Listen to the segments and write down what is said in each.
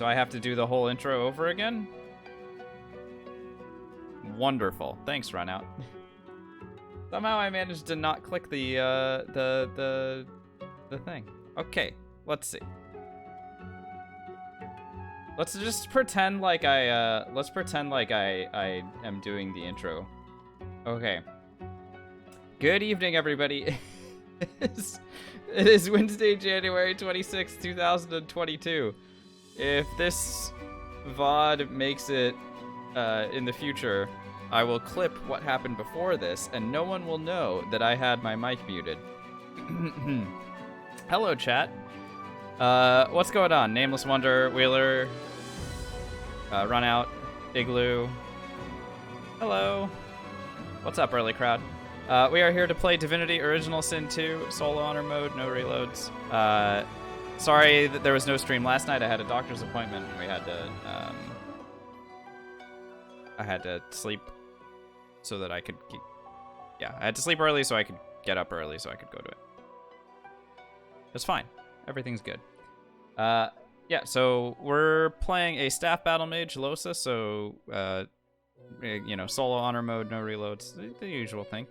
So I have to do the whole intro over again? Wonderful. Thanks, Runout. Somehow I managed to not click the thing. Okay, let's see. Let's just pretend like I am doing the intro. Okay. Good evening, everybody. It is Wednesday, January 26th, 2022. If this VOD makes it in the future, I will clip what happened before this, and no one will know that I had my mic muted. Hello, chat. What's going on? Nameless Wonder, Wheeler, Runout, Igloo. Hello. What's up, early crowd? We are here to play Divinity Original Sin 2, solo honor mode, no reloads. Sorry that there was no stream last night. I had a doctor's appointment. We had to, I had to sleep so that I could I had to sleep early so I could get up early so I could go to it. It's fine. Everything's good. Yeah, so we're playing a staff Battlemage, Lohse, so, you know, solo honor mode, no reloads, the usual thing.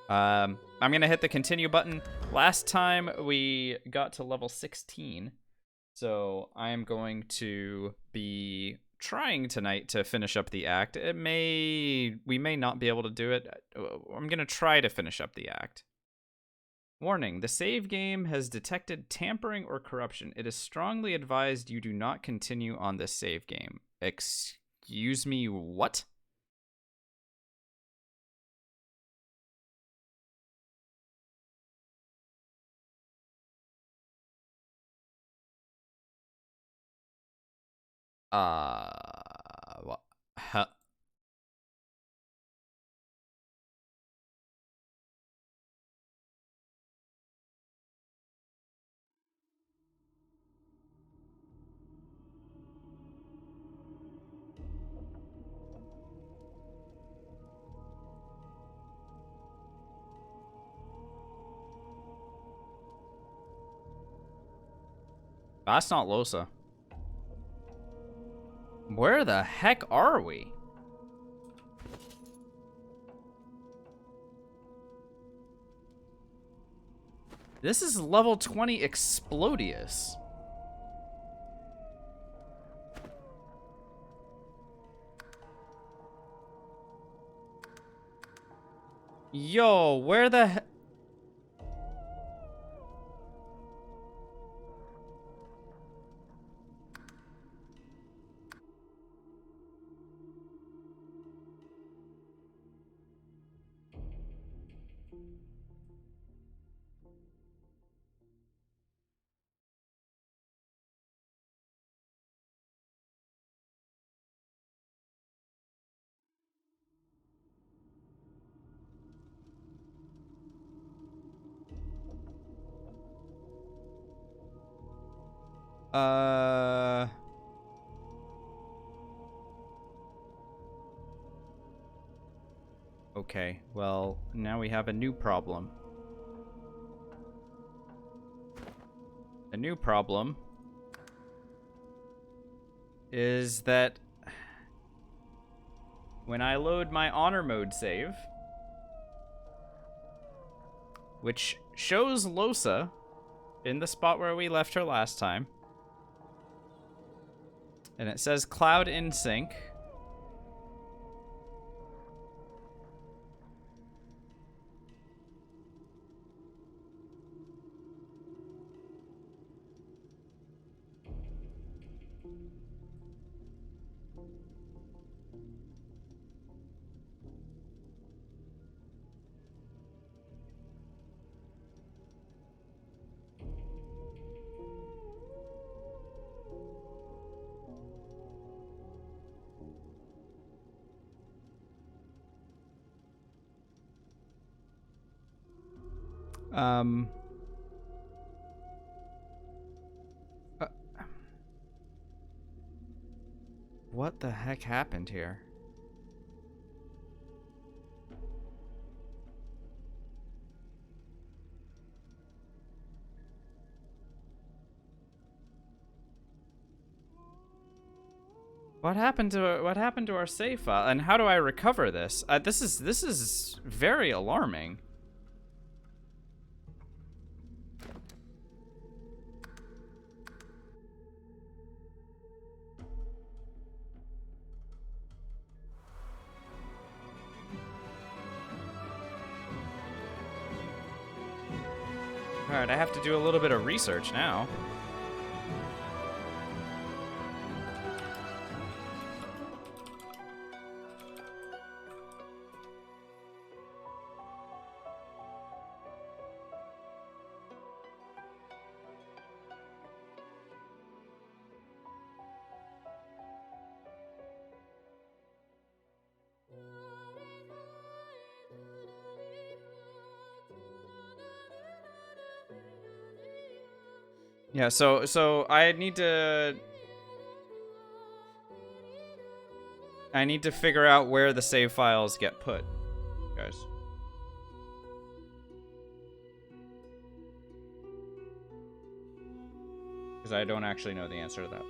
I'm gonna hit the continue button. Last time we got to level 16, so I'm going to be trying tonight to finish up the act. We may not be able to do it. I'm gonna try to finish up the act. Warning, the save game has detected tampering or corruption. It is strongly advised you do not continue on this save game. Excuse me, what? What? Huh? That's not Lohse. Where the heck are we? This is level 20 Explodius. Yo, where the heck? Okay, well, now we have a new problem. The new problem is that when I load my honor mode save, which shows Lohse in the spot where we left her last time, and it says Cloud in sync. What the heck happened here? What happened to our save file? And how do I recover this? This is very alarming. Alright, I have to do a little bit of research now. Yeah, so I need to figure out where the save files get put, guys. Because I don't actually know the answer to that.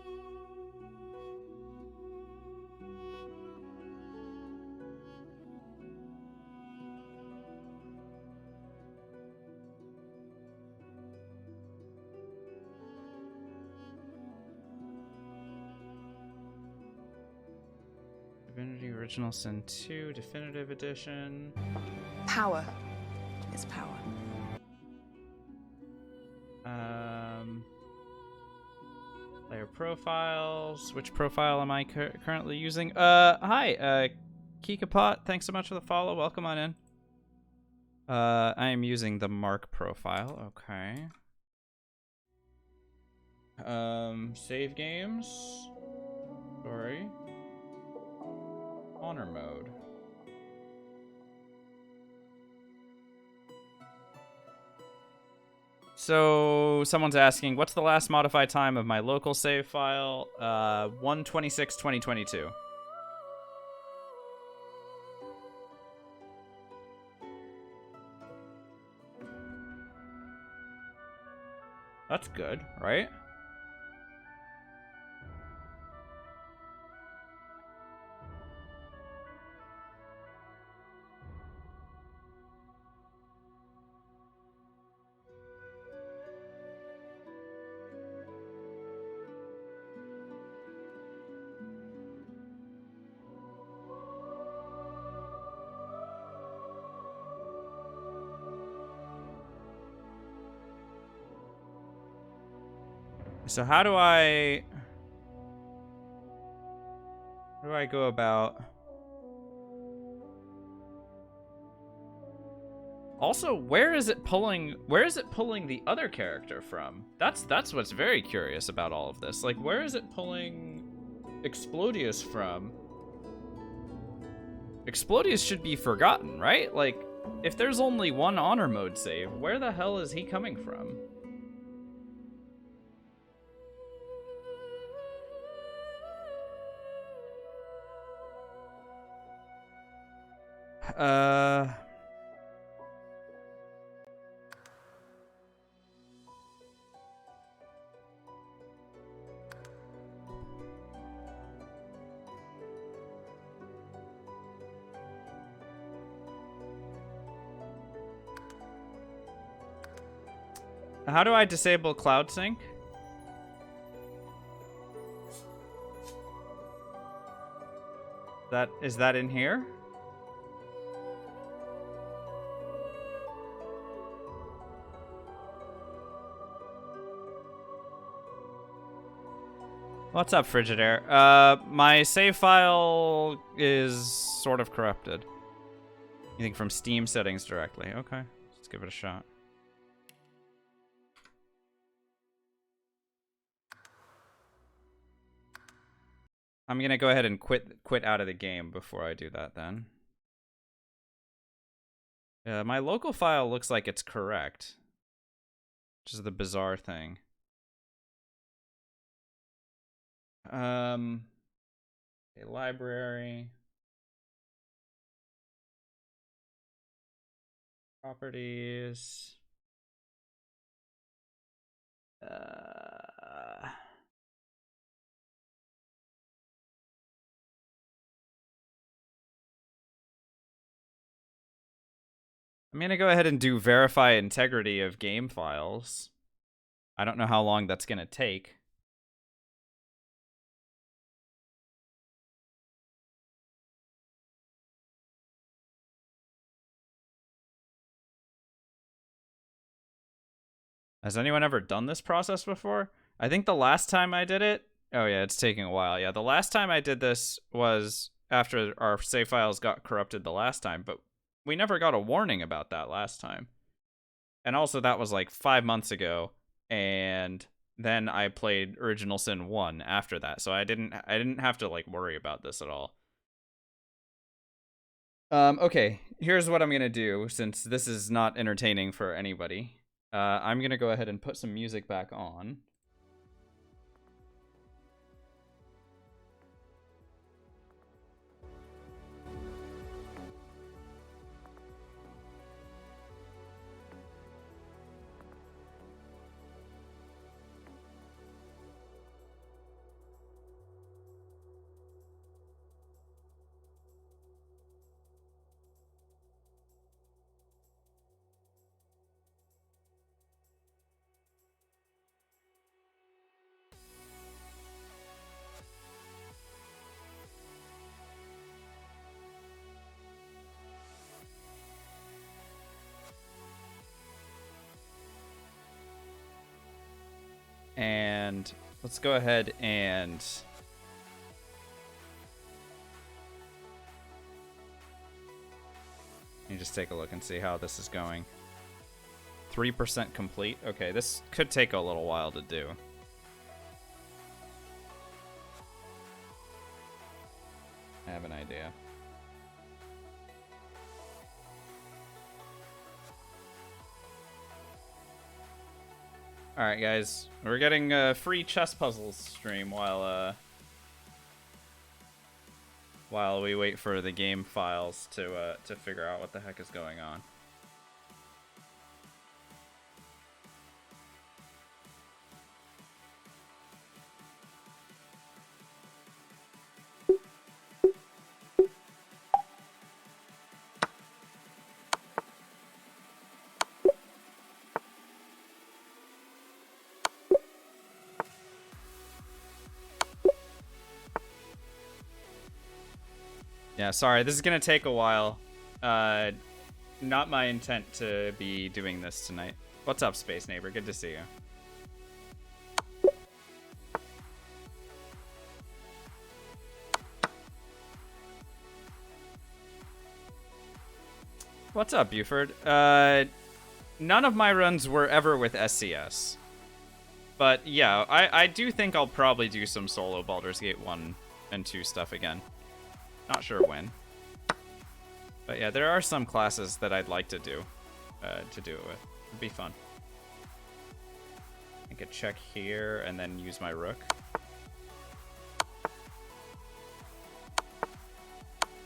Divinity Original Sin 2 Definitive Edition. Power is power. Player profiles. Which profile am I currently using? Hi, Kikapot. Thanks so much for the follow. Welcome on in. I am using the Mark profile. Okay. Save games. Sorry. Honor mode. So someone's asking, what's the last modified time of my local save file? 1/26/2022. That's good, right? So how do I go about? Also, where is it pulling the other character from? That's what's very curious about all of this. Like, where is it pulling Explodius from? Explodius should be forgotten, right? Like, if there's only one honor mode save, where the hell is he coming from? How do I disable Cloud Sync? Is that in here? What's up, Frigidaire? My save file is sort of corrupted. You think from Steam settings directly? Okay, let's give it a shot. I'm gonna go ahead and quit out of the game before I do that then. My local file looks like it's correct, which is the bizarre thing. A library. Properties. I'm gonna go ahead and do verify integrity of game files. I don't know how long that's gonna take. Has anyone ever done this process before? I think the last time I did it... Oh yeah, it's taking a while. Yeah, the last time I did this was after our save files got corrupted the last time, but we never got a warning about that last time. And also that was like 5 months ago, and then I played Original Sin 1 after that, so I didn't have to like worry about this at all. Okay, here's what I'm gonna do, since this is not entertaining for anybody. I'm gonna go ahead and put some music back on. And let's go ahead and... Let me just take a look and see how this is going. 3% complete. Okay, this could take a little while to do. I have an idea. Alright guys, we're getting a free chess puzzles stream while we wait for the game files to figure out what the heck is going on. Yeah, sorry, this is gonna take a while. Not my intent to be doing this tonight. What's up, Space Neighbor? Good to see you. What's up, Buford? None of my runs were ever with SCS. But yeah, I do think I'll probably do some solo Baldur's Gate 1 and 2 stuff again. Not sure when. But yeah, there are some classes that I'd like to do it with. It'd be fun. I could check here and then use my rook.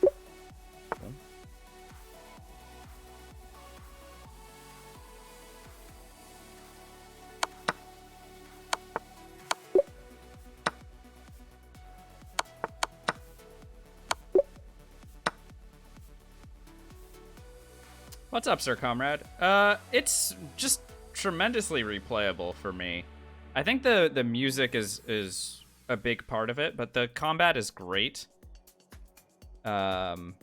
Cool. What's up, Sir Comrade? It's just tremendously replayable for me. I think the music is a big part of it, but the combat is great. It's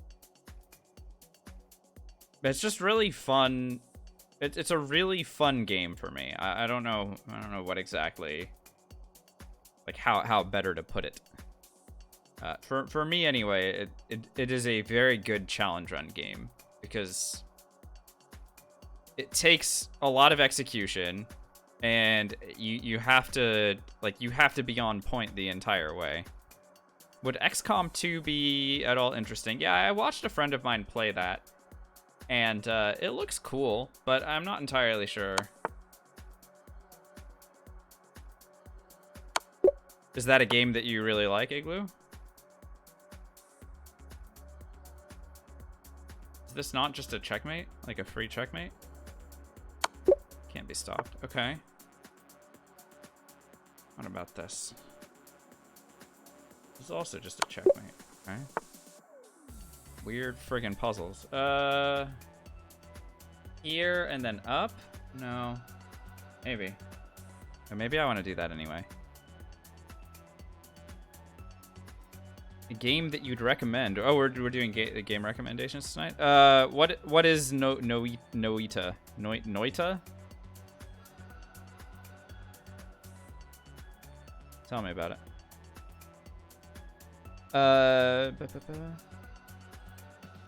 just really fun. It's a really fun game for me. I don't know what exactly, like how better to put it. For me anyway, it is a very good challenge run game because it takes a lot of execution, and you have to be on point the entire way. Would XCOM 2 be at all interesting? Yeah, I watched a friend of mine play that, and it looks cool, but I'm not entirely sure. Is that a game that you really like, Igloo? Is this not just a checkmate? Like a free checkmate? Can't be stopped. Okay. What about this? This is also just a checkmate. Okay. Weird friggin' puzzles. here and then up? No. Maybe. Or maybe I want to do that anyway. A game that you'd recommend. Oh, we're doing game recommendations tonight. What is Noita? Noita? Tell me about it.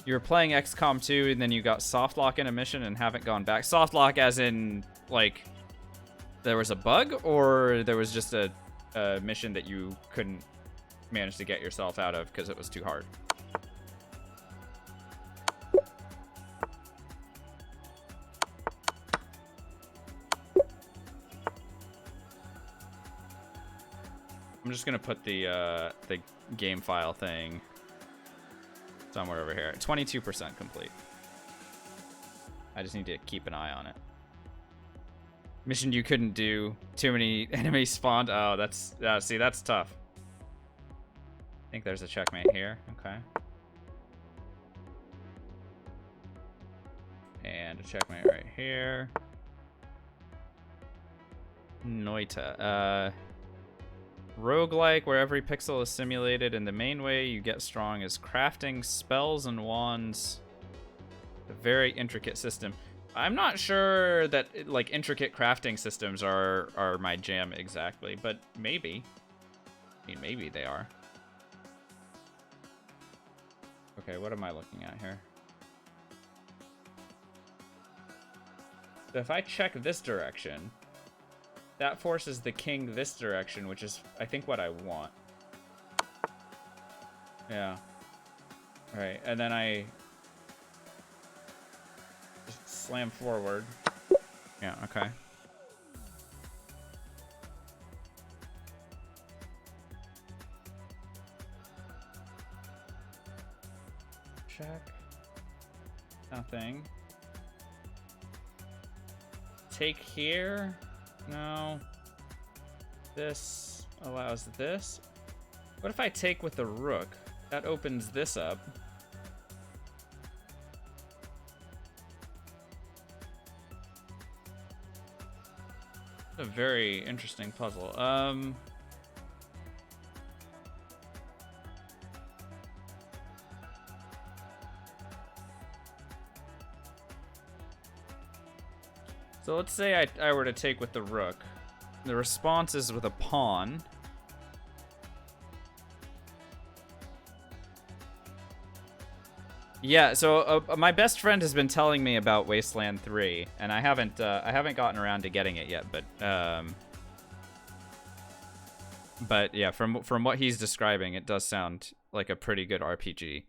You were playing XCOM 2 and then you got softlock in a mission and haven't gone back. Softlock as in, like, there was a bug, or there was just a mission that you couldn't manage to get yourself out of because it was too hard? I'm just gonna put the game file thing somewhere over here. 22% complete. I just need to keep an eye on it. Mission you couldn't do. Too many enemies spawned. Oh, that's see, that's tough. I think there's a checkmate here. Okay. And a checkmate right here. Noita. Roguelike, where every pixel is simulated, and the main way you get strong is crafting spells and wands. A very intricate system. I'm not sure that like intricate crafting systems are my jam exactly, but maybe. I mean, maybe they are. Okay, what am I looking at here? So if I check this direction, that forces the king this direction, which is, I think, what I want. Yeah. Alright, and then I just slam forward. Yeah, okay. Check. Nothing. Take here. No. This allows this. What if I take with the rook? That opens this up. A very interesting puzzle. So let's say I were to take with the rook. The response is with a pawn. Yeah, so my best friend has been telling me about Wasteland 3, and I haven't gotten around to getting it yet, but yeah, from what he's describing, it does sound like a pretty good RPG.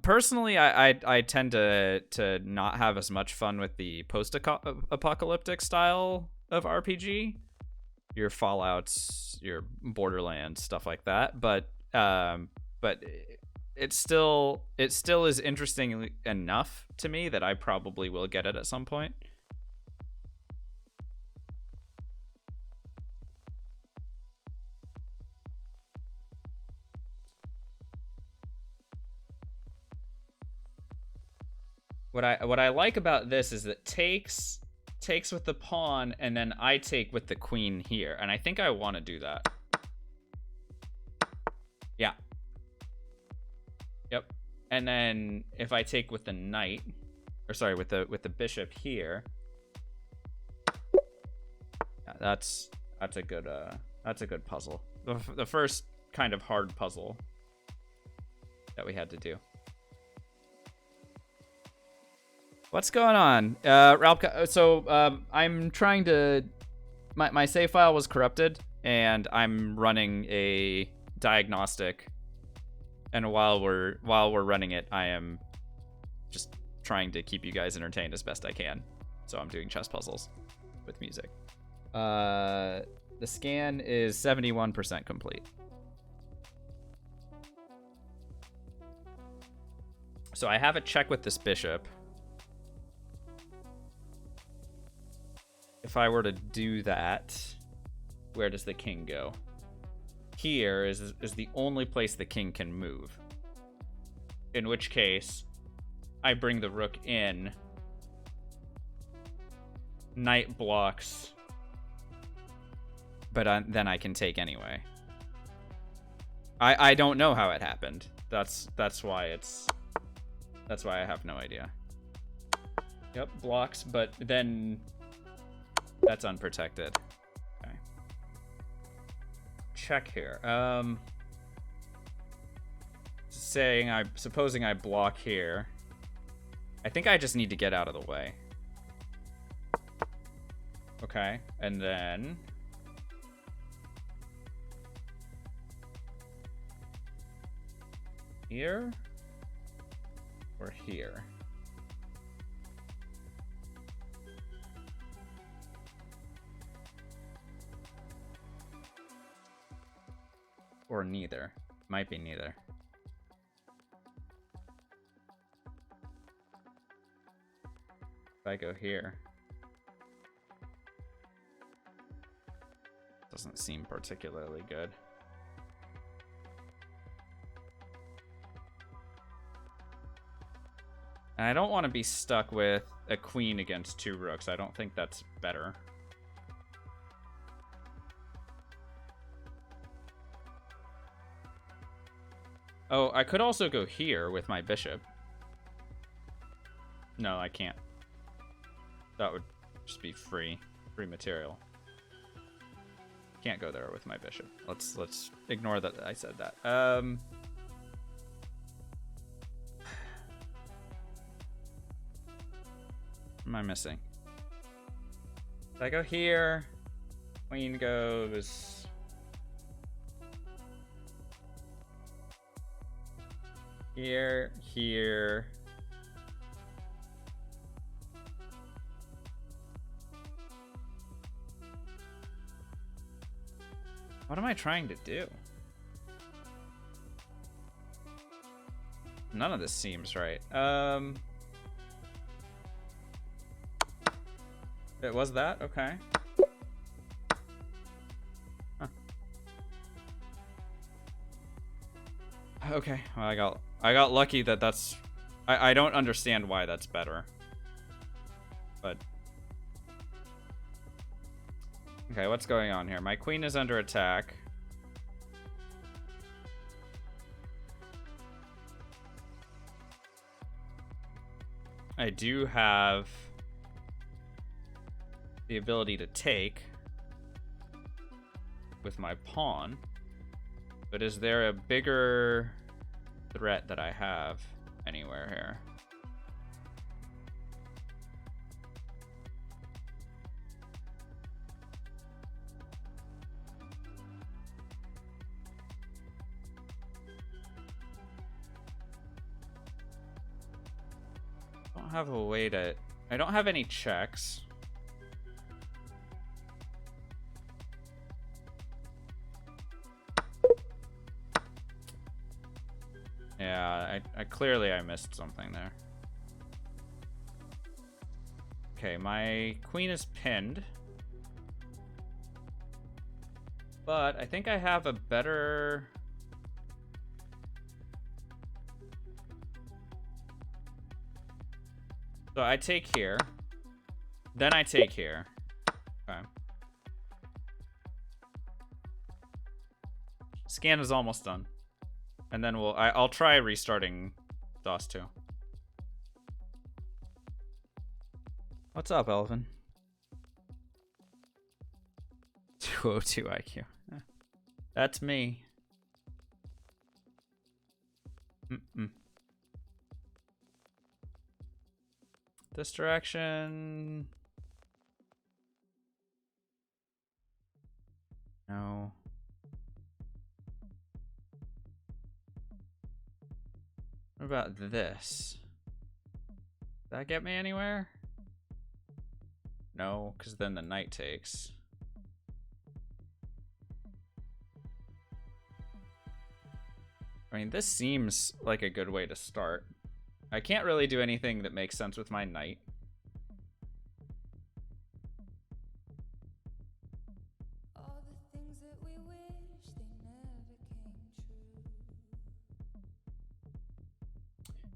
Personally, I tend to not have as much fun with the post-apocalyptic style of RPG, your Fallouts, your Borderlands, stuff like that. But it still is interesting enough to me that I probably will get it at some point. What I like about this is that takes with the pawn, and then I take with the queen here, and I think I want to do that. Yeah. Yep. And then if I take with the knight, or sorry, with the bishop here, yeah, that's a good puzzle. The first kind of hard puzzle that we had to do. What's going on? Ralph, so I'm trying to... My save file was corrupted, and I'm running a diagnostic. And while we're running it, I am just trying to keep you guys entertained as best I can. So I'm doing chess puzzles with music. The scan is 71% complete. So I have a check with this bishop. If I were to do that, where does the king go? Here is the only place the king can move. In which case, I bring the rook in knight blocks, but then I can take anyway. I don't know how it happened. That's why I have no idea. Yep, blocks, but then that's unprotected. Okay. Check here. Supposing I block here. I think I just need to get out of the way. Okay, and then here or here? Or neither. Might be neither. If I go here. Doesn't seem particularly good. And I don't want to be stuck with a queen against 2 rooks. I don't think that's better. Oh, I could also go here with my bishop. No, I can't. That would just be free material. Can't go there with my bishop. Let's ignore that I said that. What am I missing? If I go here, queen goes here, here. What am I trying to do? None of this seems right. It was that? Okay. Huh. Okay, well, I got lucky that that's... I don't understand why that's better. But... Okay, what's going on here? My queen is under attack. I do have the ability to take with my pawn, but is there a bigger threat that I have anywhere here? I don't have a way to... I don't have any checks. Yeah, I clearly I missed something there. Okay, my queen is pinned. But I think I have a better... So I take here. Then I take here. Okay. Scan is almost done. And then I'll try restarting DOS 2. What's up, Elvin? 202 IQ. That's me. This direction. No. What about this? Does that get me anywhere? No, because then the knight takes. I mean, this seems like a good way to start. I can't really do anything that makes sense with my knight.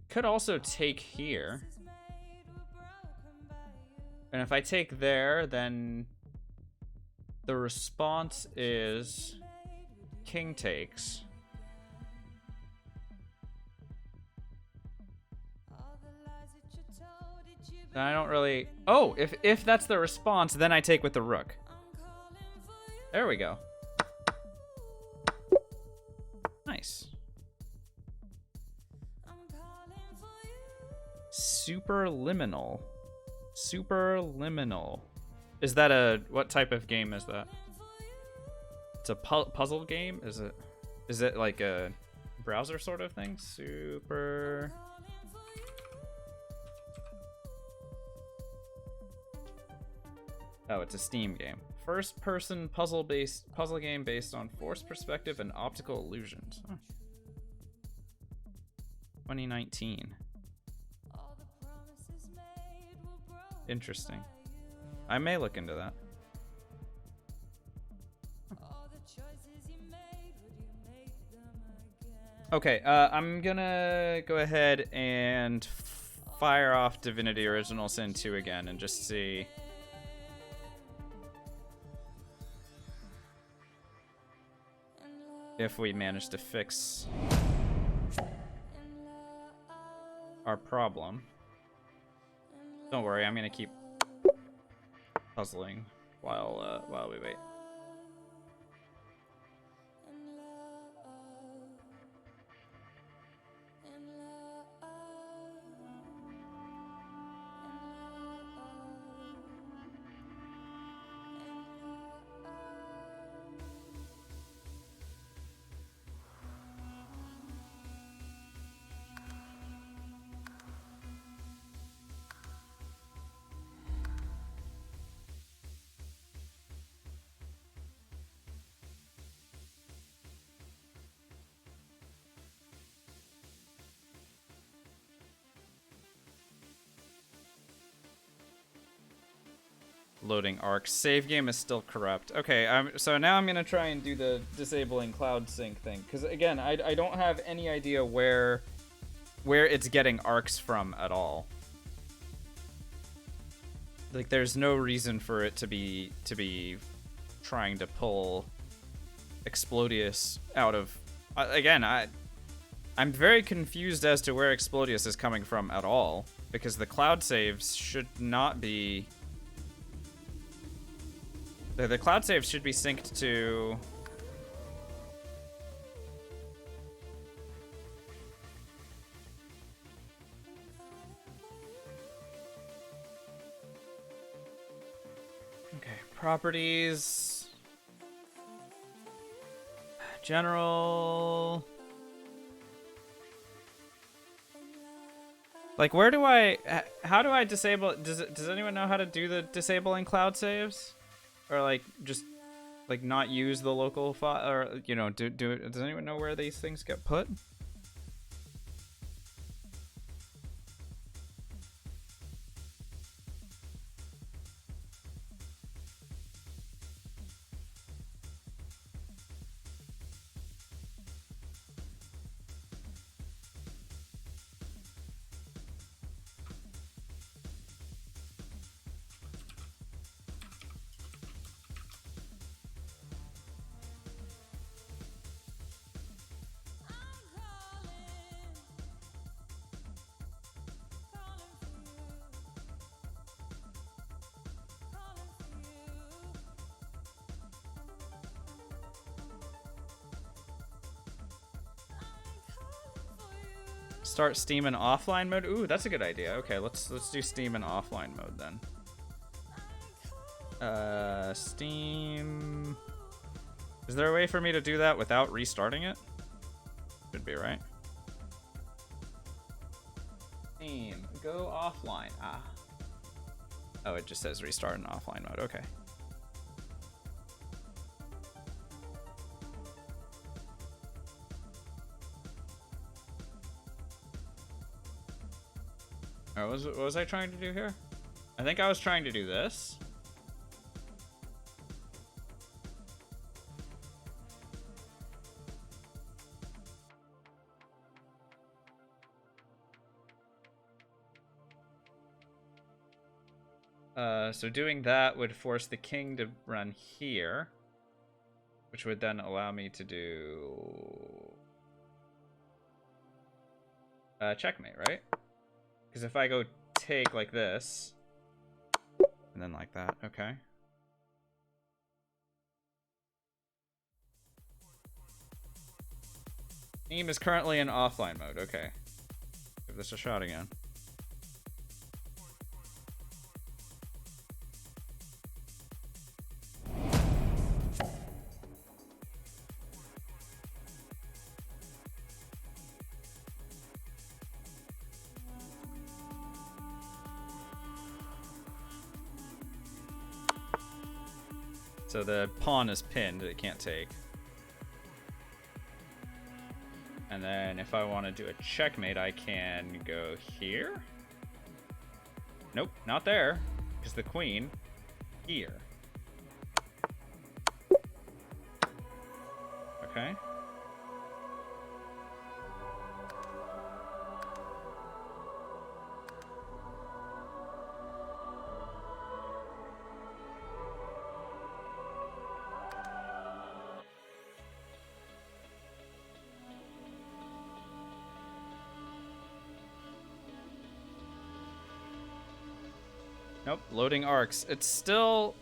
Could also take here. And if I take there, then the response is king takes. Then I don't really... Oh, if that's the response, then I take with the rook. There we go. Nice. Superliminal. Superliminal. Is that a... What type of game is that? It's a puzzle game? Is it like a browser sort of thing? Super... Oh, it's a Steam game. First-person puzzle game based on forced perspective and optical illusions. Huh. 2019. Interesting. I may look into that. Okay, I'm gonna go ahead and fire off Divinity Original Sin 2 again and just see... if we manage to fix our problem. Don't worry, I'm gonna keep puzzling while we wait. Loading arcs. Save game is still corrupt. Okay, so now I'm gonna try and do the disabling cloud sync thing, because again, I don't have any idea where it's getting arcs from at all. Like, there's no reason for it to be trying to pull Explodius out of... again, I'm very confused as to where Explodius is coming from at all, because the cloud saves should not be... The cloud saves should be synced to... Okay, properties... General... Like, where do I... How do I disable... Does anyone know how to do the disabling cloud saves? Or, like, just, like, not use the local file, or, you know, does anyone know where these things get put? Start Steam in offline mode? Ooh, that's a good idea. Okay, let's do Steam in offline mode then. Steam... Is there a way for me to do that without restarting it? Should be, right? Steam, go offline. Ah. Oh, it just says restart in offline mode. Okay. Oh, what was I trying to do here? I think I was trying to do this. So doing that would force the king to run here, which would then allow me to do checkmate, right? Because if I go take like this, and then like that, okay. Team is currently in offline mode, okay. Give this a shot again. So the pawn is pinned, it can't take. And then if I want to do a checkmate, I can go here. Nope, not there, because the queen here. Okay. Nope, loading arcs. It's still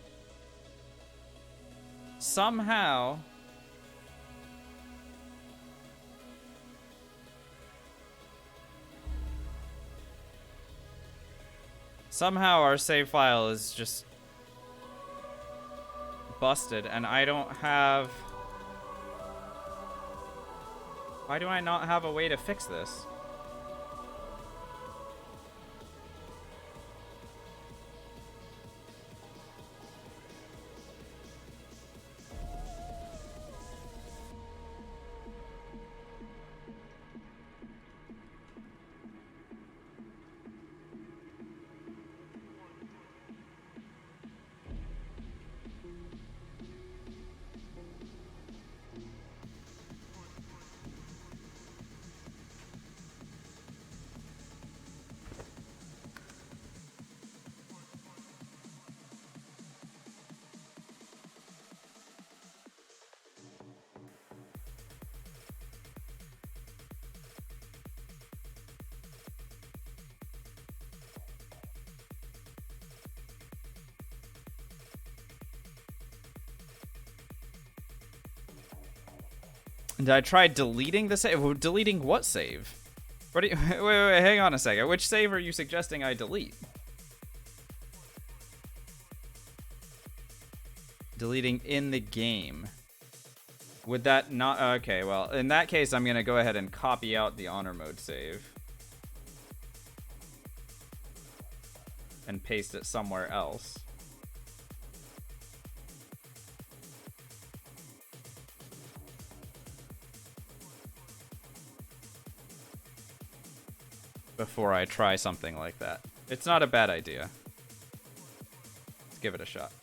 somehow our save file is just busted, and I don't have... Why do I not have a way to fix this? Did I try deleting the save? Deleting what save? What do you... Wait, hang on a second. Which save are you suggesting I delete? Deleting in the game. Would that not... Okay, well, in that case, I'm going to go ahead and copy out the honor mode save. And paste it somewhere else. Before I try something like that. It's not a bad idea. Let's give it a shot.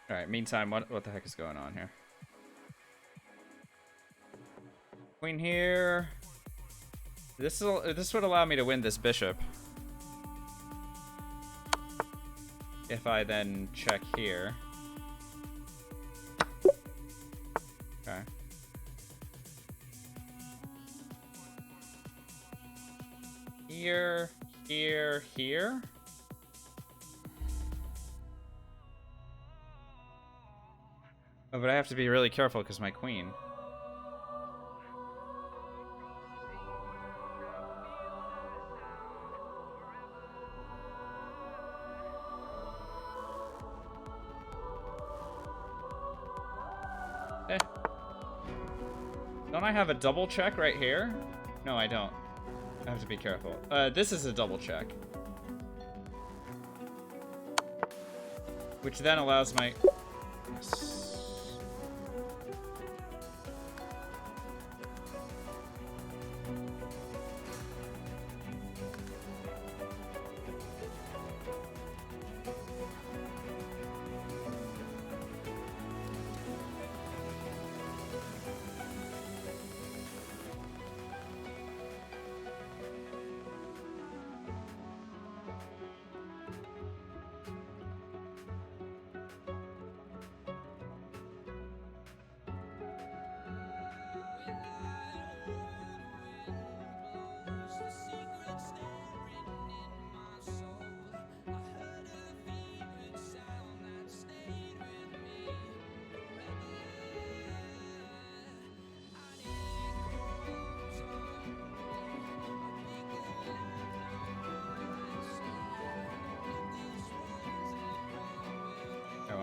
Alright, meantime, what the heck is going on here? Queen here. This would allow me to win this bishop. If I then check here. Okay. Here, here, here. Oh, but I have to be really careful because my queen. Don't I have a double check right here? No, I don't. I have to be careful. This is a double check. Which then allows my... Yes.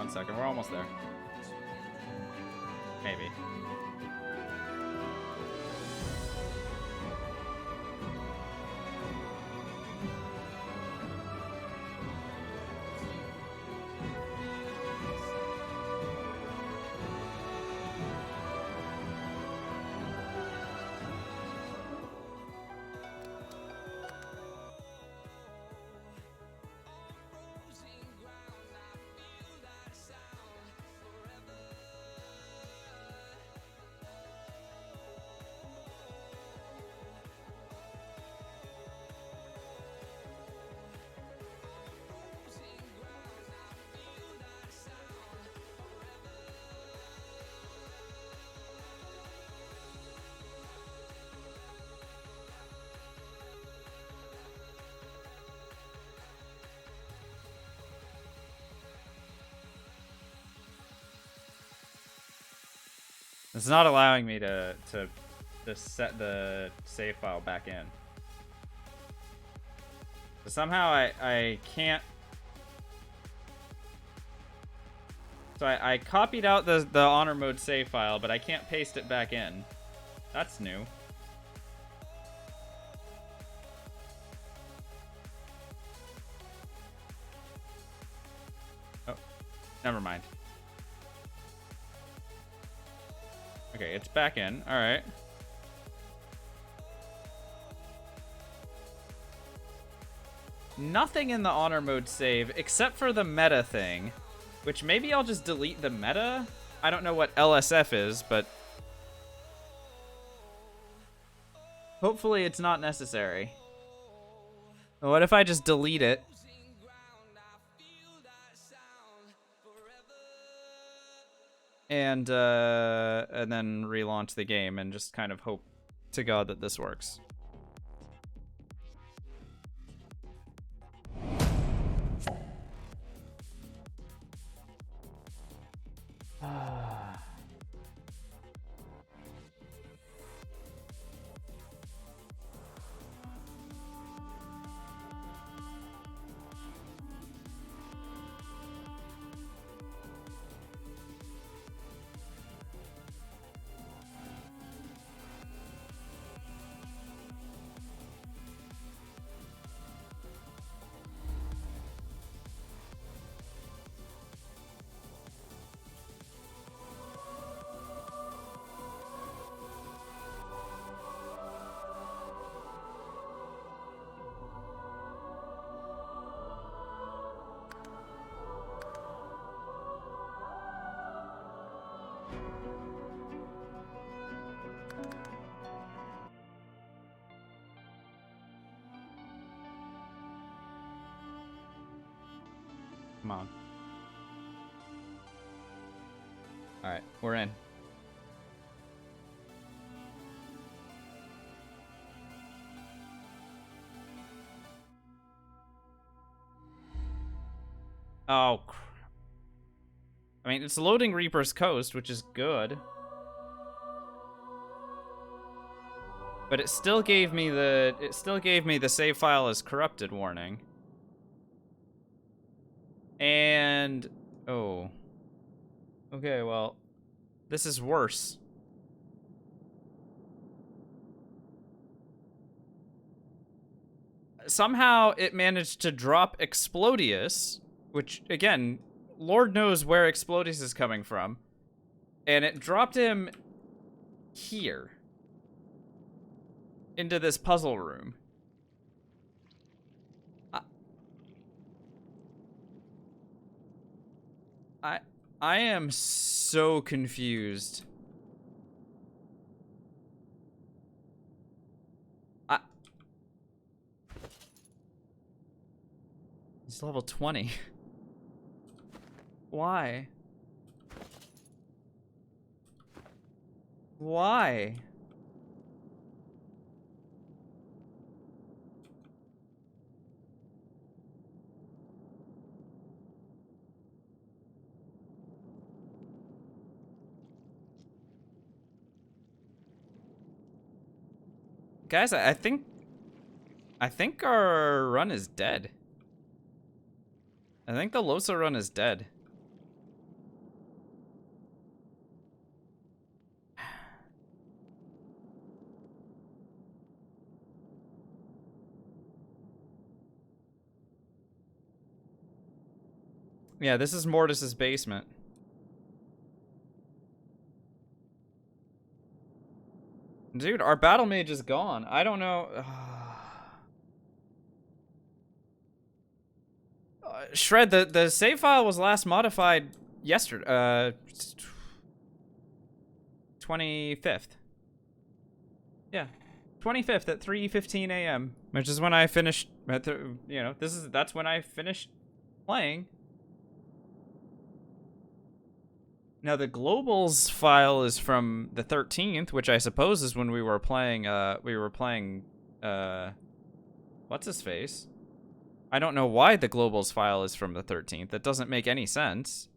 1 second. We're almost there. Maybe. It's not allowing me to set the save file back in. So somehow I can't. So I copied out the honor mode save file, but I can't paste it back in. That's new. Oh, never mind. Okay, it's back in. All right. Nothing in the honor mode save except for the meta thing, which maybe I'll just delete the meta. I don't know what LSF is, but hopefully it's not necessary. What if I just delete it? And then relaunch the game and just kind of hope to God that this works. Come on. Alright, we're in. Oh, crap. I mean, it's loading Reaper's Coast, which is good. But it still gave me the save file as corrupted warning. And oh. Okay, well, this is worse. Somehow it managed to drop Explodius, which again, Lord knows where Explodius is coming from. And it dropped him here. Into this puzzle room. I am so confused. He's level 20. Why? Why? Guys, I think our run is dead. I think the Lohse run is dead. Yeah, this is Mortis's basement. Dude, our Battlemage is gone. I don't know. Shred, the save file was last modified yesterday. 25th. Yeah, 25th at 3:15 a.m., which is when I finished. That's when I finished playing. Now the globals file is from the 13th, which I suppose is when we were playing. What's his face? I don't know why the globals file is from the 13th. That doesn't make any sense.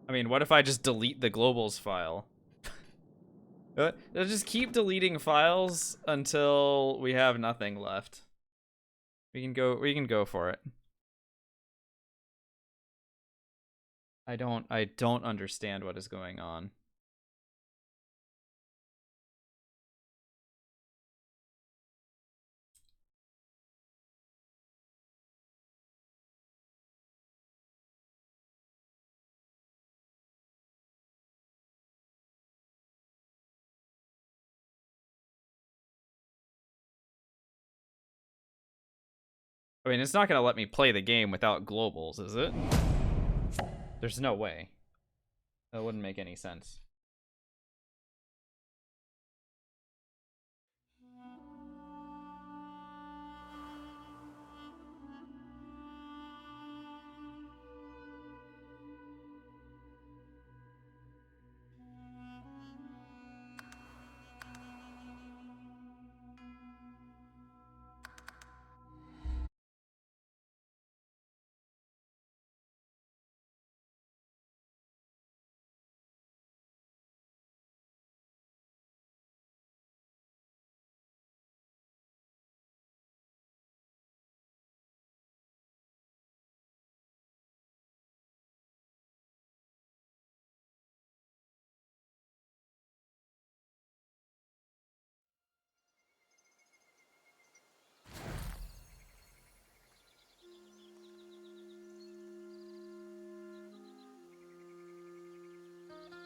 I mean, what if I just delete the globals file? They'll just keep deleting files until we have nothing left. We can go for it. I don't understand what is going on. I mean, it's not gonna let me play the game without globals, is it? There's no way. That wouldn't make any sense.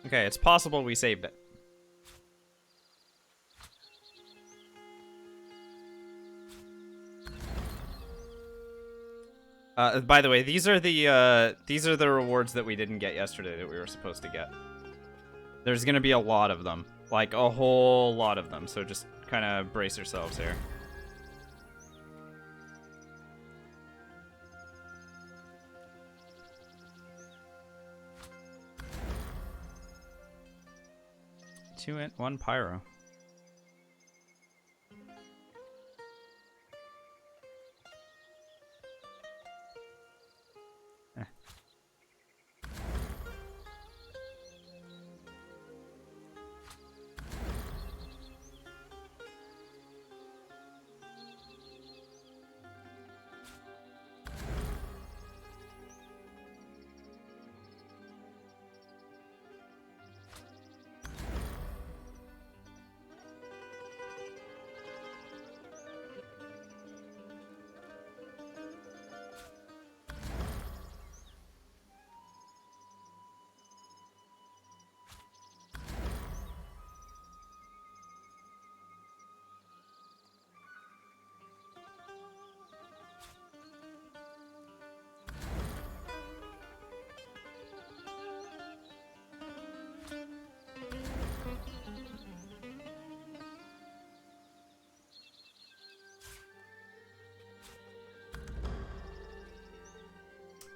Okay, it's possible we saved it. By the way, these are the rewards that we didn't get yesterday that we were supposed to get. There's gonna be a lot of them, like a whole lot of them. So just kind of brace yourselves here. Two int, one pyro.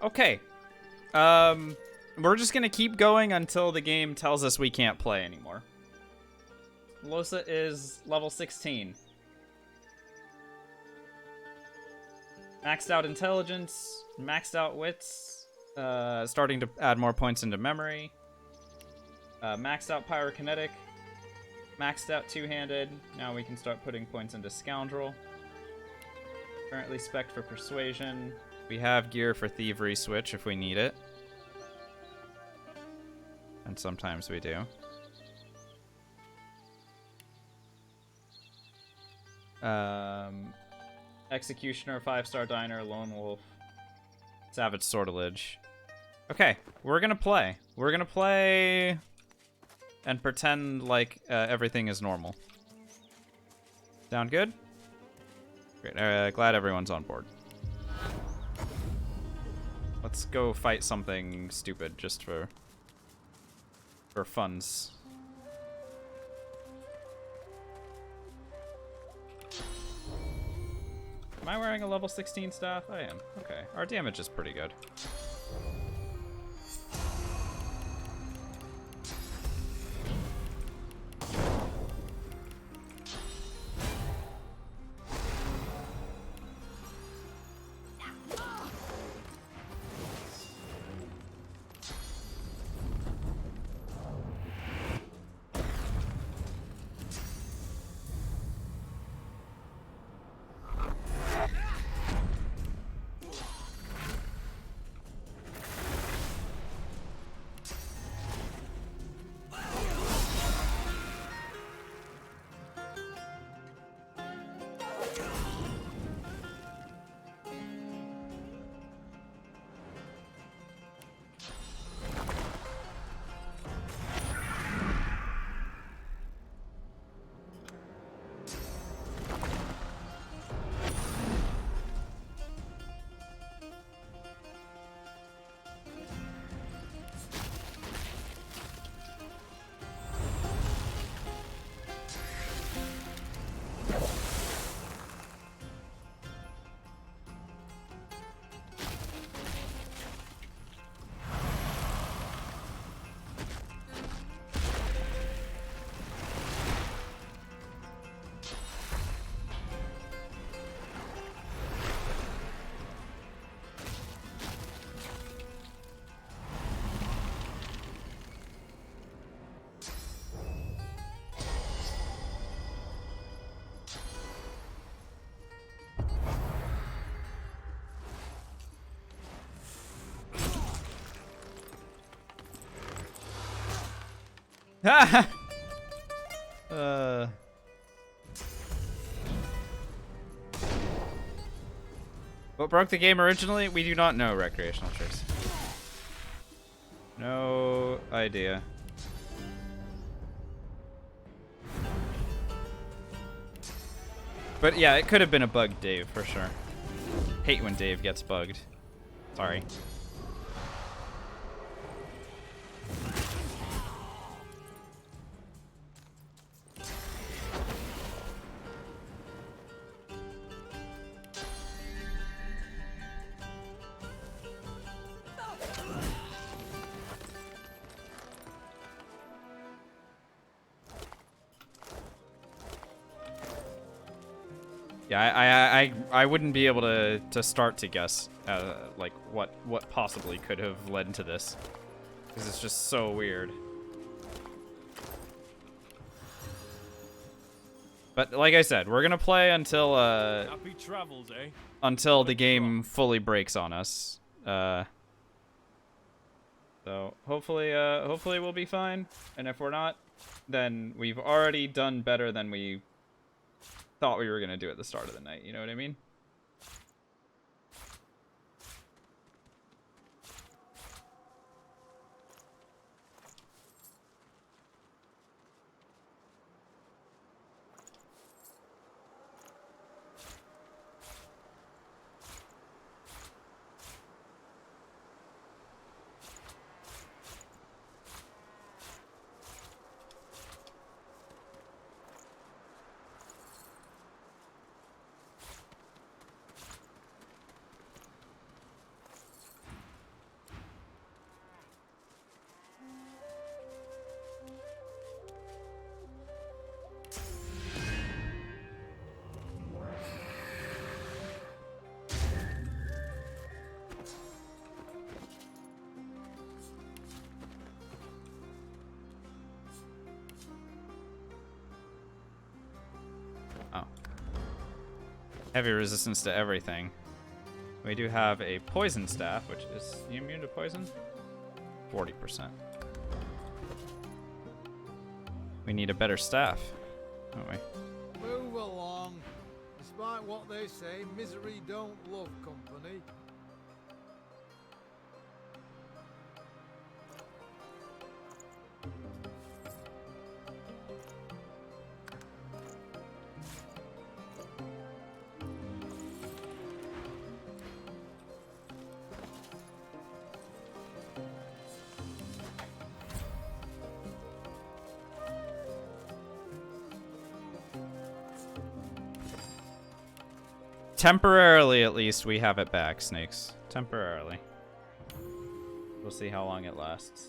Okay. We're just gonna keep going until the game tells us we can't play anymore. Lohse is level 16. Maxed out intelligence, maxed out wits, starting to add more points into memory. Maxed out pyrokinetic, maxed out two-handed. Now we can start putting points into scoundrel. Currently spec'd for persuasion. We have gear for thievery switch if we need it. And sometimes we do. Executioner, 5-star diner, lone wolf, savage sortilege. Okay, we're gonna play. We're gonna play and pretend like everything is normal. Sound good? Great. Glad everyone's on board. Let's go fight something stupid just for funds. Am I wearing a level 16 staff? I am. Okay. Our damage is pretty good. What broke the game originally? We do not know, recreational tricks. No idea. But yeah, it could have been a bug, Dave, for sure. Hate when Dave gets bugged. Sorry. Yeah, I wouldn't be able to start to guess like what possibly could have led to this, because it's just so weird. But like I said, we're gonna play until Happy travels, eh? until the game fully breaks on us. So hopefully we'll be fine, and if we're not, then we've already done better than we thought we were gonna do at the start of the night, you know what I mean? Heavy resistance to everything. We do have a poison staff, which is you immune to poison? 40%. We need a better staff, don't we? Move along. This Despite what they say, misery don't love company. Temporarily, at least, we have it back, Snakes. Temporarily. We'll see how long it lasts.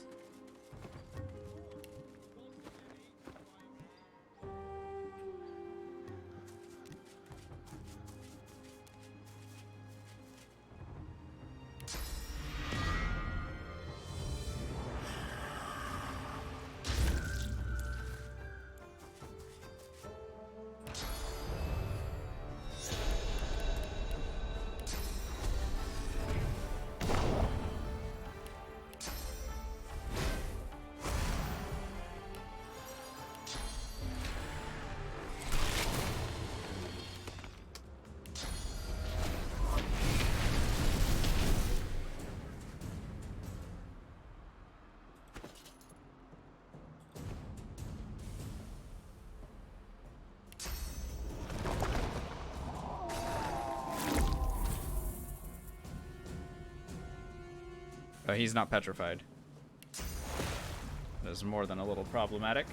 He's not petrified. That is more than a little problematic.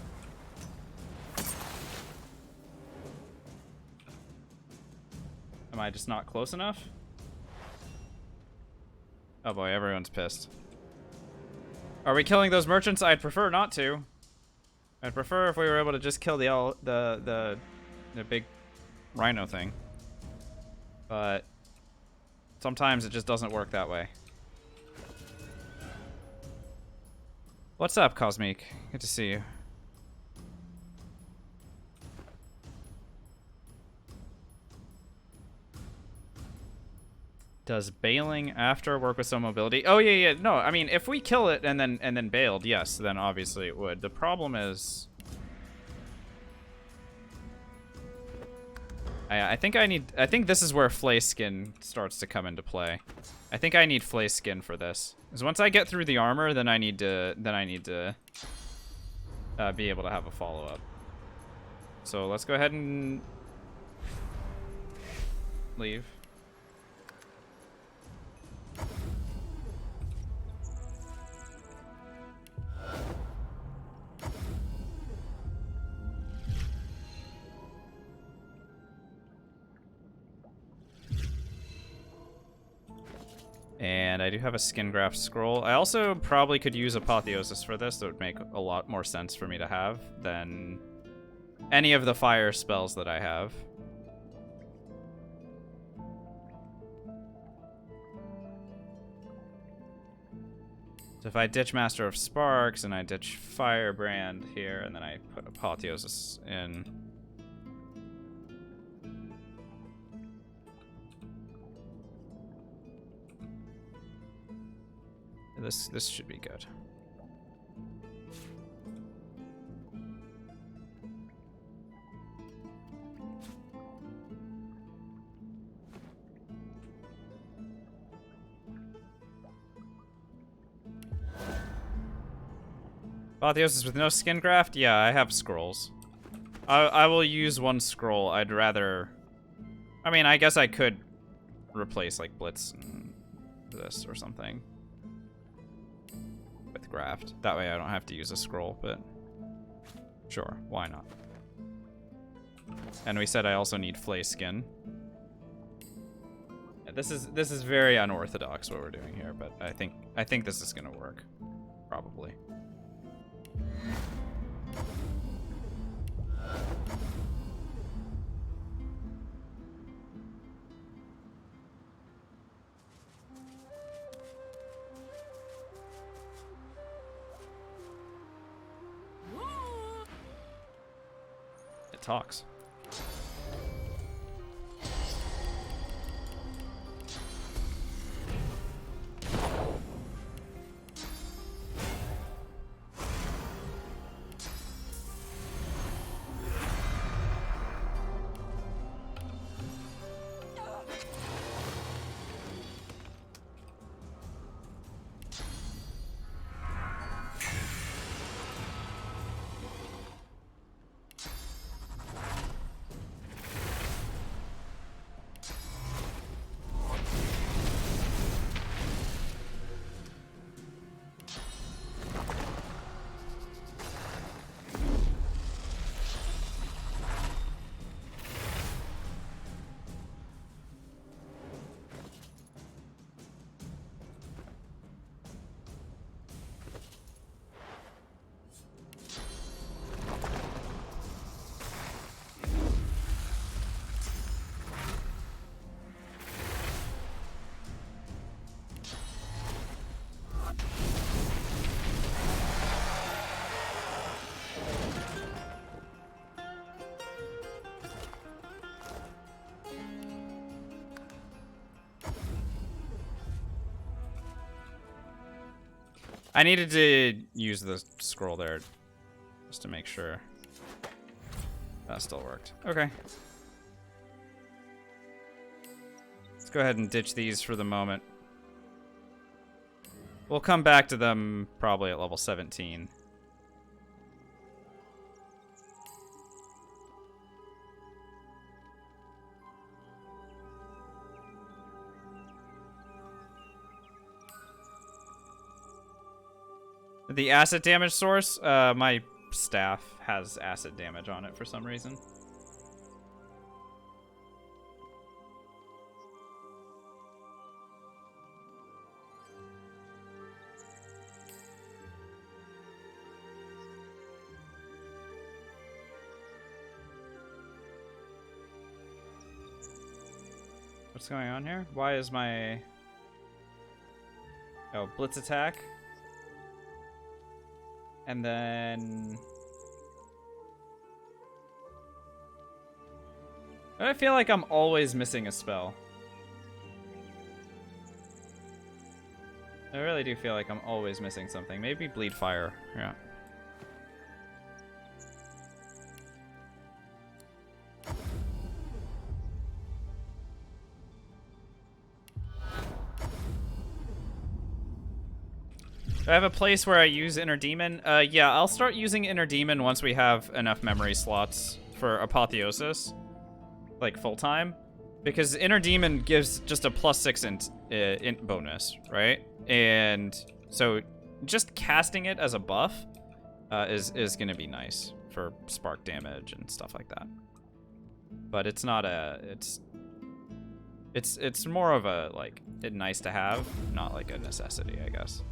Am I just not close enough? Oh boy, everyone's pissed. Are we killing those merchants? I'd prefer not to. I'd prefer if we were able to just kill the big rhino thing. But sometimes it just doesn't work that way. What's up, Cosmic? Good to see you. Does bailing after work with some mobility? Oh yeah. No, I mean if we kill it and then bailed, yes, then obviously it would. The problem is I think this is where Flay Skin starts to come into play. I think I need Flay Skin for this. Because once I get through the armor, then I need to be able to have a follow-up. So let's go ahead and leave. And I do have a skin graft scroll. I also probably could use Apotheosis for this. That would make a lot more sense for me to have than any of the fire spells that I have. So if I ditch Master of Sparks and I ditch Firebrand here and then I put Apotheosis in. This should be good. Apotheosis with no skin graft? Yeah, I have scrolls. I will use one scroll. I'd rather... I mean, I guess I could replace, like, Blitz and this or something. With graft. That way I don't have to use a scroll, but... Sure, why not? And we said I also need Flay Skin. Yeah, this is very unorthodox what we're doing here, but I think this is gonna work. Probably. It talks. I needed to use the scroll there just to make sure that still worked. Okay. Let's go ahead and ditch these for the moment. We'll come back to them probably at level 17. The acid damage source, my staff has acid damage on it for some reason. What's going on here? Why is my... Oh, blitz attack. And then... I feel like I'm always missing a spell. I really do feel like I'm always missing something. Maybe bleed fire. Yeah. Do I have a place where I use Inner Demon? Yeah, I'll start using Inner Demon once we have enough memory slots for Apotheosis. Like, full-time. Because Inner Demon gives just a +6 int bonus, right? And so just casting it as a buff is going to be nice for spark damage and stuff like that. But it's not a... It's more of a, like, nice to have, not like a necessity, I guess.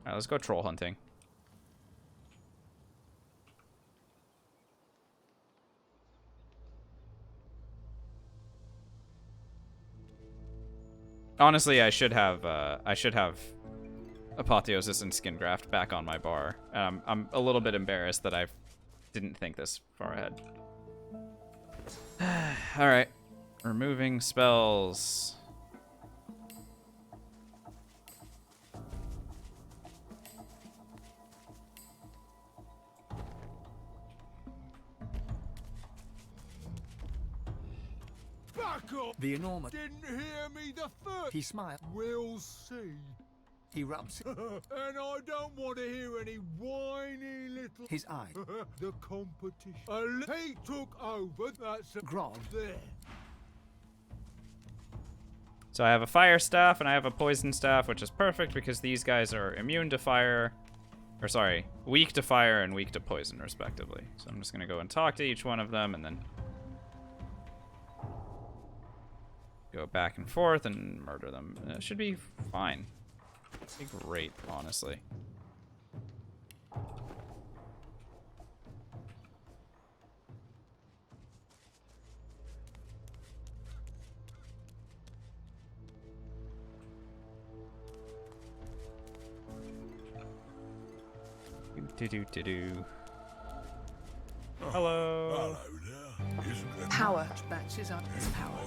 Alright, let's go troll hunting. Honestly, I should have Apotheosis and Skin Graft back on my bar. I'm a little bit embarrassed that I didn't think this far ahead. Alright. Removing spells. Back up! The enormous. Didn't hear me the first. He smiled. We'll see. He rubs And I don't want to hear any whiny little... his eye. The competition. He took over. That's a... Grog. There. So I have a fire staff and I have a poison staff, which is perfect because these guys are immune to fire. Or sorry, weak to fire and weak to poison, respectively. So I'm just going to go and talk to each one of them and then go back and forth and murder them. It should be fine. It'd be great, honestly. Do. Hello. Hello there. Isn't there Power Bats his eye. is power.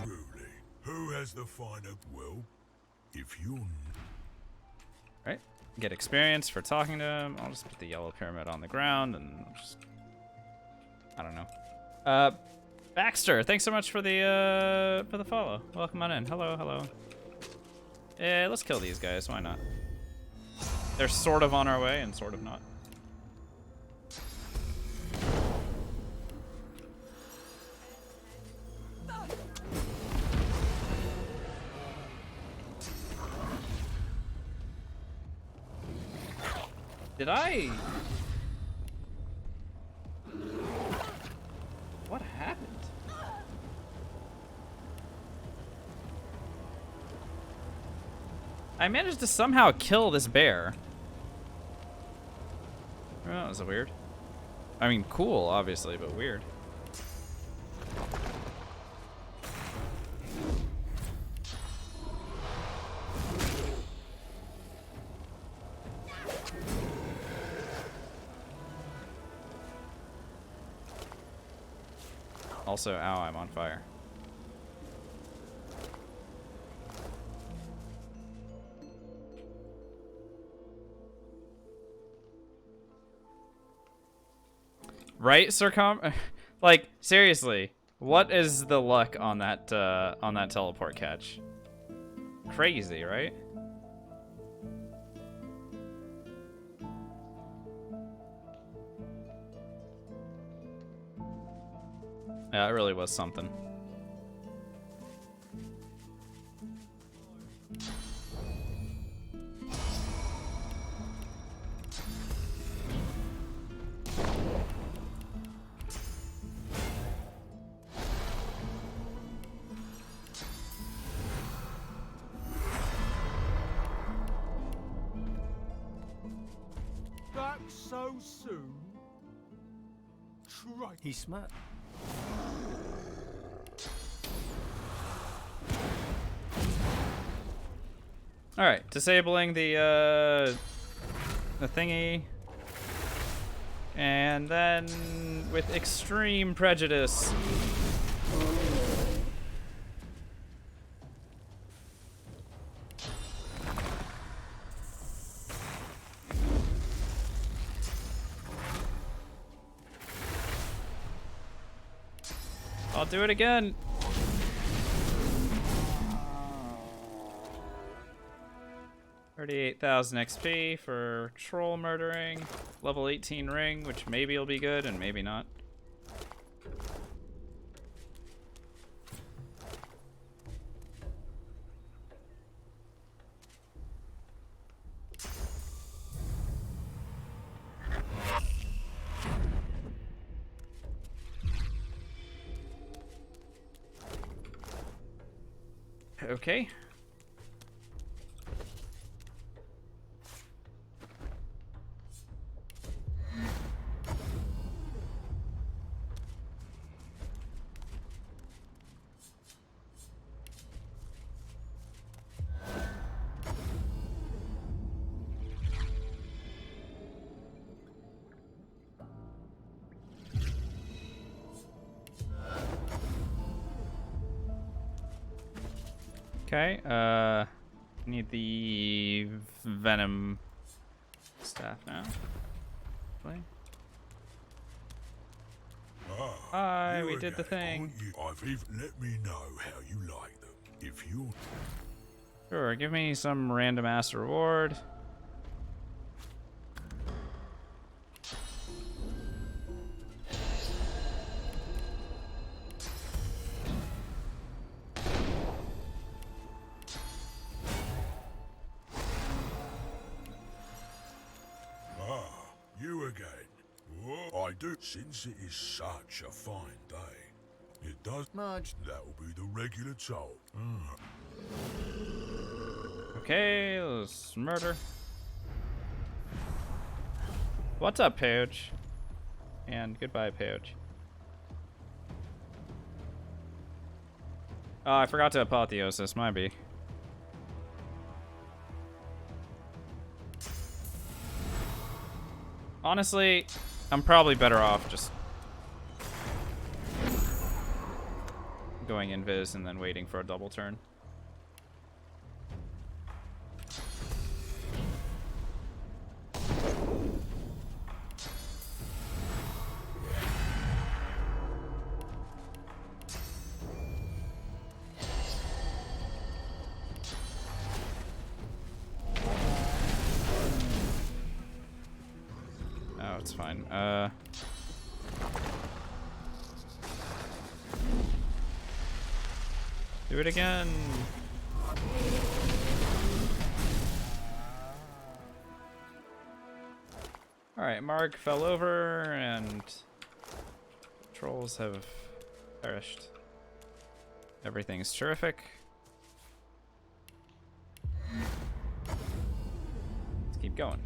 truly? Who has the finer will? If you're Right. Get experience for talking to him. I'll just put the yellow pyramid on the ground and just... I don't know. Baxter, thanks so much for the follow. Welcome on in. Hello, hello. Yeah, let's kill these guys. Why not? They're sort of on our way and sort of not. Did I? What happened? I managed to somehow kill this bear. Oh, that was weird. I mean, cool, obviously, but weird. Also, ow, I'm on fire. Right, like, seriously, what is the luck on that teleport catch? Crazy, right? Yeah, it really was something. Back so soon? Try. He's smart. All right, disabling the thingy, and then with extreme prejudice. I'll do it again. $38,000 XP for troll murdering. Level 18 ring, which maybe will be good and maybe not. Okay. Okay, need the venom staff now. Play. Hi, we you did the again, thing. aren't you? I've even let me know how you like them. If you Sure, give me some random ass reward. you again. Whoa, I do. Since it is such a fine day, it does. Marge. That will be the regular toll. Okay, let's murder. What's up, Page? And goodbye, Page. Oh, I forgot to apotheosis, might be. Honestly, I'm probably better off just going invis and then waiting for a double turn. Oh, it's fine. Do it again. Alright, Marg fell over and trolls have perished. Everything's terrific. Let's keep going.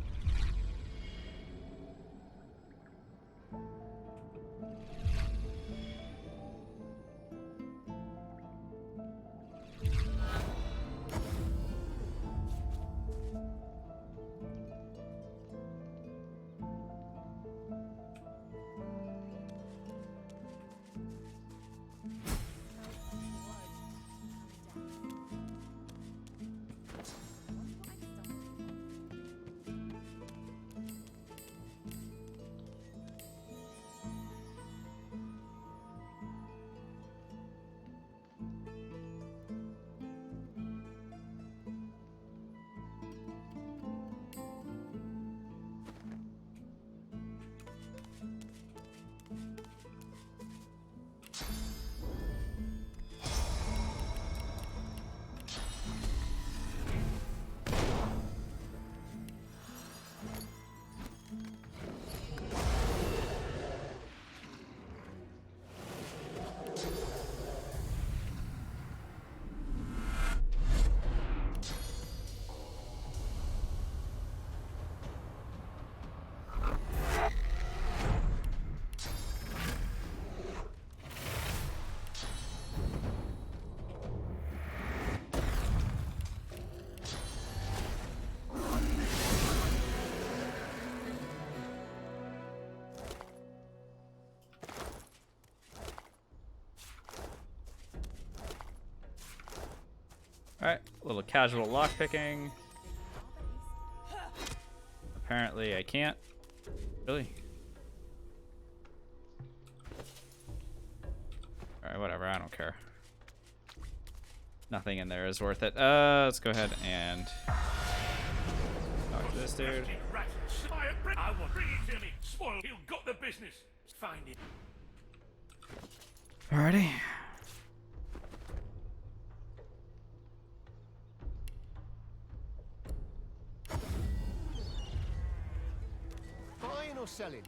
Alright, a little casual lockpicking. Apparently I can't. Really? Alright, whatever, I don't care. Nothing in there is worth it. Let's go ahead and talk to this dude. I want bring it to me. Spoil. You got the business. Find it. Alrighty. Buying or selling?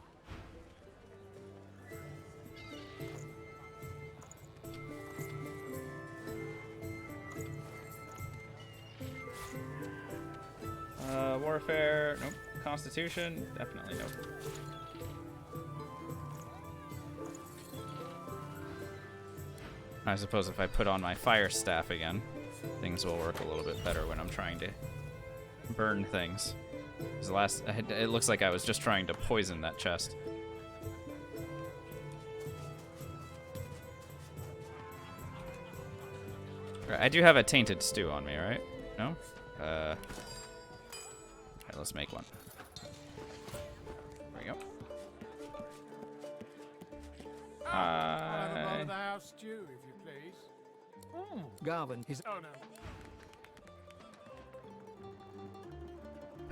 Warfare, nope. Constitution, definitely nope. I suppose if I put on my fire staff again, things will work a little bit better when I'm trying to burn things. 'Cause it looks like I was just trying to poison that chest. Right, I do have a tainted stew on me, right? No? Okay, let's make one. There we go. I'll have a bowl of the house stew, if you please. Garvin is. Oh no.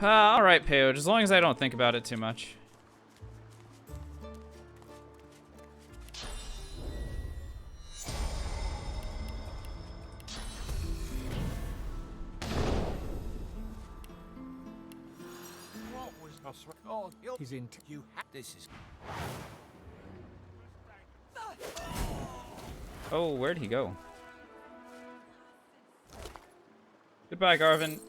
Alright, Paige, as long as I don't think about it too much. What was oh, He's in. you this is Oh, where'd he go? Goodbye, Garvin.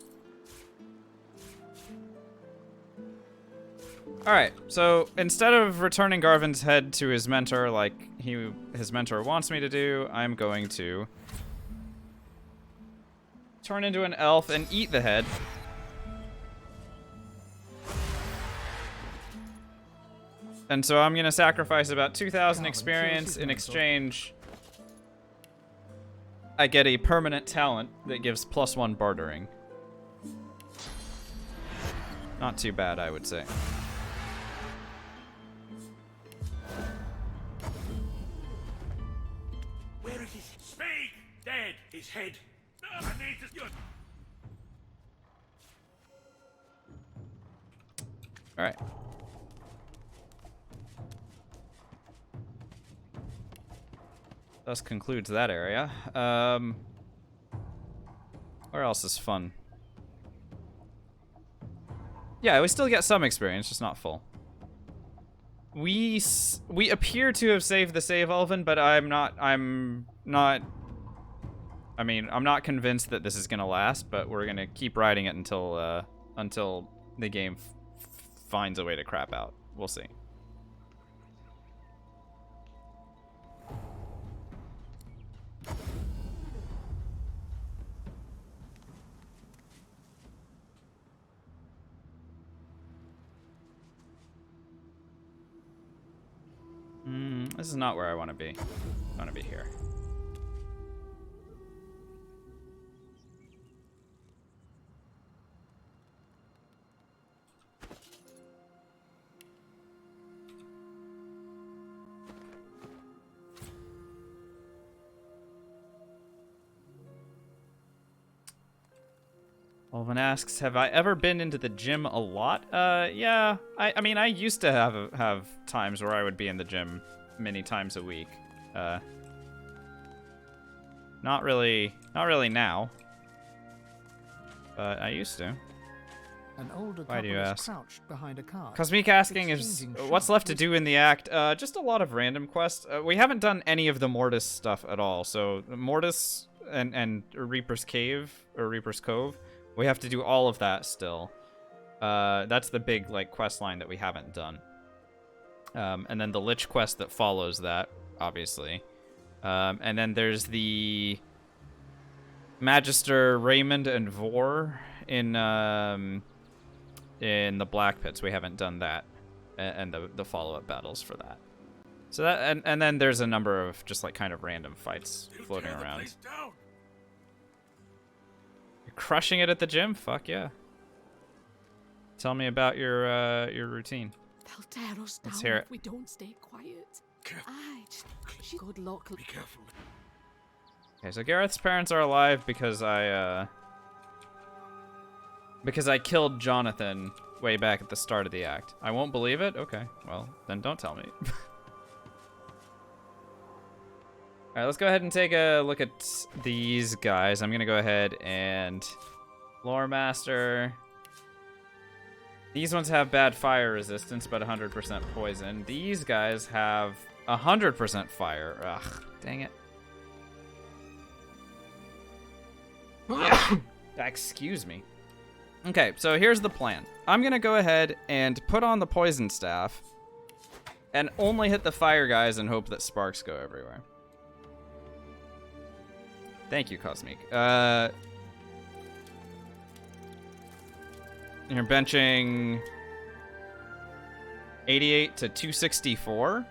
Alright, so instead of returning Garvin's head to his mentor like his mentor wants me to do, I'm going to turn into an elf and eat the head. And so I'm going to sacrifice about 2,000 experience. In exchange, I get a permanent talent that gives +1 bartering. Not too bad, I would say. Where is his speak? Dead. His head. I need to. All right. Thus concludes that area. Where else is fun? Yeah, we still get some experience, just not full. We appear to have saved the save Elven, but I'm not convinced that this is gonna last, but we're gonna keep riding it until the game finds a way to crap out. We'll see. This is not where I want to be. I want to be here. Olven asks, have I ever been into the gym a lot? Yeah. I mean, I used to have times where I would be in the gym many times a week. Not really now. But I used to. An older Why do you couple is ask? crouched behind a cart. Cosmic asking is Exchanging what's shots left to with- do in the act. Just a lot of random quests. We haven't done any of the Mortis stuff at all. So Mortis and Reaper's Cave or Reaper's Cove, we have to do all of that still. That's the big quest line that we haven't done. And then the Lich quest that follows that, obviously. And then there's the Magister Raymond and Vor in the Black Pits. We haven't done that, and the follow-up battles for that. So that and then there's a number of just kind of random fights floating Tear the around. place down. You're crushing it at the gym? Fuck yeah. Tell me about your routine. They'll tear us Let's down hear if it. we don't stay quiet. Careful. Aye, good luck. Be careful. Okay, so Gareth's parents are alive because I killed Jonathan way back at the start of the act. I won't believe it? Okay, well, then don't tell me. Alright, let's go ahead and take a look at these guys. I'm gonna go ahead and Lore Master. These ones have bad fire resistance, but 100% poison. These guys have 100% fire. Ugh, dang it. Excuse me. Okay, so here's the plan. I'm gonna go ahead and put on the poison staff and only hit the fire guys and hope that sparks go everywhere. Thank you, Cosmic. You're benching 88 to 264.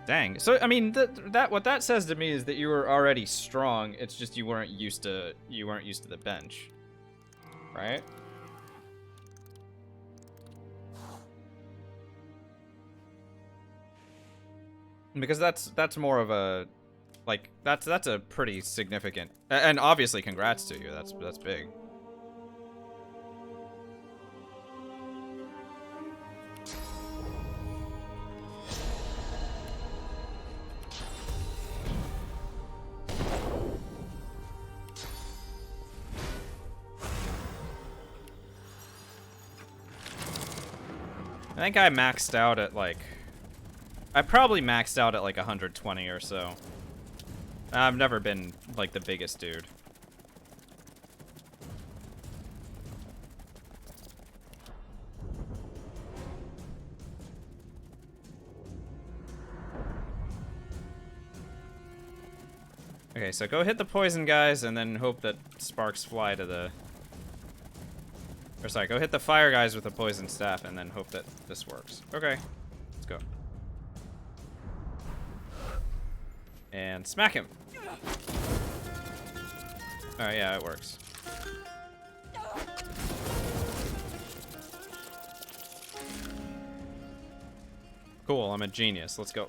Dang. So I mean, that what that says to me is that you were already strong. It's just you weren't used to the bench, right? Because that's more of a, like, that's a pretty significant, and obviously congrats to you. That's big. I think I maxed out at like, I probably maxed out at like 120 or so. I've never been like the biggest dude. Okay, so go hit the poison guys and then hope that sparks fly to the... Or sorry, go hit the fire guys with the poison staff and then hope that this works. Okay, let's go. And smack him. Oh yeah, it works. Cool, I'm a genius. Let's go.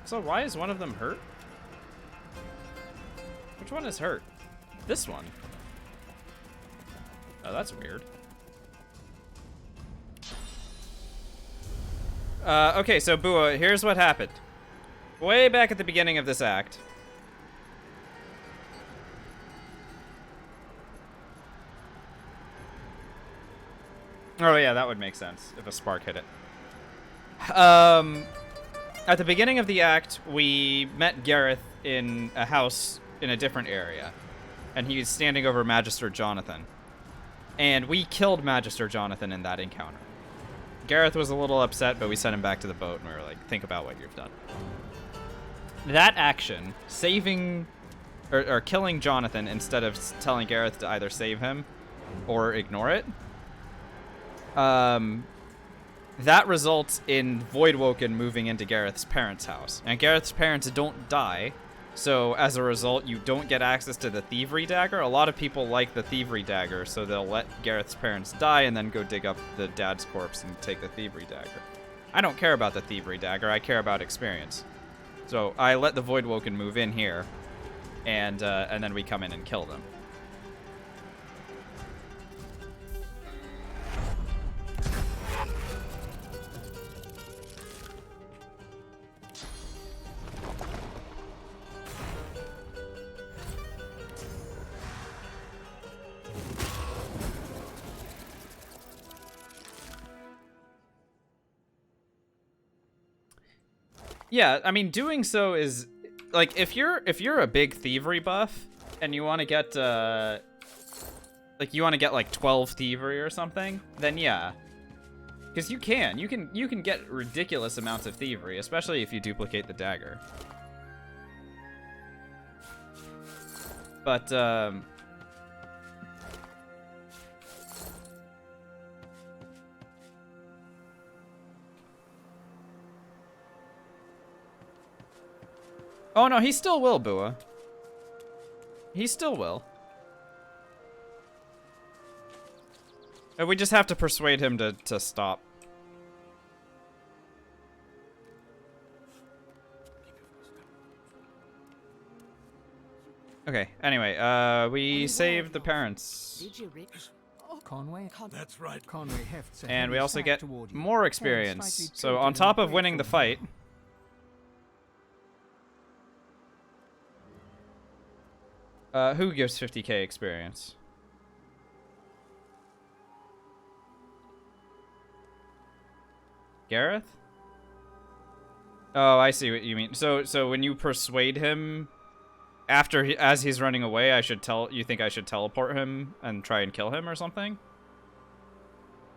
So why is one of them hurt? Which one is hurt? This one. Oh, that's weird. Okay, so Bua, here's what happened. Way back at the beginning of this act. Oh yeah, that would make sense if a spark hit it. At the beginning of the act, we met Gareth in a house in a different area, and he was standing over Magister Jonathan. And we killed Magister Jonathan in that encounter. Gareth was a little upset, but we sent him back to the boat, and we were like, think about what you've done. That action, saving, or killing Jonathan instead of telling Gareth to either save him or ignore it, that results in Voidwoken moving into Gareth's parents' house. And Gareth's parents don't die, so as a result, you don't get access to the Thievery Dagger. A lot of people like the Thievery Dagger, so they'll let Gareth's parents die and then go dig up the dad's corpse and take the Thievery Dagger. I don't care about the Thievery Dagger, I care about experience. So I let the Voidwoken move in here, and then we come in and kill them. Yeah, I mean, doing so is like if you're a big thievery buff and you want to get like 12 thievery or something, then yeah, because you can get ridiculous amounts of thievery, especially if you duplicate the dagger. But oh no, he still will, Bua. He still will. And we just have to persuade him to stop. Okay, anyway, we saved the parents. Did you, Rick? Conway. That's right. Conway hefts a And we heavy also sack get toward you. more Head experience. slightly So tilted on and top of winning the grateful. fight, who gives 50k experience? Gareth? Oh, I see what you mean. So when you persuade him after as he's running away, you think I should teleport him and try and kill him or something?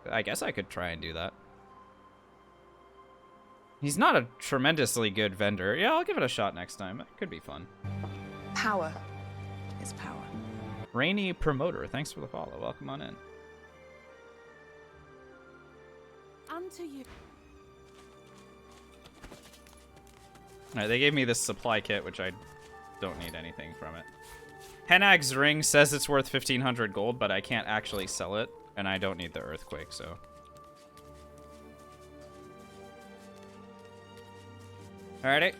I guess I could try and do that. He's not a tremendously good vendor. Yeah, I'll give it a shot next time. It could be fun. Power is power. Rainy Promoter, thanks for the follow. Welcome on in. And to you. Alright, they gave me this supply kit, which I don't need anything from it. Henag's ring says it's worth 1,500 gold, but I can't actually sell it, and I don't need the earthquake, so. Alrighty.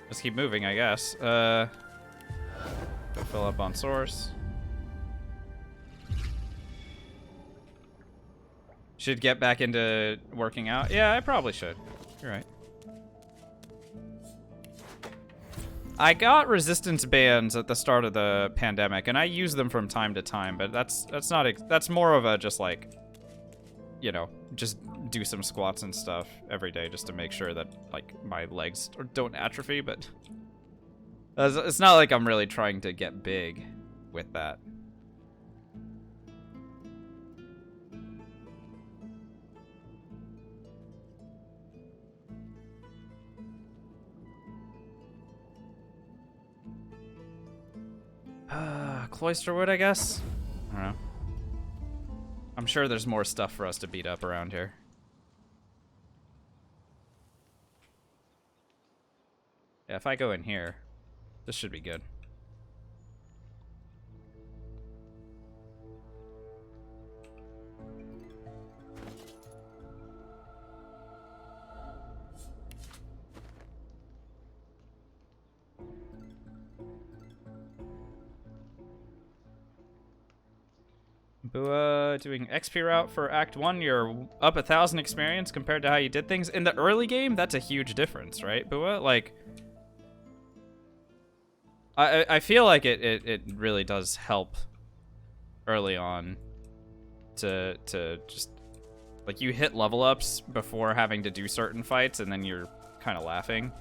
Let's keep moving, I guess. Go fill up on source. Should get back into working out. Yeah, I probably should. You're right. I got resistance bands at the start of the pandemic, and I use them from time to time. But that's more of a just like, you know, just do some squats and stuff every day just to make sure that like my legs don't atrophy. But it's not like I'm really trying to get big with that. Cloisterwood, I guess? I don't know. I'm sure there's more stuff for us to beat up around here. Yeah, if I go in here, this should be good. Bua doing XP route for Act 1, you're up 1,000 experience compared to how you did things. In the early game, that's a huge difference, right, Bua? Like, I feel like it really does help early on to just, like, you hit level ups before having to do certain fights, and then you're kind of laughing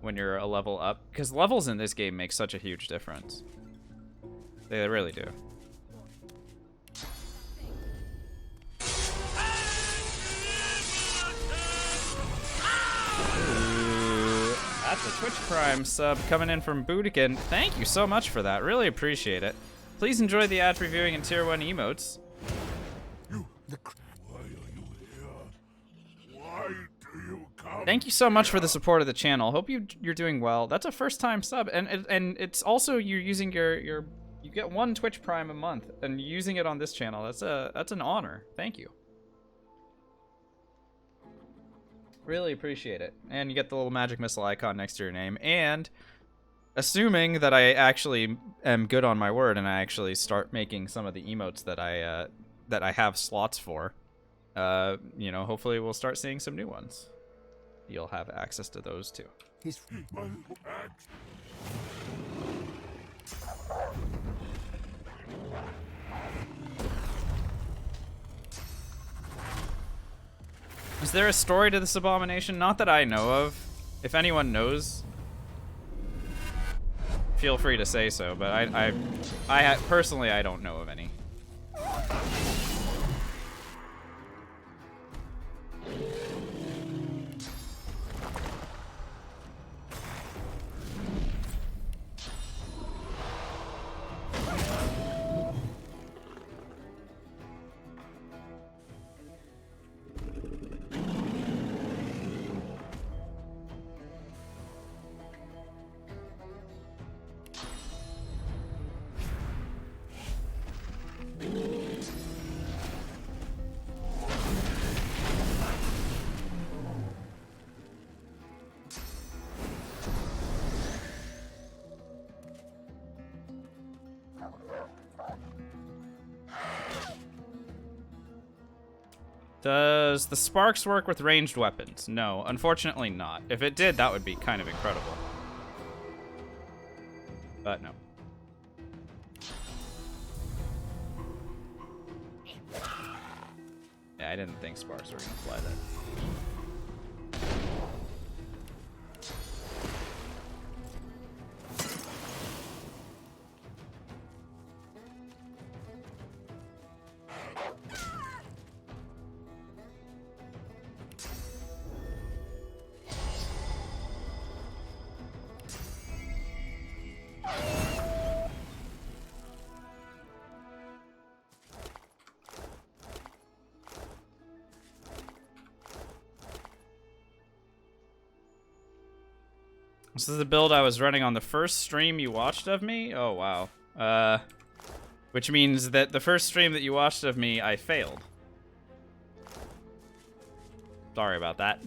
when you're a level up. Because levels in this game make such a huge difference. They really do. That's a Twitch Prime sub coming in from Boudican. Thank you so much for that. Really appreciate it. Please enjoy the ad reviewing and tier 1 emotes. Why are you here? Why do you come? Thank you so much for the support of the channel. Hope you're doing well. That's a first time sub, and it's also you're using you get 1 Twitch Prime a month and using it on this channel. That's an honor. Thank you. Really appreciate it. And you get the little magic missile icon next to your name. And assuming that I actually am good on my word and I actually start making some of the emotes that I have slots for, you know, hopefully we'll start seeing some new ones. You'll have access to those too. His Is there a story to this abomination? Not that I know of. If anyone knows, feel free to say so, but I personally, I don't know of any. Does the sparks work with ranged weapons? No, unfortunately not. If it did, that would be kind of incredible. But no. Yeah, I didn't think sparks were gonna fly that. This is the build I was running on the first stream you watched of me? Oh, wow. Which means that the first stream that you watched of me, I failed. Sorry about that.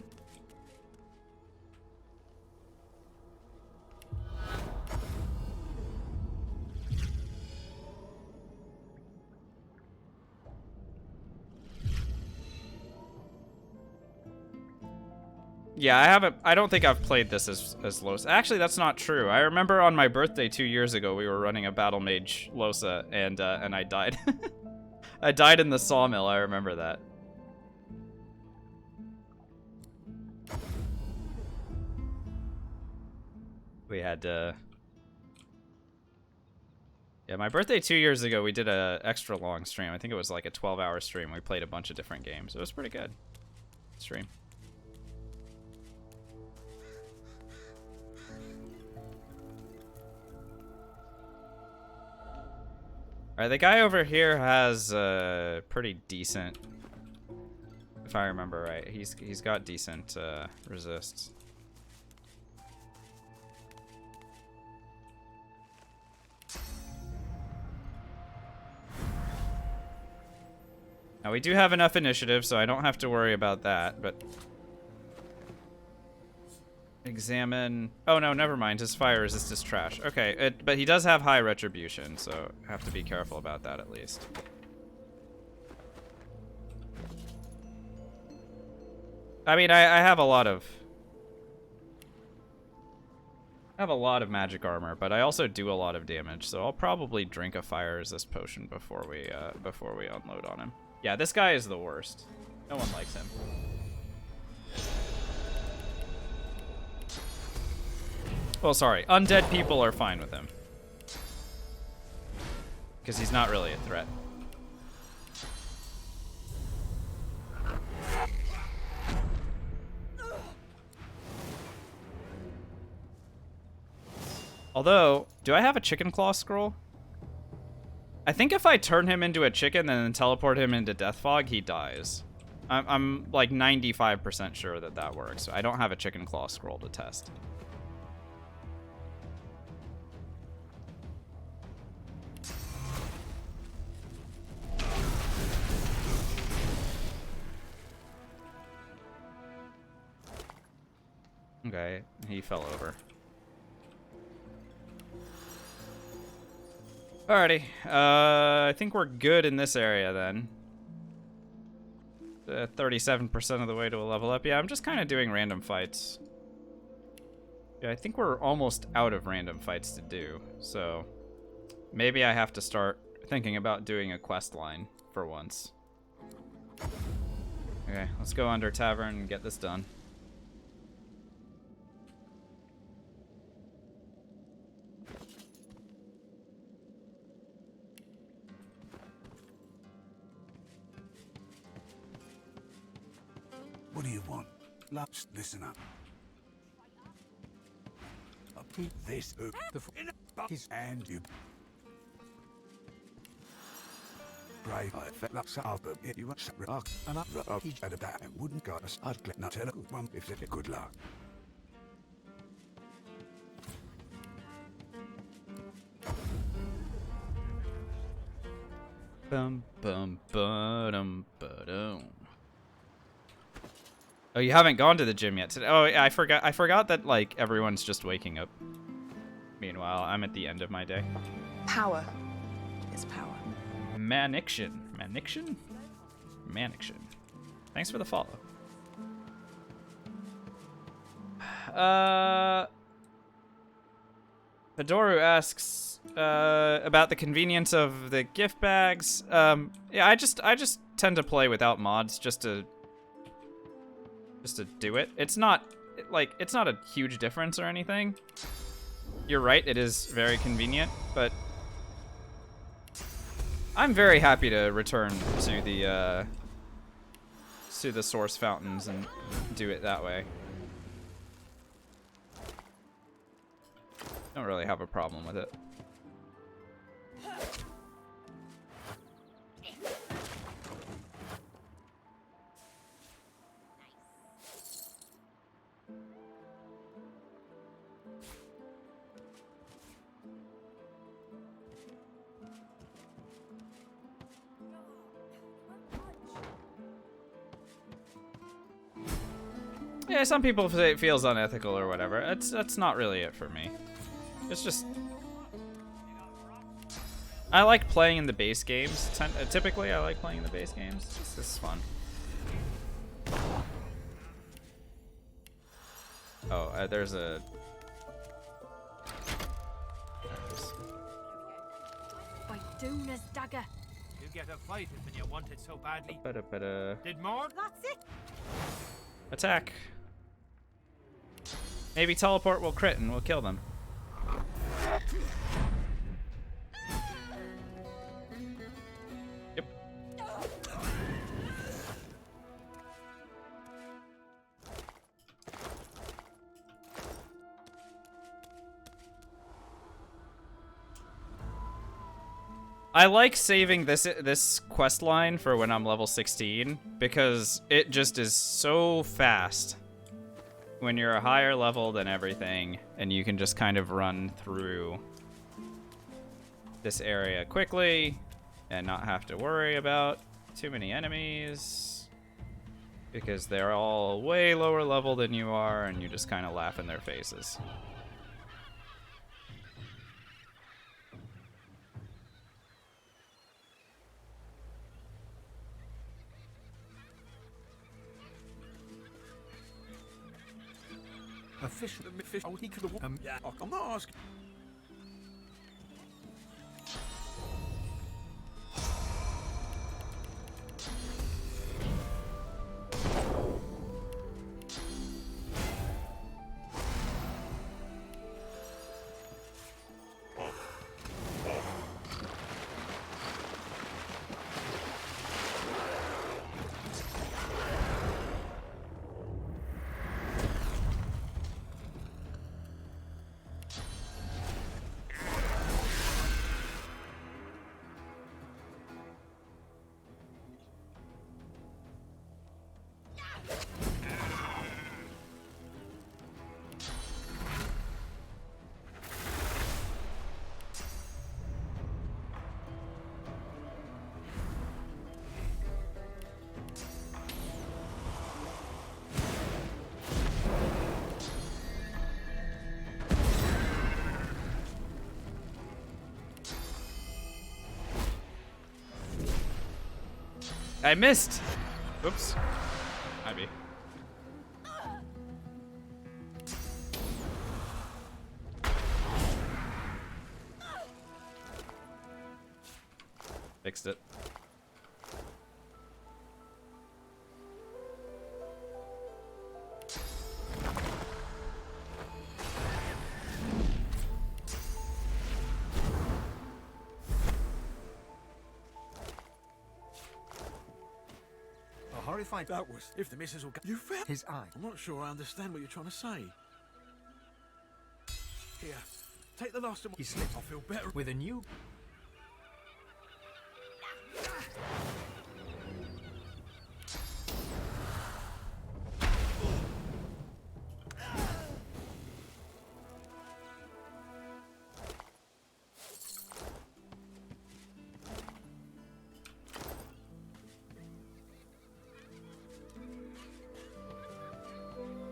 Yeah, I don't think I've played this as Lohse. Actually, that's not true. I remember on my birthday 2 years ago, we were running a Battlemage Lohse, and I died. I died in the sawmill, I remember that. We had, yeah, my birthday 2 years ago, we did a extra long stream. I think it was like a 12-hour stream. We played a bunch of different games. It was pretty good. Stream. Alright, the guy over here has pretty decent, if I remember right. He's got decent resists. Now we do have enough initiative, so I don't have to worry about that, but examine. Oh no, never mind. His fire resist is trash. Okay, but he does have high retribution, so have to be careful about that at least. I mean, I have a lot of magic armor, but I also do a lot of damage, so I'll probably drink a fire resist potion before we unload on him. Yeah, this guy is the worst. No one likes him. Well, sorry. Undead people are fine with him. Because he's not really a threat. Although, do I have a chicken claw scroll? I think if I turn him into a chicken and then teleport him into Death Fog, he dies. I'm like 95% sure that that works. I don't have a chicken claw scroll to test. Okay, he fell over. Alrighty, I think we're good in this area then. 37% of the way to a level up. Yeah, I'm just kind of doing random fights. Yeah, I think we're almost out of random fights to do, so maybe I have to start thinking about doing a quest line for once. Okay, let's go under tavern and get this done. What do you want? Let's listen up. I'll keep this hook in a box and you. Brave, I felt like Salvo. If you want to rock, and I'd rock each other that and wouldn't got us. I'd get not tell a good one if it's a good luck. Bum bum ba-dum ba-dum. Oh, you haven't gone to the gym yet today. Oh, yeah, I forgot that like everyone's just waking up. Meanwhile, I'm at the end of my day. Power is power. Maniction. Maniction? Maniction. Thanks for the follow. Fedoru asks about the convenience of the gift bags. Yeah, I just tend to play without mods just to do it. It's not it's not a huge difference or anything. You're right, it is very convenient, but I'm very happy to return to the source fountains and do it that way. Don't really have a problem with it. Yeah, some people say it feels unethical or whatever. That's not really it for me. It's just I like playing in the base games. Typically, I like playing in the base games. This is fun. Oh, there's a. By Duna's dagger. You get a fight when you want it so badly. Ba-da-ba-da. Did more? That's it. Attack. Maybe teleport will crit and we'll kill them. Yep. I like saving this quest line for when I'm level 16 because it just is so fast when you're a higher level than everything and you can just kind of run through this area quickly and not have to worry about too many enemies because they're all way lower level than you are and you just kind of laugh in their faces. A fish. Oh, he could have. Yeah, I'm not asking. I missed! Oops. Maybe. Fixed it. Horrified. That was. If the missus will go. You found his eye. I'm not sure I understand what you're trying to say. Here, take the last of my. He slipped. I'll feel better. With a new.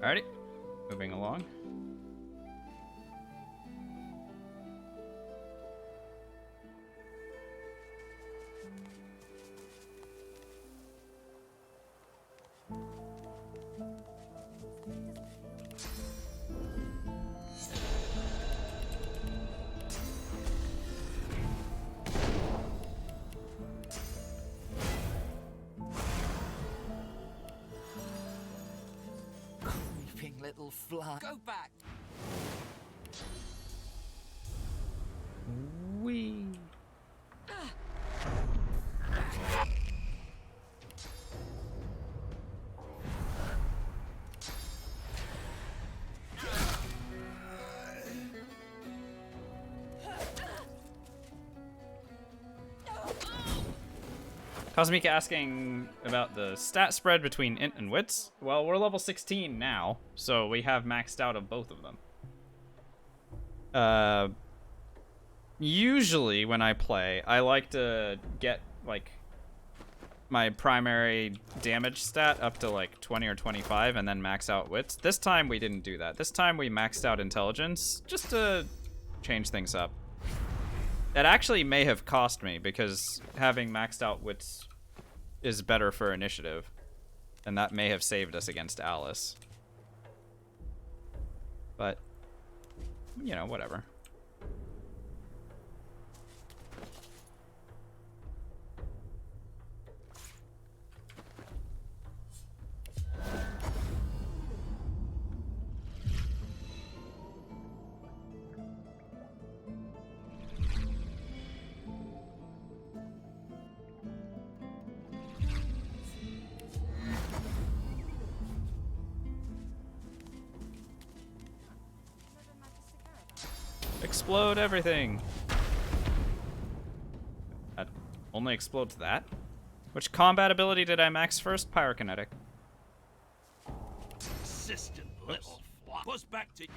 Alrighty, moving along. little fly. Go back. Wee. Cosmic asking about the stat spread between int and wits. Well, we're level 16 now, so we have maxed out of both of them. Usually when I play, I like to get like my primary damage stat up to like 20 or 25 and then max out wits. This time we didn't do that. This time we maxed out intelligence just to change things up. That actually may have cost me because having maxed out wits is better for initiative, and that may have saved us against Alice. But, you know, whatever. Explode everything. That only explodes that? Which combat ability did I max first? Pyrokinetic. System little fly. Was back to.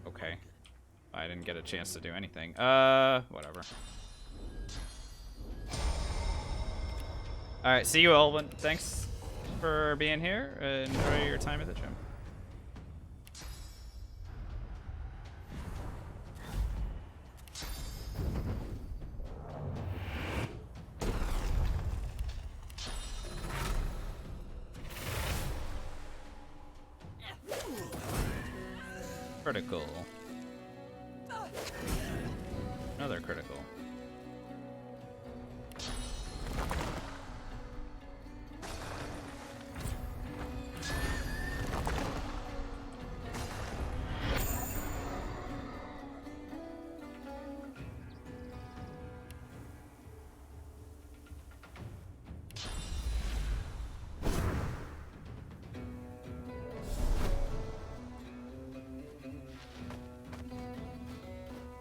Okay. I didn't get a chance to do anything. Whatever. Alright, see you, Elvin. Thanks for being here. Enjoy your time at the gym. Critical. Another critical.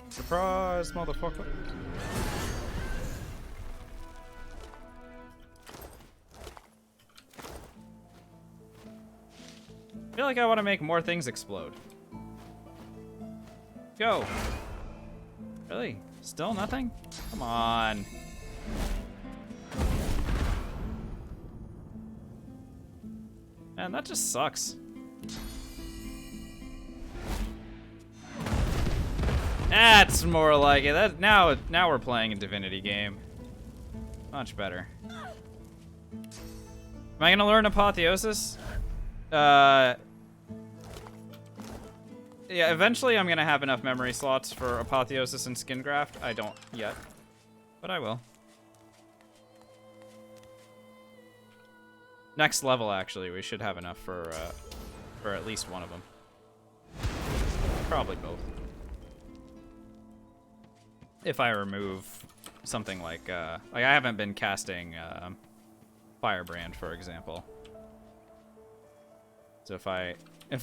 Surprise, motherfucker. I feel like I want to make more things explode. Go. Really? Still nothing? Come on. Man, that just sucks. That's more like it. That now we're playing a Divinity game. Much better. Am I gonna learn Apotheosis? Yeah, eventually I'm gonna have enough memory slots for Apotheosis and Skin Graft. I don't yet, but I will. Next level, actually, we should have enough for at least one of them. Probably both. If I remove something like I haven't been casting Firebrand, for example. So if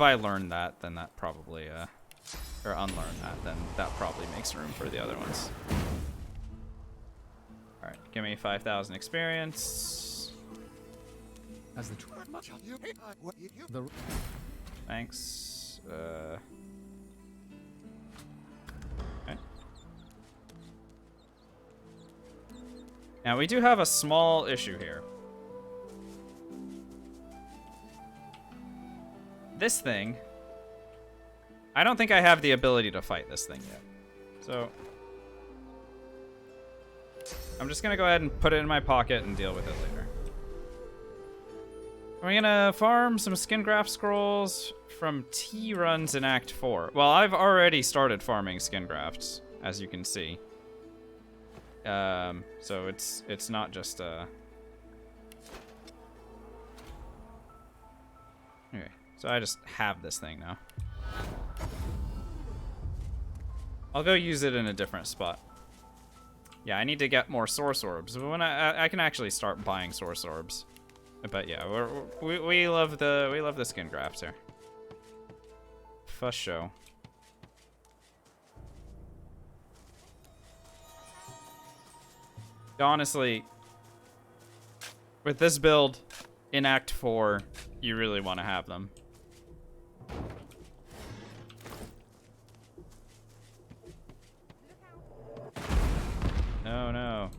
I learn that, then that probably or unlearn that, then that probably makes room for the other ones. All right, give me 5,000 experience. As the Thanks. Okay. Now we do have a small issue here. This thing, I don't think I have the ability to fight this thing yet. So I'm just gonna go ahead and put it in my pocket and deal with it later. We're gonna farm some skin graft scrolls from T runs in Act 4. Well, I've already started farming skin grafts, as you can see. So it's not just Okay, so I just have this thing now. I'll go use it in a different spot. Yeah, I need to get more source orbs. When I can actually start buying source orbs. But yeah, we love the skin grafts here. For sure. Honestly, with this build in Act 4, you really want to have them. Oh no.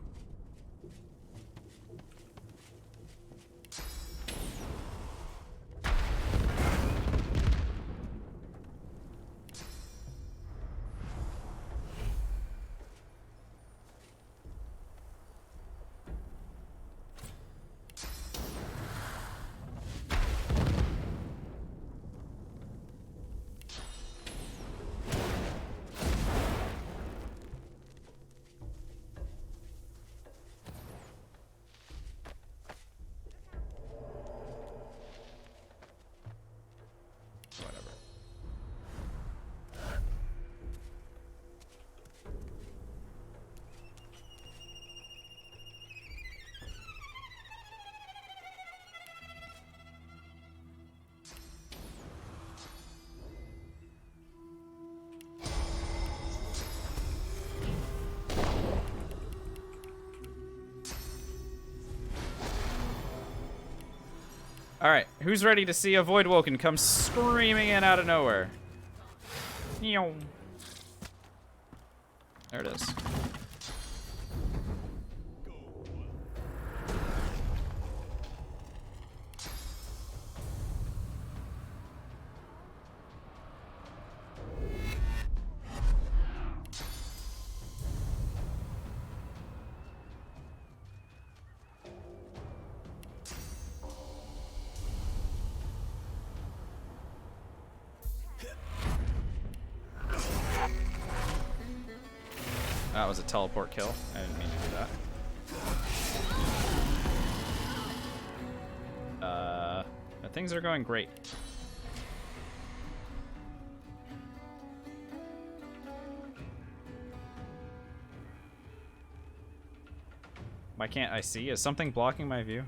Whatever. Alright, who's ready to see a Void Woken come screaming in out of nowhere? Meow. There it is. That was a teleport kill. I didn't mean to do that. Things are going great. Why can't I see? Is something blocking my view?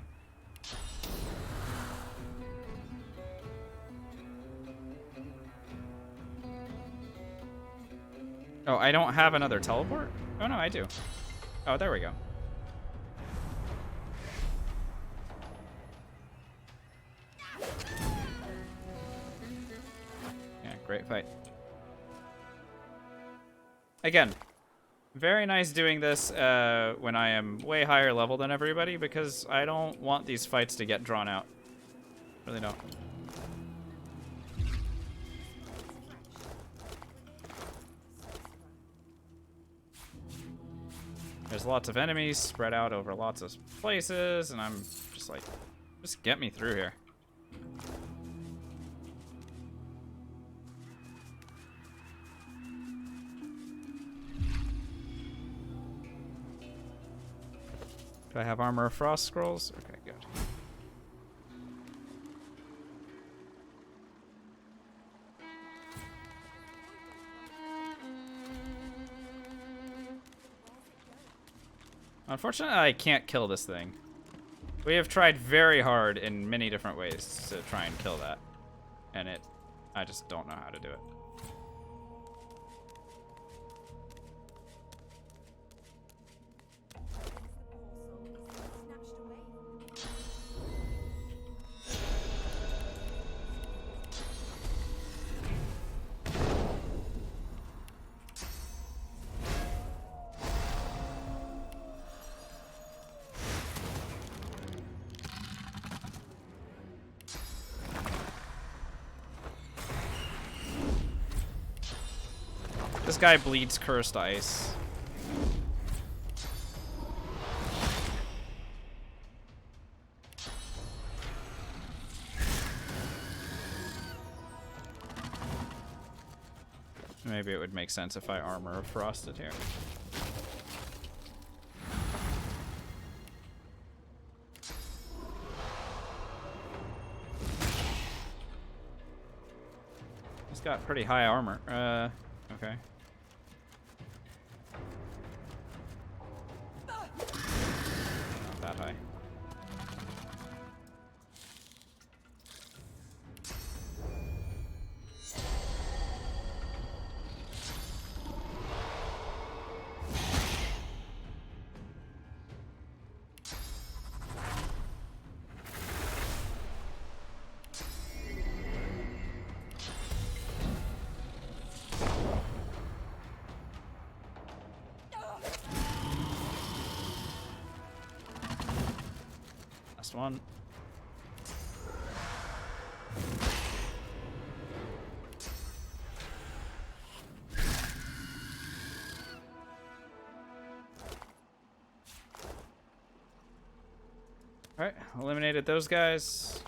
Oh, I don't have another teleport? Oh no, I do. Oh, there we go. Yeah, great fight. Again, very nice doing this when I am way higher level than everybody, because I don't want these fights to get drawn out. Really don't. There's lots of enemies spread out over lots of places, and I'm just like, just get me through here. Do I have Armor of Frost scrolls? Okay, good. Unfortunately, I can't kill this thing. We have tried very hard in many different ways to try and kill that. And I just don't know how to do it. This guy bleeds cursed ice. Maybe it would make sense if I Armor of Frosted here. He's got pretty high armor. Okay. Not that high. Last one. Alright, eliminated those guys.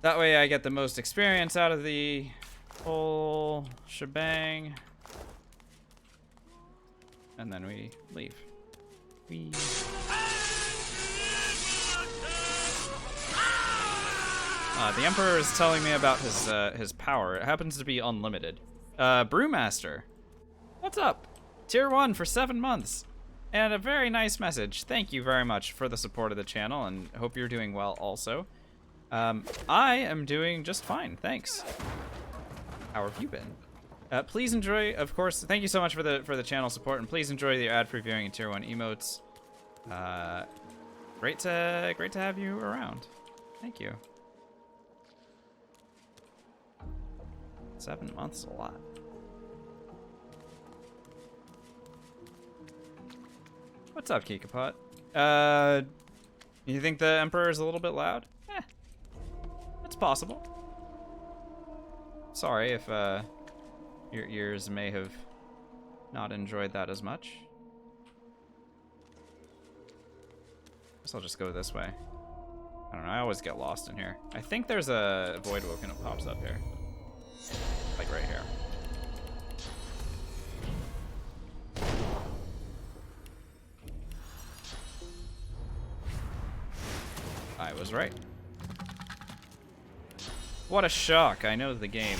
That way I get the most experience out of the whole shebang. And then we leave. The Emperor is telling me about his power. It happens to be unlimited. Brewmaster, what's up? Tier 1 for 7 months. And a very nice message. Thank you very much for the support of the channel, and hope you're doing well also. I am doing just fine, thanks. How have you been? Please enjoy, of course, thank you so much for the channel support, and please enjoy the ad previewing and tier 1 emotes. Great to have you around. Thank you. 7 months is a lot. What's up, Kikapot? You think the Emperor is a little bit loud? It's possible. Sorry if your ears may have not enjoyed that as much. Guess I'll just go this way. I don't know, I always get lost in here. I think there's a Void Woken that pops up here. Like right here. I was right. What a shock, I know the game.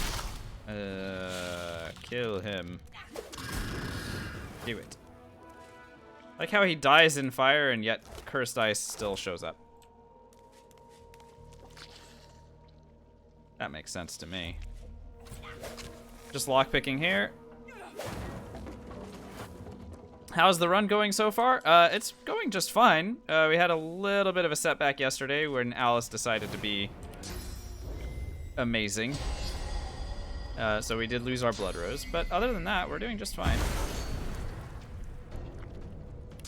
Kill him. Do it. Like how he dies in fire and yet Cursed Ice still shows up. That makes sense to me. Just lockpicking here. How's the run going so far? It's going just fine. We had a little bit of a setback yesterday when Alice decided to be amazing. So we did lose our Blood Rose, but other than that, we're doing just fine.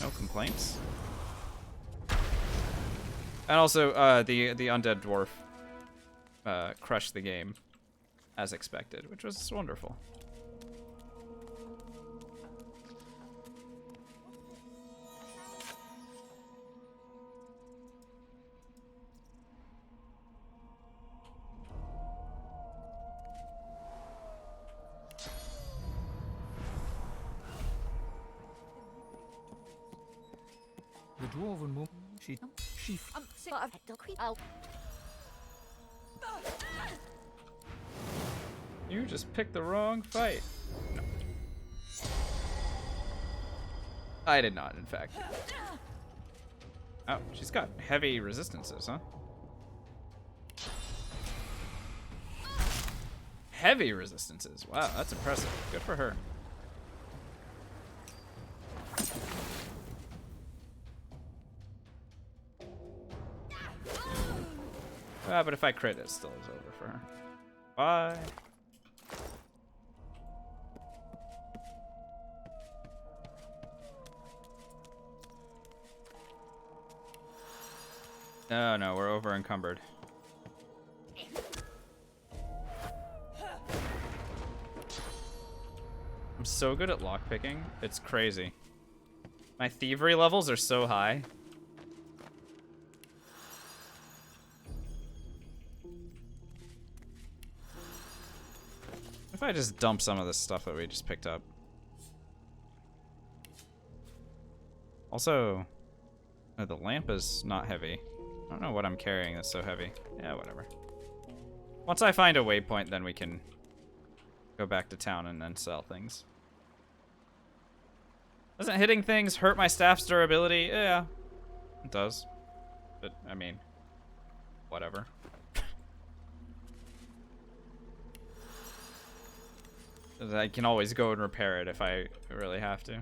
No complaints. And also, the Undead Dwarf crushed the game as expected, which was wonderful. The dwarven woman, she You just picked the wrong fight. No. I did not, in fact. Oh, she's got heavy resistances, huh? Heavy resistances. Wow, that's impressive. Good for her. But if I crit, it still is over for her. Bye. No, no, we're over encumbered. I'm so good at lockpicking, it's crazy. My thievery levels are so high. If I just dump some of this stuff that we just picked up. Also, the lamp is not heavy. I don't know what I'm carrying that's so heavy. Yeah, whatever. Once I find a waypoint, then we can go back to town and then sell things. Doesn't hitting things hurt my staff's durability? Yeah, it does. But, I mean, whatever. I can always go and repair it if I really have to.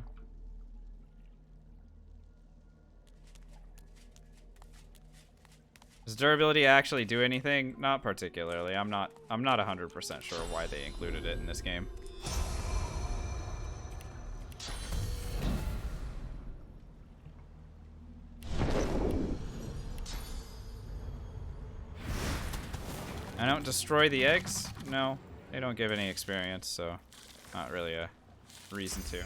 Does durability actually do anything? Not particularly. I'm not 100% sure why they included it in this game. I don't destroy the eggs? No, they don't give any experience, so not really a reason to.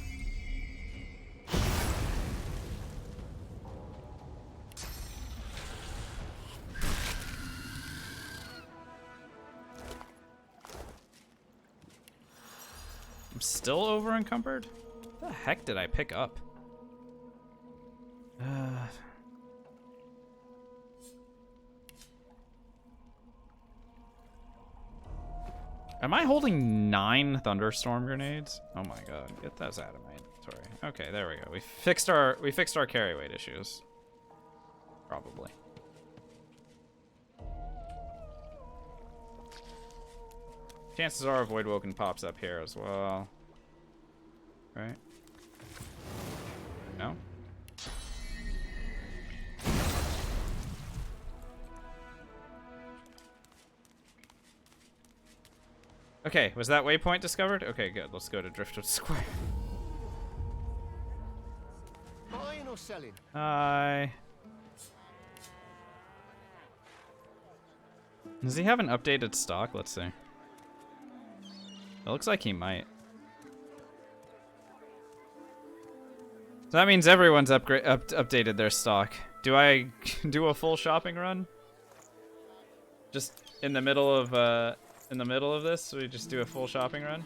I'm still over encumbered? What the heck did I pick up? Am I holding 9 thunderstorm grenades? Oh my god, get those out of my inventory. Okay, there we go. We fixed our carry weight issues. Probably. Chances are Void Woken pops up here as well. Right? No? Okay, was that waypoint discovered? Okay, good. Let's go to Driftwood Square. Buying or selling? Hi. Does he have an updated stock? Let's see. It looks like he might. So that means everyone's updated their stock. Do I do a full shopping run? Just in the middle of this, we just do a full shopping run?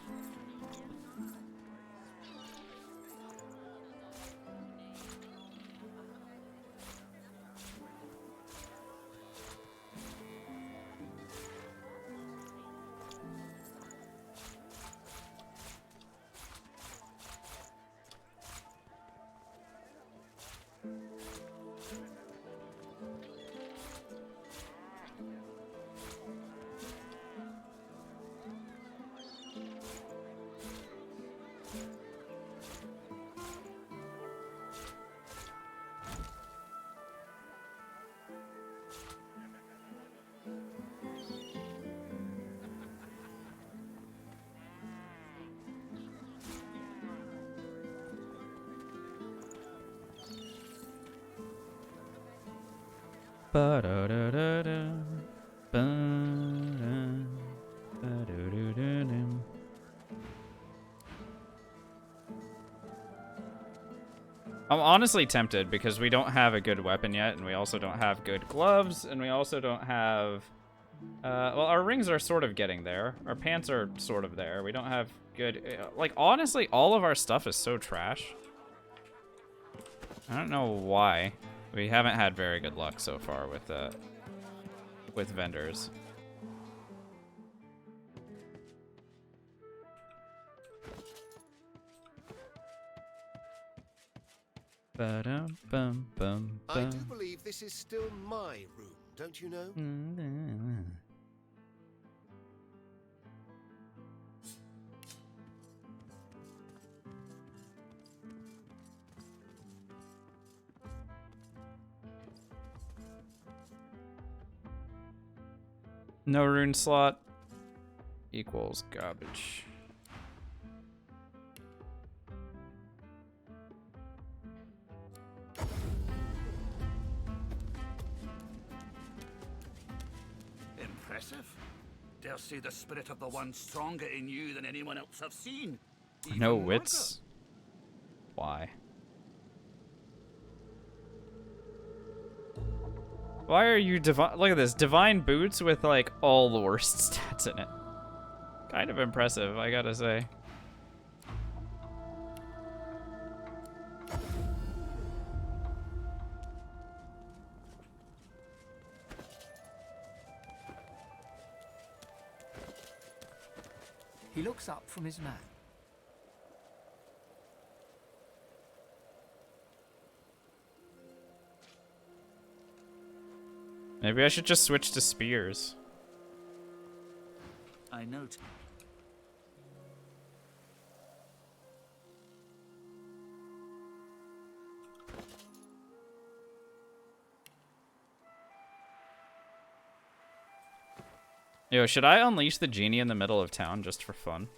I'm honestly tempted because we don't have a good weapon yet, and we also don't have good gloves, and we also don't have... well, our rings are sort of getting there. Our pants are sort of there. We don't have good... like, honestly, all of our stuff is so trash. I don't know why. We haven't had very good luck so far with vendors. I do believe this is still my room, don't you know? No rune slot equals garbage. Impressive. Dare say the spirit of the one stronger in you than anyone else I've seen. No Even wits? Why? Why are you divine? Look at this. Divine boots with, like, all the worst stats in it. Kind of impressive, I gotta say. He looks up from his map. Maybe I should just switch to spears. I note. Yo, should I unleash the genie in the middle of town just for fun?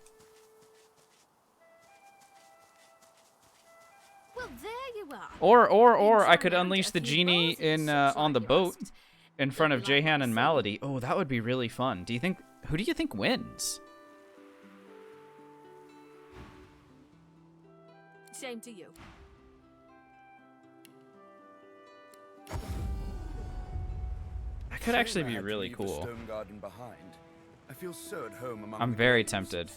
Well, there you are. Or I could unleash the genie in on the boat in front of Jehan and Malady. Oh, that would be really fun. Who do you think wins? Same to you. That could actually be really cool. Stone garden behind. I feel so at home among I'm the very graves. tempted.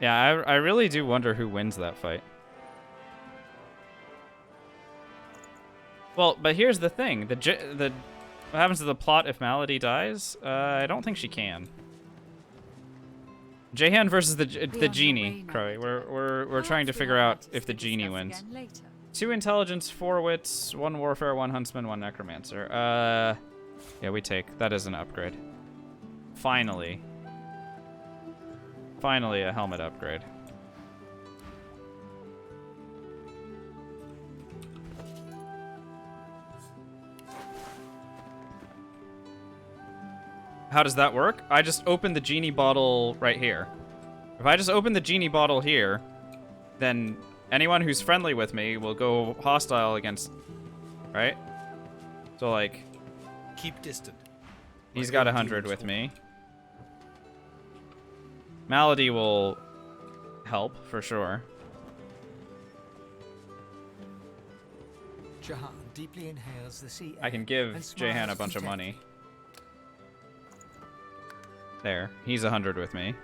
Yeah, I really do wonder who wins that fight. Well, but here's the thing: what happens to the plot if Malady dies? I don't think she can. Jehan versus the genie, Crowy. We're trying to figure out if the genie wins. 2 intelligence, 4 wits, 1 warfare, 1 huntsman, 1 necromancer. Yeah, we take. That is an upgrade. Finally. Finally, a helmet upgrade. How does that work? I just open the genie bottle right here. If I just open the genie bottle here, then anyone who's friendly with me will go hostile against... Right? So, like... Keep distant. He's got 100 with me. Malady will help, for sure. Jahan deeply inhales the sea air I can give and smiles Jehan a bunch of contentedly. money. There. He's 100 with me.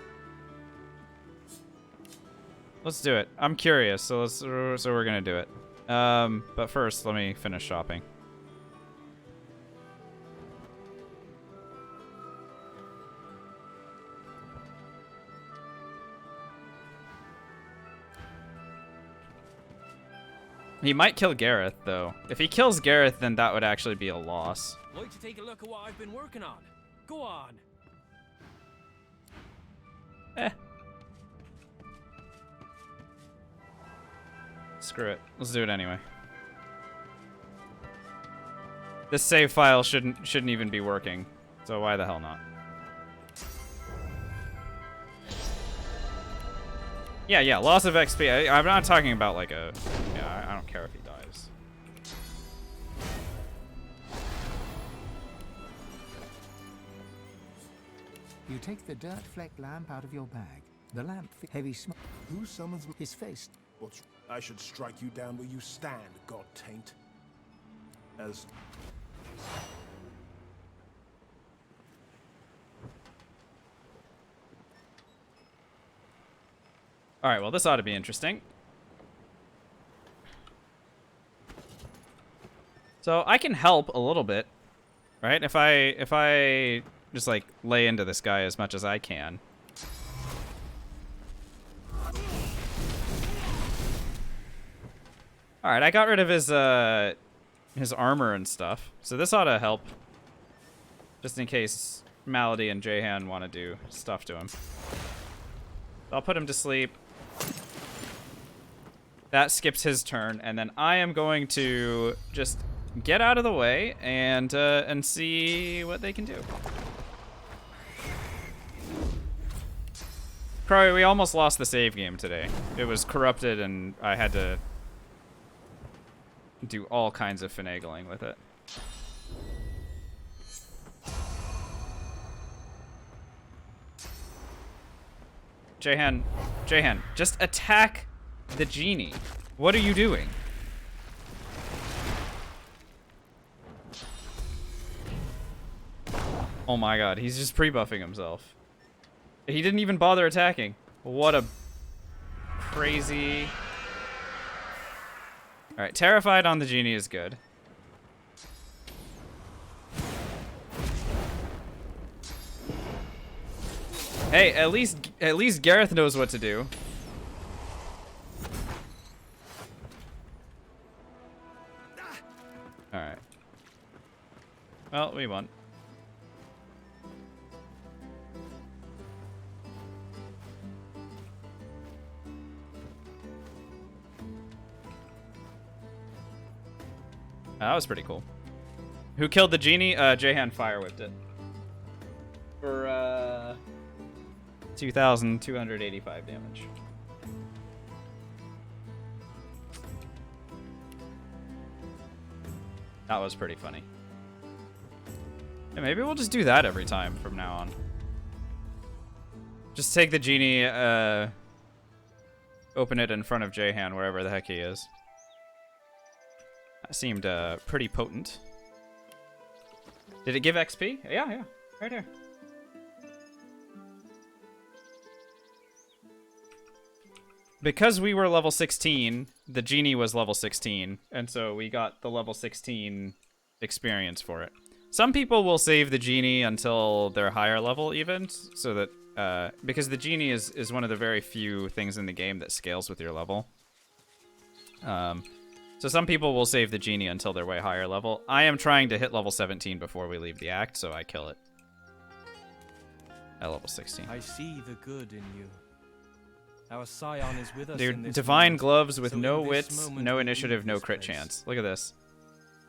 Let's do it. I'm curious, so we're gonna do it. But first, let me finish shopping. He might kill Gareth, though. If he kills Gareth, then that would actually be a loss. Like to take a look at what I've been working on. Go on. Screw it. Let's do it anyway. This save file shouldn't even be working, so why the hell not? Yeah, loss of XP. I'm not talking about like a... Yeah, I don't care if he dies. You take the dirt-flecked lamp out of your bag. The lamp, heavy smoke. Who summons me? His face. What's... I should strike you down where you stand, God taint. As... Alright, well this ought to be interesting. So I can help a little bit, right? If I just like lay into this guy as much as I can. Alright, I got rid of his armor and stuff. So this ought to help. Just in case Malady and Jehan want to do stuff to him. I'll put him to sleep. That skips his turn, and then I am going to just get out of the way and see what they can do. Crowy, we almost lost the save game today. It was corrupted, and I had to do all kinds of finagling with it. Jehan, just attack the genie. What are you doing? Oh my god, he's just pre-buffing himself. He didn't even bother attacking. What a crazy... Alright, Terrified on the genie is good. Hey, at least Gareth knows what to do. Alright. Well, we won. That was pretty cool. Who killed the genie? Jahan fire whipped it. For 2,285 damage. That was pretty funny. Yeah, maybe we'll just do that every time from now on. Just take the genie, open it in front of Jahan, wherever the heck he is. That seemed pretty potent. Did it give XP? Yeah, right here. Because we were level 16, the genie was level 16, and so we got the level 16 experience for it. Some people will save the genie until they're higher level even, so that, because the genie is one of the very few things in the game that scales with your level. So some people will save the genie until they're way higher level. I am trying to hit level 17 before we leave the act, so I kill it at level 16. I see the good in you. Our scion is with us in Dude, this divine moment. gloves with So no in this wits, moment no we initiative, leave no this crit place. chance. Look at this.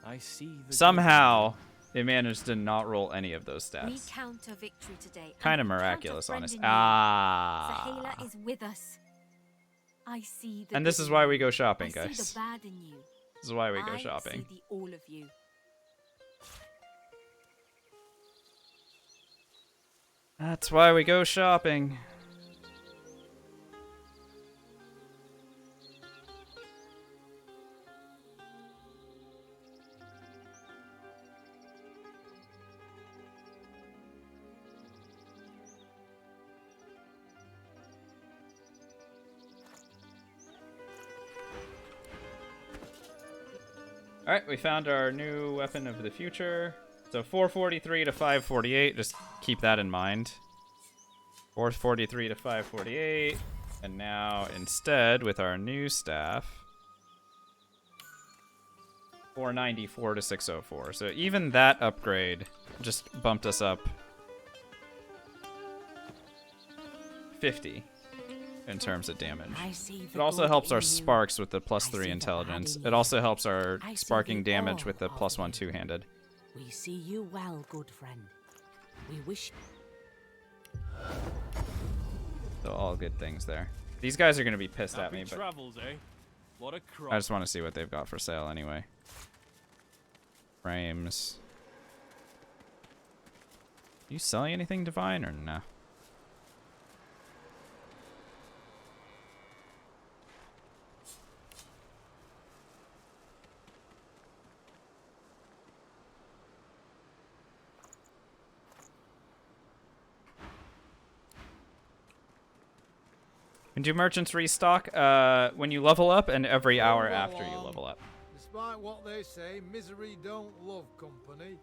I see the Somehow, it managed to not roll any of those We stats. count a victory today. Kind of and we count a miraculous, friend honest. in you. Ah. Sahela is with us. I see the And this good is in why you. we go shopping, I see guys. the bad in you. This is why we go I shopping. see the all of you. That's why we go shopping. Alright, we found our new weapon of the future. So 443 to 548, just keep that in mind. 443 to 548. And now instead, with our new staff, 494 to 604. So even that upgrade just bumped us up 50 in terms of damage. It also helps our sparks with the +3 intelligence. It also helps our sparking damage with the +1 two-handed. We see you well, good friend. We wish. So all good things there. These guys are going to be pissed at Happy me, but travels, eh? What a crop. I just want to see what they've got for sale anyway. Frames. You selling anything divine or no? And do merchants restock when you level up and every hour after you level up? Despite what they say, misery don't love company.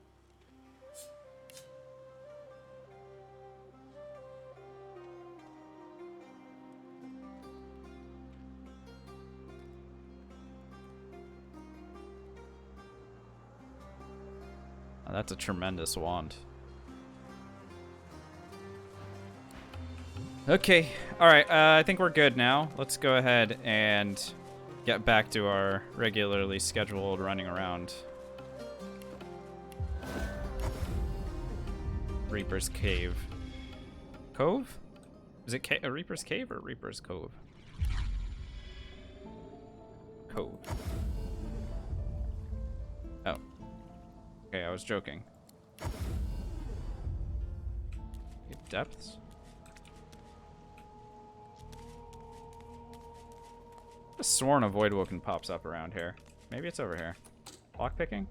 Oh, that's a tremendous wand. Okay, alright, I think we're good now. Let's go ahead and get back to our regularly scheduled running around. Reaper's Cave. Cove? Is it a Reaper's Cave or Reaper's Cove? Cove. Oh. Okay, I was joking. Depths? I could have sworn a Voidwoken pops up around here. Maybe it's over here. Lockpicking?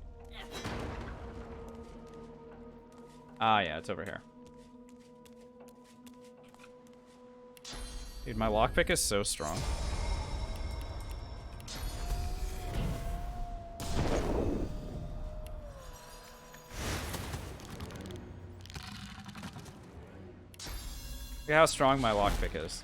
Ah, yeah, it's over here. Dude, my lockpick is so strong. Look at how strong my lockpick is.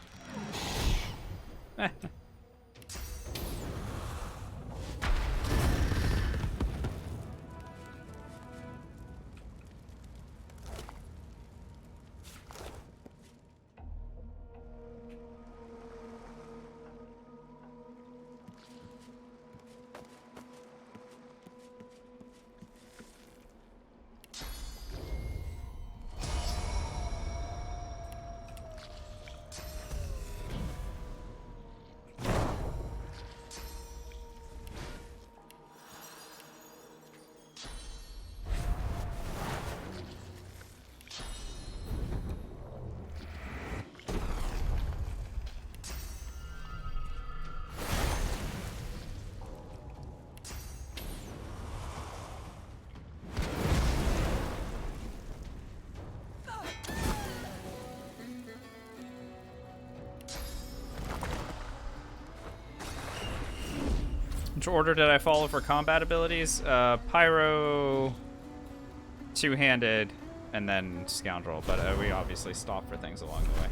Which order did I follow for combat abilities? Pyro, two-handed, and then Scoundrel. But we obviously stopped for things along the way.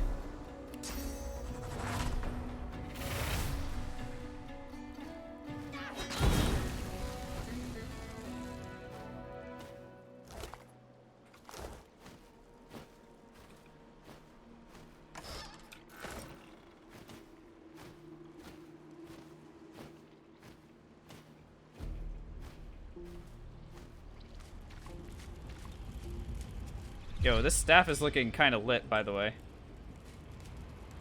Yo, this staff is looking kind of lit, by the way.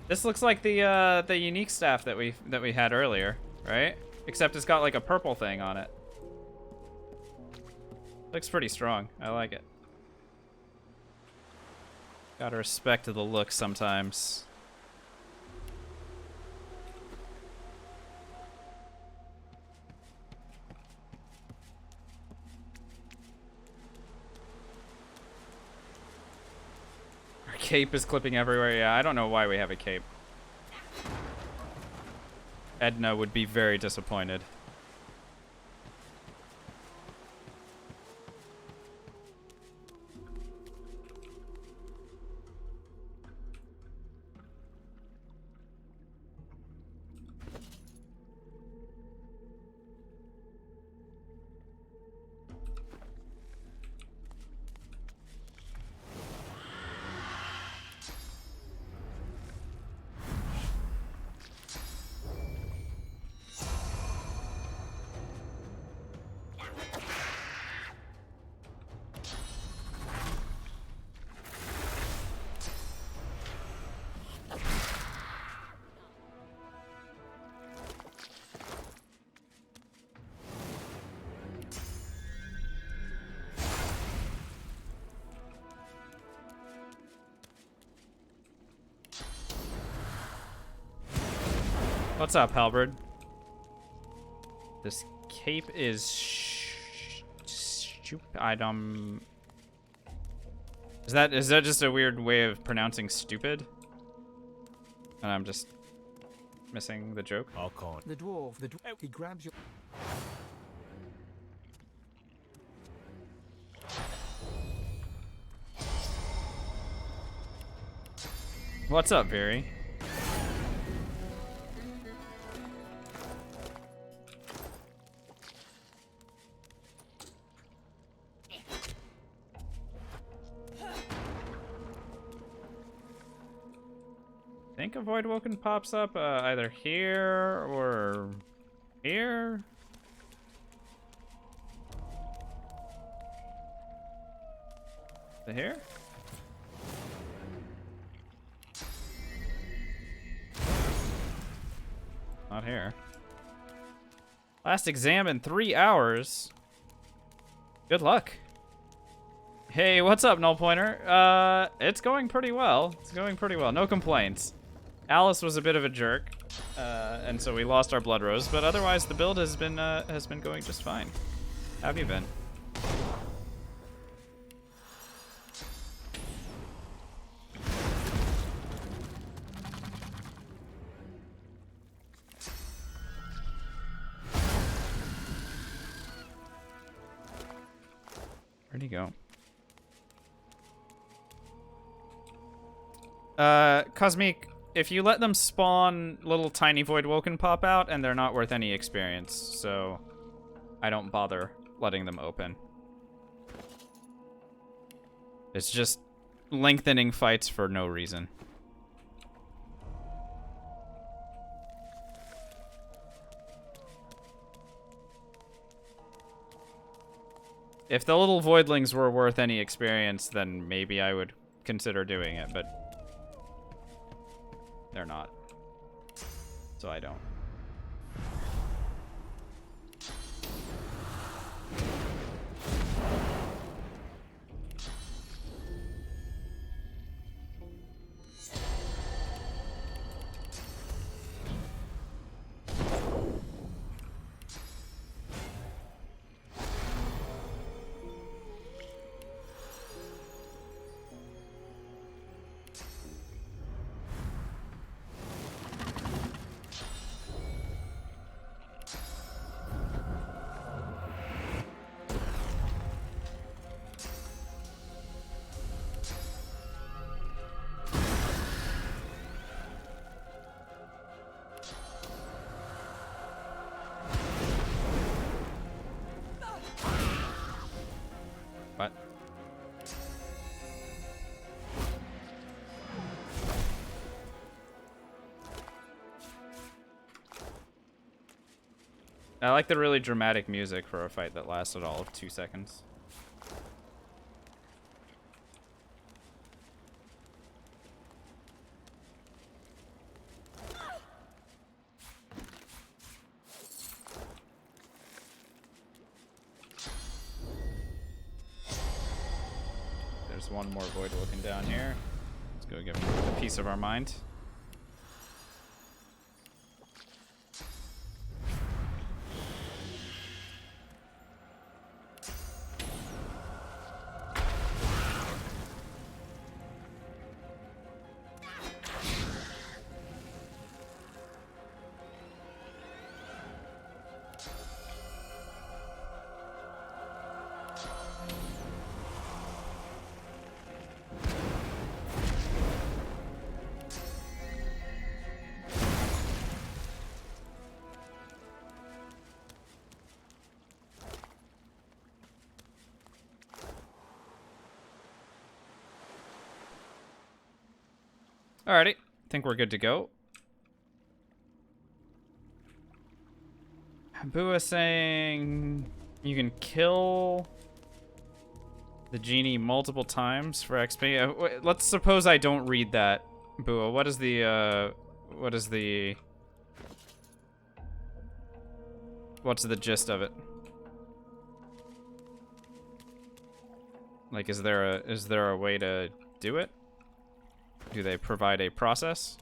This looks like the unique staff that we had earlier, right? Except it's got like a purple thing on it. Looks pretty strong. I like it. Gotta respect the look sometimes. Cape is clipping everywhere. Yeah, I don't know why we have a cape. Edna would be very disappointed. What's up, Halberd? This cape is stupid. Is that just a weird way of pronouncing stupid? And I'm just missing the joke. I'll call it. The dwarf, he grabs your... What's up, Viri? I think a Void Woken pops up either here or here. Is it here? Not here. Last exam in 3 hours. Good luck. Hey, what's up, Null Pointer? It's going pretty well. It's going pretty well. No complaints. Alice was a bit of a jerk, and so we lost our Blood Rose, but otherwise the build has been going just fine. How have you been? Where'd he go? Cosmic, if you let them spawn, little tiny Void Woken pop out, and they're not worth any experience, so I don't bother letting them open. It's just lengthening fights for no reason. If the little voidlings were worth any experience, then maybe I would consider doing it, but they're not. So I don't. What? I like the really dramatic music for a fight that lasted all of 2 seconds. There's one more void looking down here. Let's go give him a piece of our mind. Alrighty, think we're good to go. Bua saying you can kill the genie multiple times for XP. Let's suppose I don't read that, Bua. What's the gist of it? Like, is there a way to do it? Do they provide a process?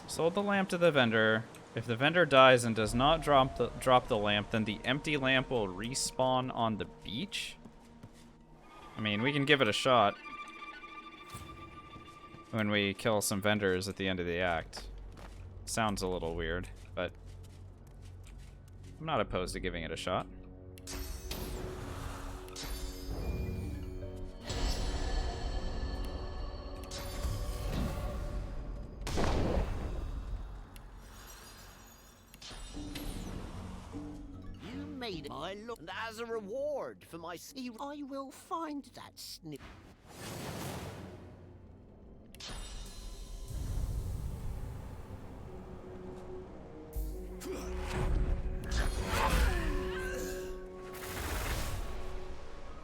Sold the lamp to the vendor. If the vendor dies and does not drop the lamp, then the empty lamp will respawn on the beach? I mean, we can give it a shot when we kill some vendors at the end of the act. Sounds a little weird, but I'm not opposed to giving it a shot. You made my look, and as a reward for my I will find that snip.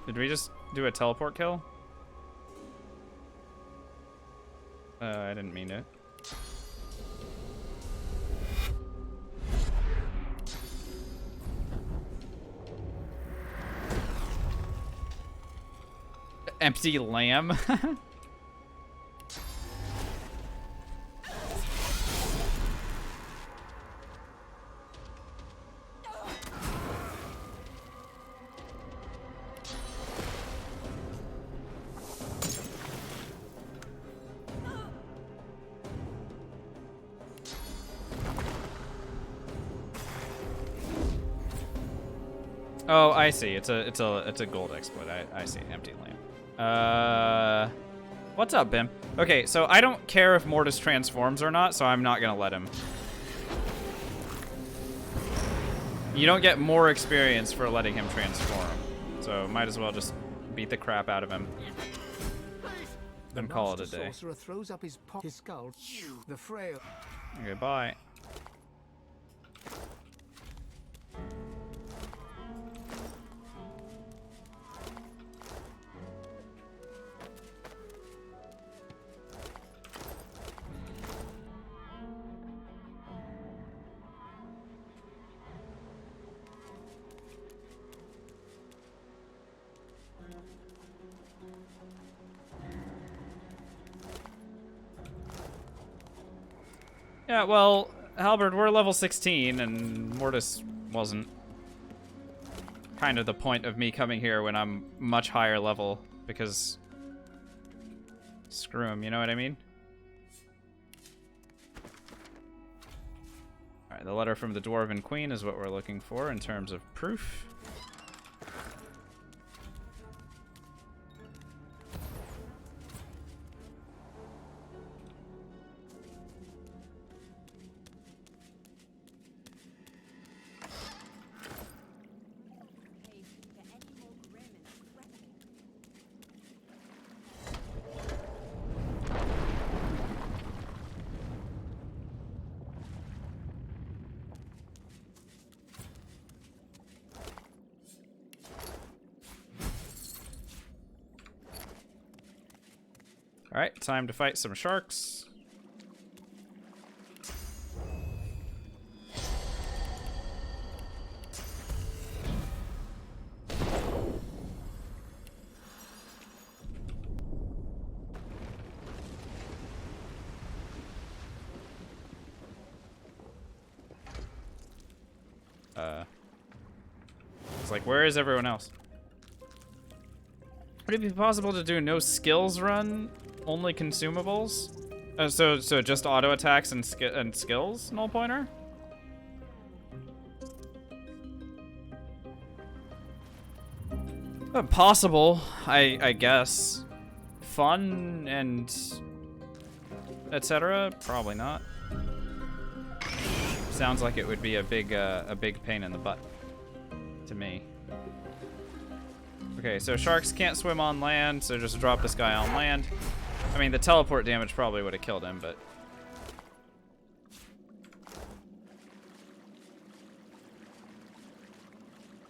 Did we just do a teleport kill? I didn't mean it. Empty lamb? Oh, I see. It's a gold exploit. I see. Empty lamp. What's up, Bim? Okay, so I don't care if Mortis transforms or not, so I'm not gonna let him. You don't get more experience for letting him transform, so might as well just beat the crap out of him and call it a day. The sorcerer throws up his skull. The frail. Okay, bye. Yeah, well, Halberd, we're level 16, and Mortis wasn't. Kind of the point of me coming here when I'm much higher level, because screw him, you know what I mean? Alright, the letter from the Dwarven Queen is what we're looking for in terms of proof. Alright, time to fight some sharks. It's like, where is everyone else? Would it be possible to do no skills run? Only consumables? So just auto attacks and skills, null pointer? Possible, I guess. Fun and etc. Probably not. Sounds like it would be a big pain in the butt to me. Okay, so sharks can't swim on land, so just drop this guy on land. I mean, the teleport damage probably would have killed him, but...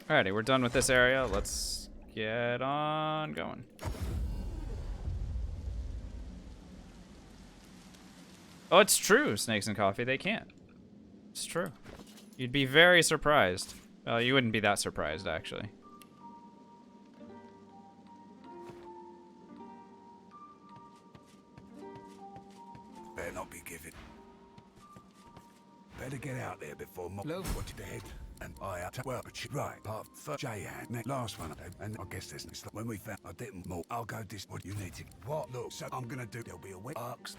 Alrighty, we're done with this area. Let's get on going. Oh, it's true, Snakes and Coffee. They can't. It's true. You'd be very surprised. Well, you wouldn't be that surprised, actually. Better not be giving. Better get out there before my Love what's dead. And I have to work, but she right. Part for J-Hand, next last one, and I guess there's next. When we found I didn't more, I'll go this. What you need to what? Look, so I'm gonna do. There'll be a wet arcs.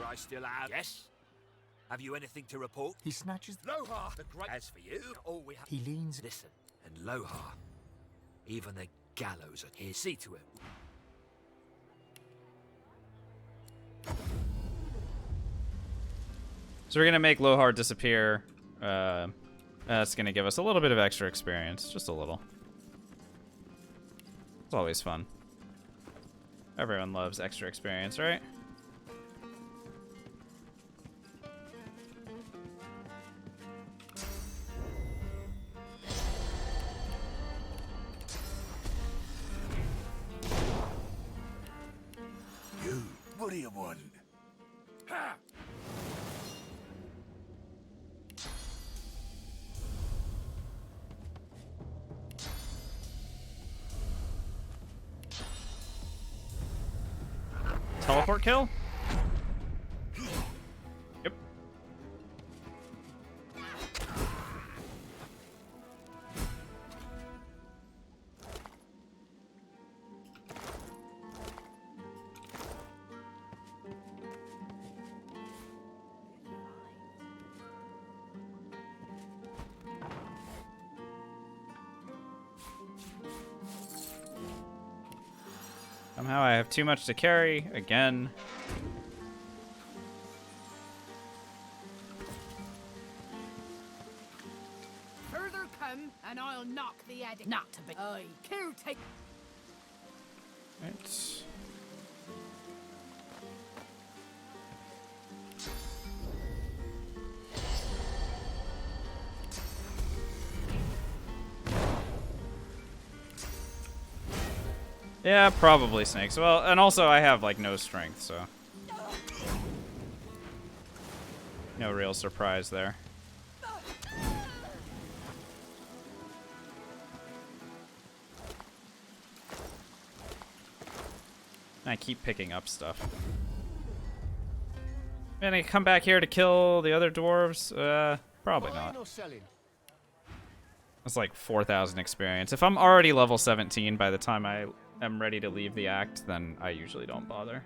I still have. Yes? Have you anything to report? He snatches. Lohse, the great. As for you, all we have. He leans. Listen, and Lohse, even the gallows are here. See to him. So we're gonna make Lohse disappear. That's gonna give us a little bit of extra experience, just a little. It's always fun. Everyone loves extra experience, right? What do you want? Ha! Teleport kill? Yep. Somehow I have too much to carry again. Further come, and I'll knock the attic. Not to be. Aye, caretaker. Right. Yeah, probably snakes. Well, and also I have like no strength, so no real surprise there. I keep picking up stuff. And I come back here to kill the other dwarves? Probably not. It's like 4,000 experience. If I'm already level 17 by the time I am ready to leave the act, then I usually don't bother.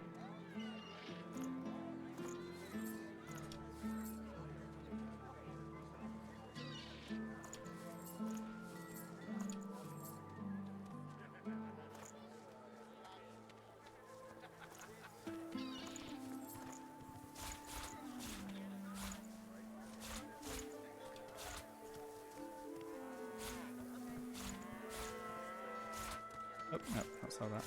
Oh, no, I saw that.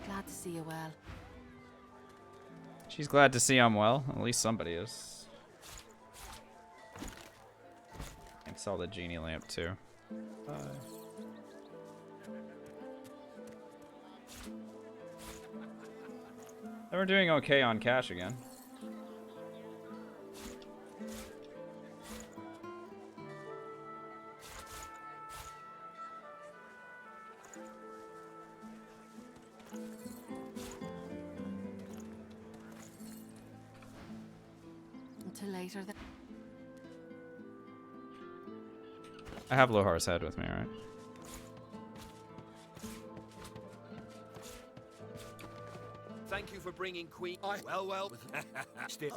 Glad to see you well. She's glad to see I'm well. At least somebody is. And sell the genie lamp too. Bye. Then we're doing okay on cash again. Until later then. I have Lohar's head with me, right? Thank you for bringing Queen. Well. Still.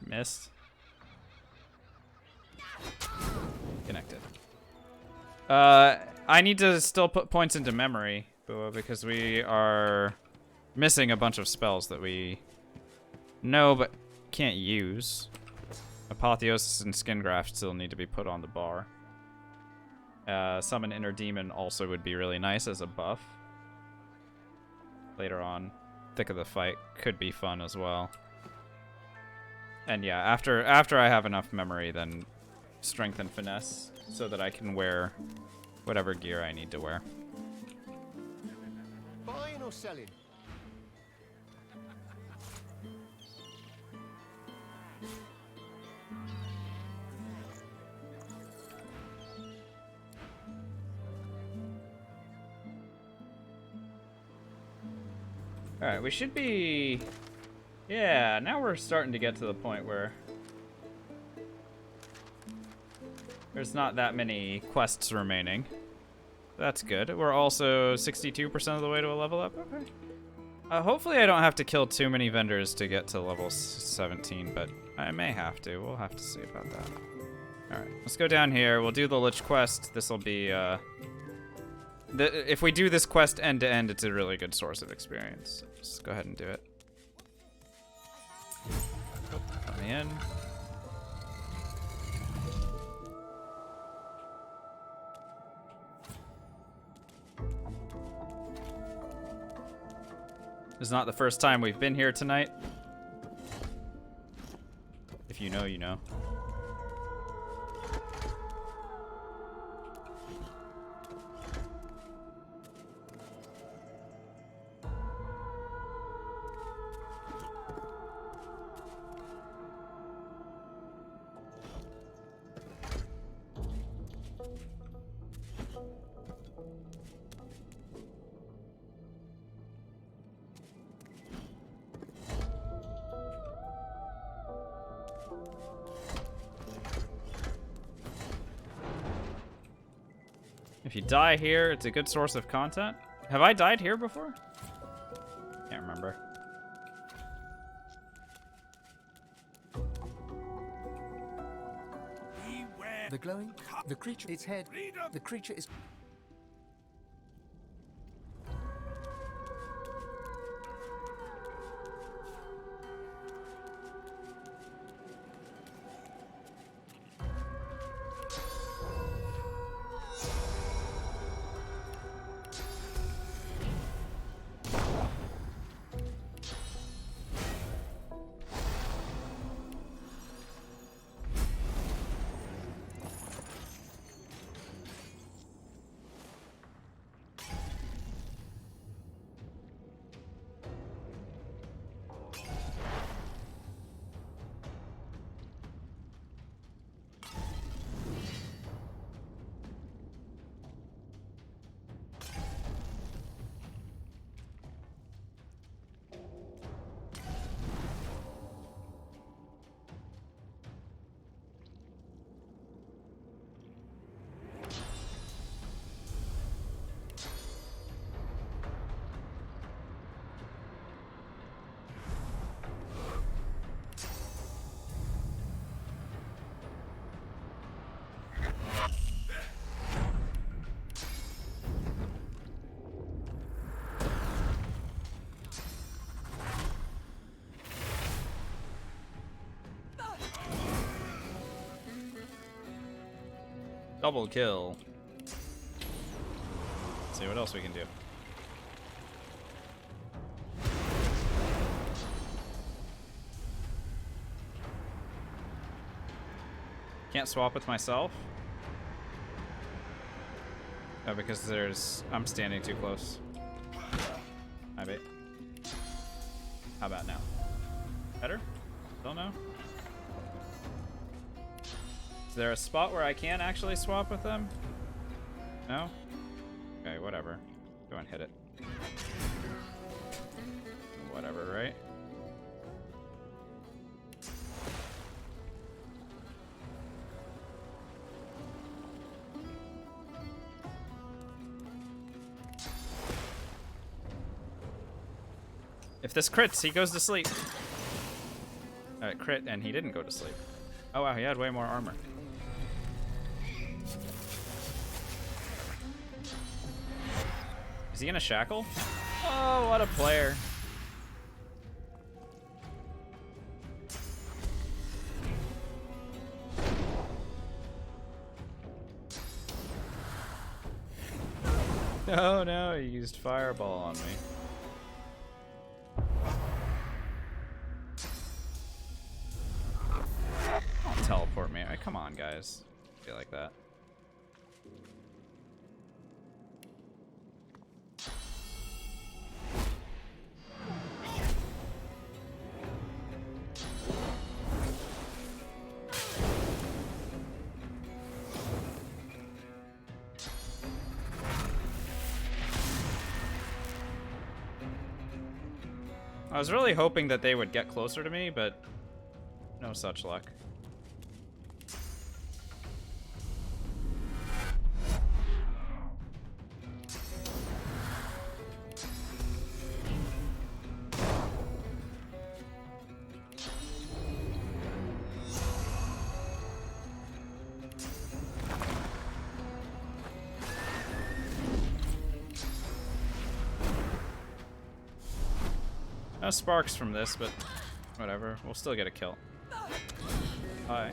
Missed. Connected. I need to still put points into memory, Bua, because we are missing a bunch of spells that we know but can't use. Apotheosis and Skin Graft still need to be put on the bar. Summon Inner Demon also would be really nice as a buff. Later on, Thick of the Fight could be fun as well. And yeah, after I have enough memory, then Strength and Finesse, so that I can wear whatever gear I need to wear. Buying or selling? Alright, we should be... Yeah, now we're starting to get to the point where there's not that many quests remaining. That's good. We're also 62% of the way to a level up. Okay. Hopefully I don't have to kill too many vendors to get to level 17, but I may have to. We'll have to see about that. Alright, let's go down here. We'll do the Lich quest. This will be... if we do this quest end to end, it's a really good source of experience. So just go ahead and do it. Let me in. This is not the first time we've been here tonight. If you know, you know. If you die here, it's a good source of content. Have I died here before? Can't remember. The glowing, the creature, its head, the creature is... Double kill. Let's see what else we can do. Can't swap with myself. Oh, because I'm standing too close. I bet. How about now? Better? Don't know. Is there a spot where I can actually swap with them? No? Okay, whatever. Go and hit it. Whatever, right? If this crits, he goes to sleep. Crit, and he didn't go to sleep. Oh wow, he had way more armor. Is he in a shackle? Oh, what a player. Oh no, he used fireball on me. Don't teleport me. Come on, guys. I feel like that. I was really hoping that they would get closer to me, but no such luck. No sparks from this, but whatever. We'll still get a kill. Hi.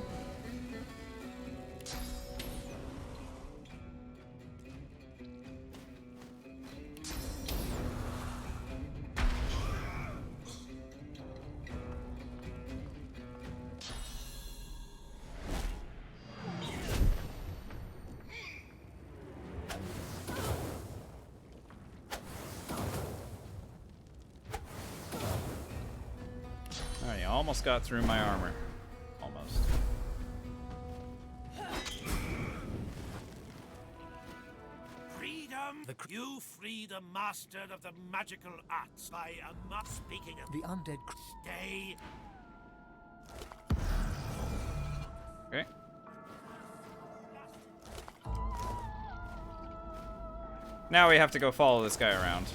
He almost got through my armor. Almost. Freedom! You free the master of the magical arts by speaking of The undead. stay. Okay. Now we have to go follow this guy around.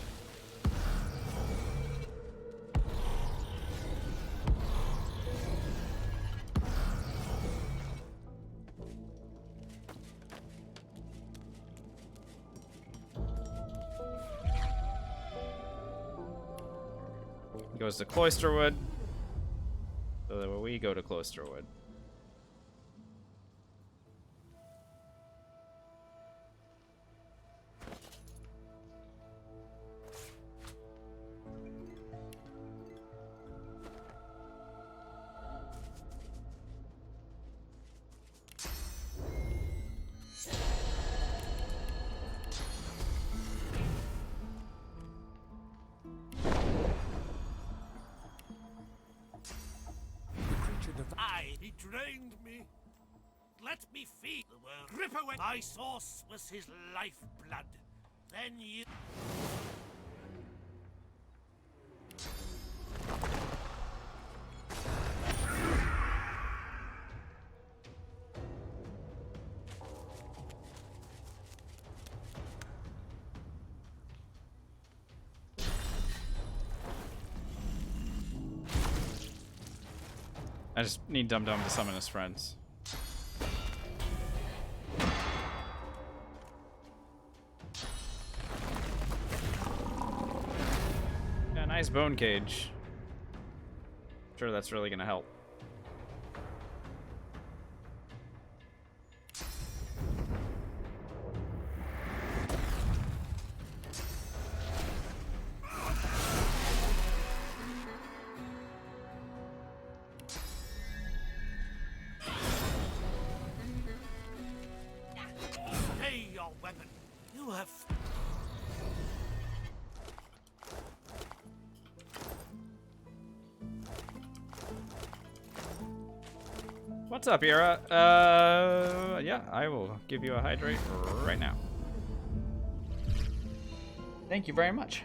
Goes to Cloisterwood. So that we go to Cloisterwood. He drained me. Let me feed the world. Rip away. My source was his lifeblood. Then you. I just need Dum Dum to summon his friends. Yeah, nice bone cage. Sure, that's really gonna help. What's up, Ira? Yeah, I will give you a hydrate right now. Thank you very much.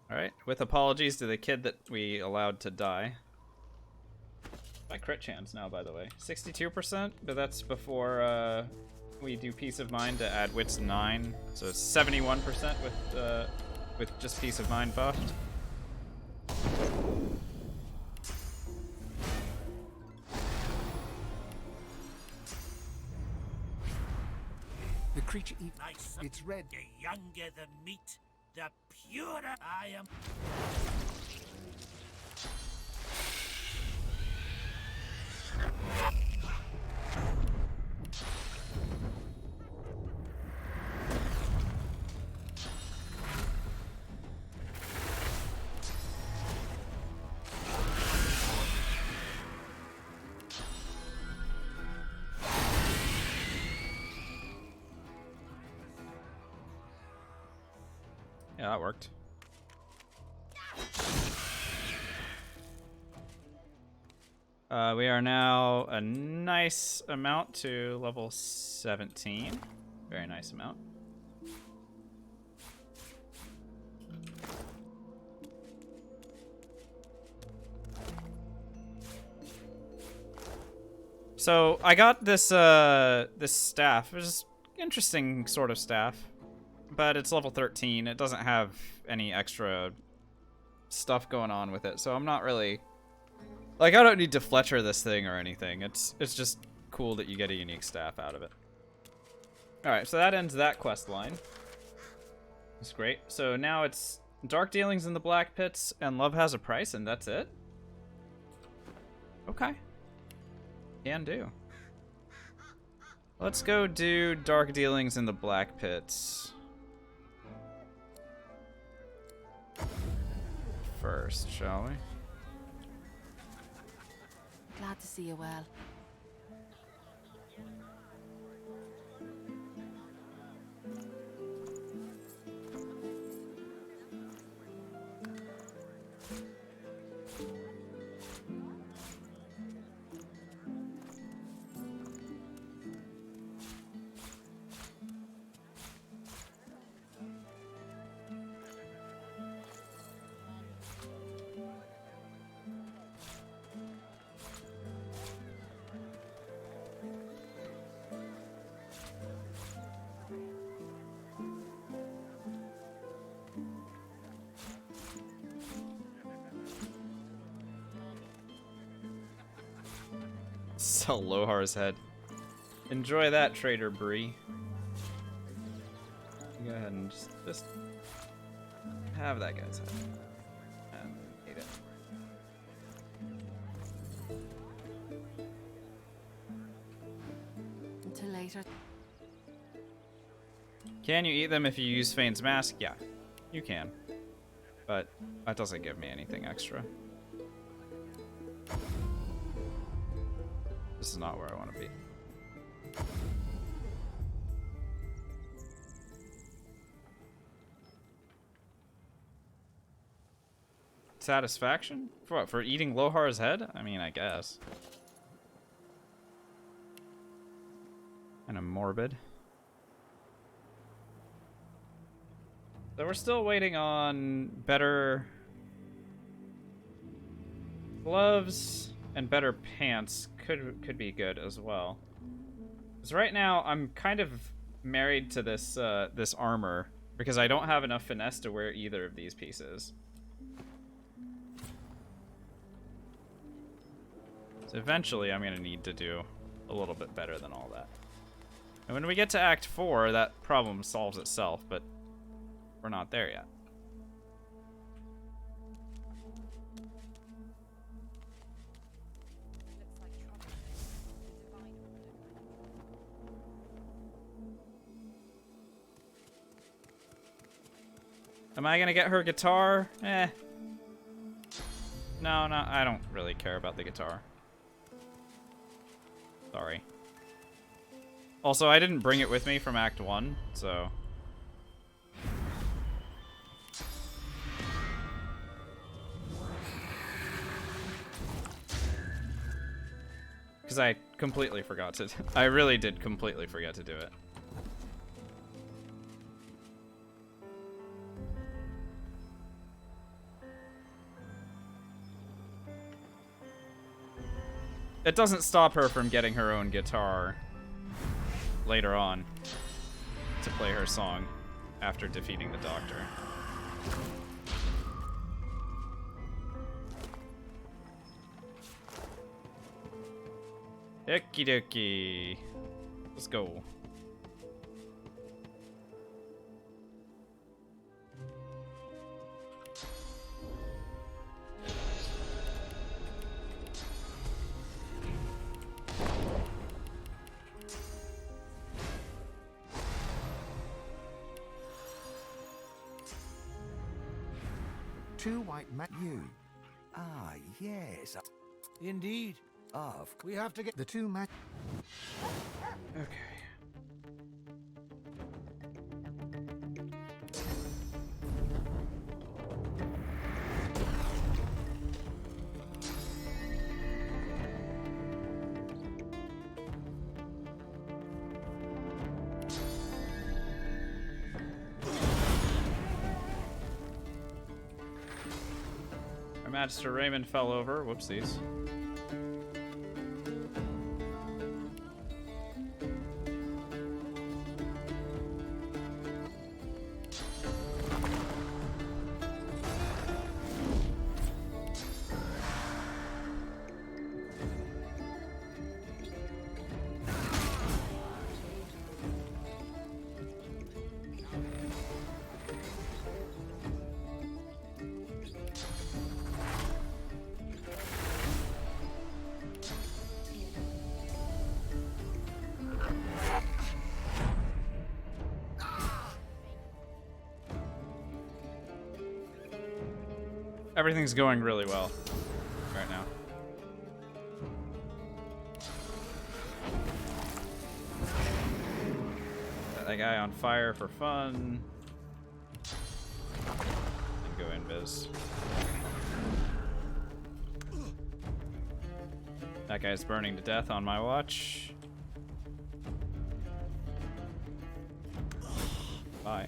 Alright, with apologies to the kid that we allowed to die. My crit chance now, by the way. 62%, but that's before we do Peace of Mind to add Wits 9. So it's 71% with just Peace of Mind buffed. The creature eats. Nice. It's red. The younger the meat, the purer I am. Yeah, that worked. We are now a nice amount to level 17. Very nice amount. So I got this this staff. It's just interesting sort of staff. But it's level 13. It doesn't have any extra stuff going on with it, so I'm not really like, I don't need to Fletcher this thing or anything. It's just cool that you get a unique staff out of it. All right, so that ends that quest line. It's great. So now it's Dark Dealings in the Black Pits and Love Has a Price, and that's it. Okay. Can do. Let's go do Dark Dealings in the Black Pits. first, shall we? Glad to see you well. Sell Lohar's head. Enjoy that, Trader Bree. Go ahead and just have that guy's head. And eat it. Until later. Can you eat them if you use Fane's Mask? Yeah, you can. But that doesn't give me anything extra. This is not where I want to be. Satisfaction? For what? For eating Lohar's head? I mean, I guess. Kind of morbid. So we're still waiting on better gloves and better pants. Could be good as well. Because right now I'm kind of married to this this armor because I don't have enough finesse to wear either of these pieces. So eventually I'm gonna need to do a little bit better than all that. And when we get to Act 4, that problem solves itself, but we're not there yet. Am I gonna get her guitar? Eh. No, I don't really care about the guitar. Sorry. Also, I didn't bring it with me from Act 1, so... Because I completely forgot to... I really did completely forget to do it. It doesn't stop her from getting her own guitar later on to play her song after defeating the Doctor. Okie dokie. Let's go. Two white you. Ah, yes. Indeed. Of. We have to get the two match. Okay. Our Magister Raymond fell over. Whoopsies. everything's going really well right now. Set that guy on fire for fun. And go invis. That guy's burning to death on my watch. Bye.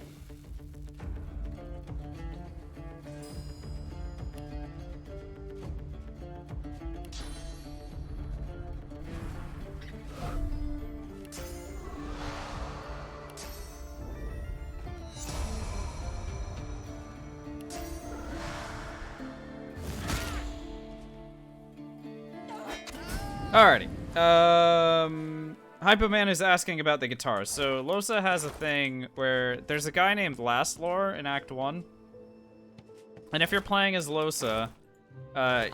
Alrighty. Hypoman is asking about the guitar. So Lohse has a thing where there's a guy named Lastlor in Act 1. And if you're playing as Lohse,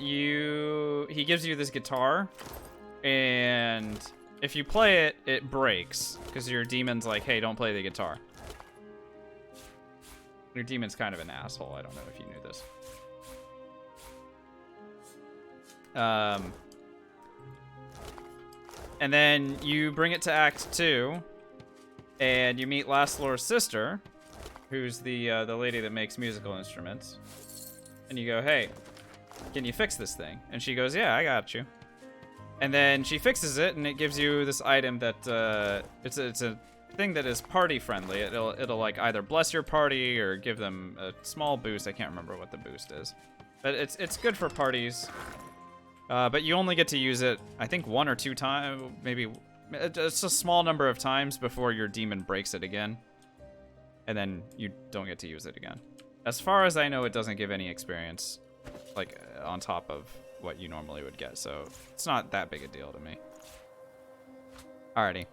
he gives you this guitar, and if you play it, it breaks because your demon's like, hey, don't play the guitar. Your demon's kind of an asshole. I don't know if you knew this. And then you bring it to Act 2, and you meet Lastlor's sister, who's the lady that makes musical instruments. And you go, hey, can you fix this thing? And she goes, yeah, I got you. And then she fixes it, and it gives you this item that it's a thing that is party friendly. It'll like either bless your party or give them a small boost. I can't remember what the boost is, but it's good for parties. But you only get to use it, I think, 1 or 2 times, maybe. It's a small number of times before your demon breaks it again. And then you don't get to use it again. As far as I know, it doesn't give any experience, like, on top of what you normally would get. So it's not that big a deal to me. Alrighty.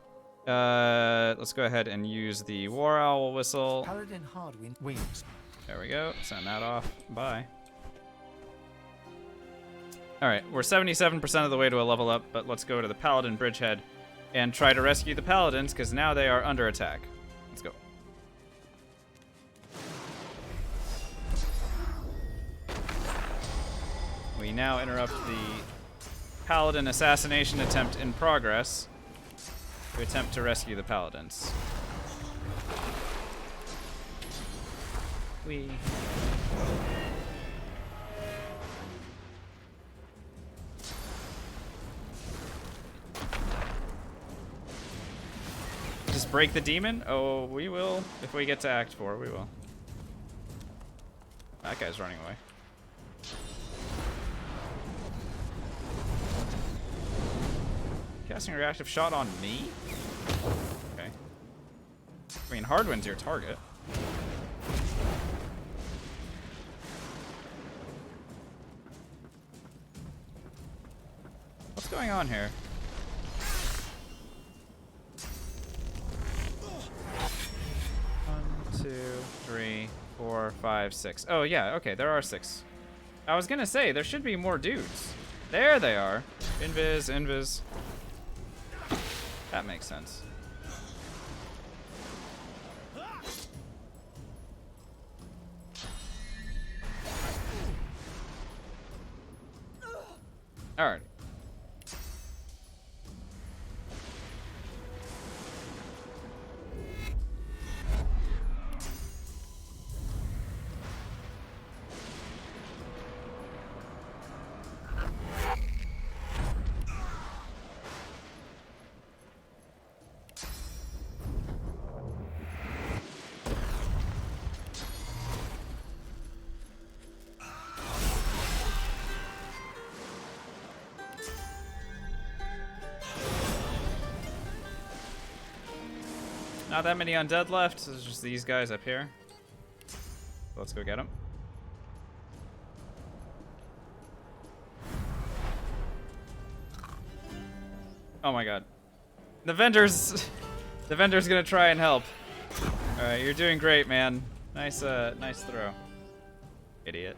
Let's go ahead and use the War Owl whistle. Paladin Hardwind wings. There we go. Send that off. Bye. Alright, we're 77% of the way to a level up, but let's go to the Paladin Bridgehead and try to rescue the Paladins, because now they are under attack. Let's go. We now interrupt the Paladin assassination attempt in progress to attempt to rescue the Paladins. We... Just break the demon? Oh, we will. If we get to Act 4, we will. That guy's running away. Casting a reactive shot on me? Okay. I mean, Hardwind's your target. What's going on here? One, 2, 3, 4, 5, 6. Oh yeah, okay, there are 6. I was gonna say, there should be more dudes. There they are. Invis, invis. That makes sense. Alright. Not that many undead left. It's just these guys up here. Let's go get them. Oh my god. The vendor's gonna try and help. Alright, you're doing great, man. Nice throw. Idiot.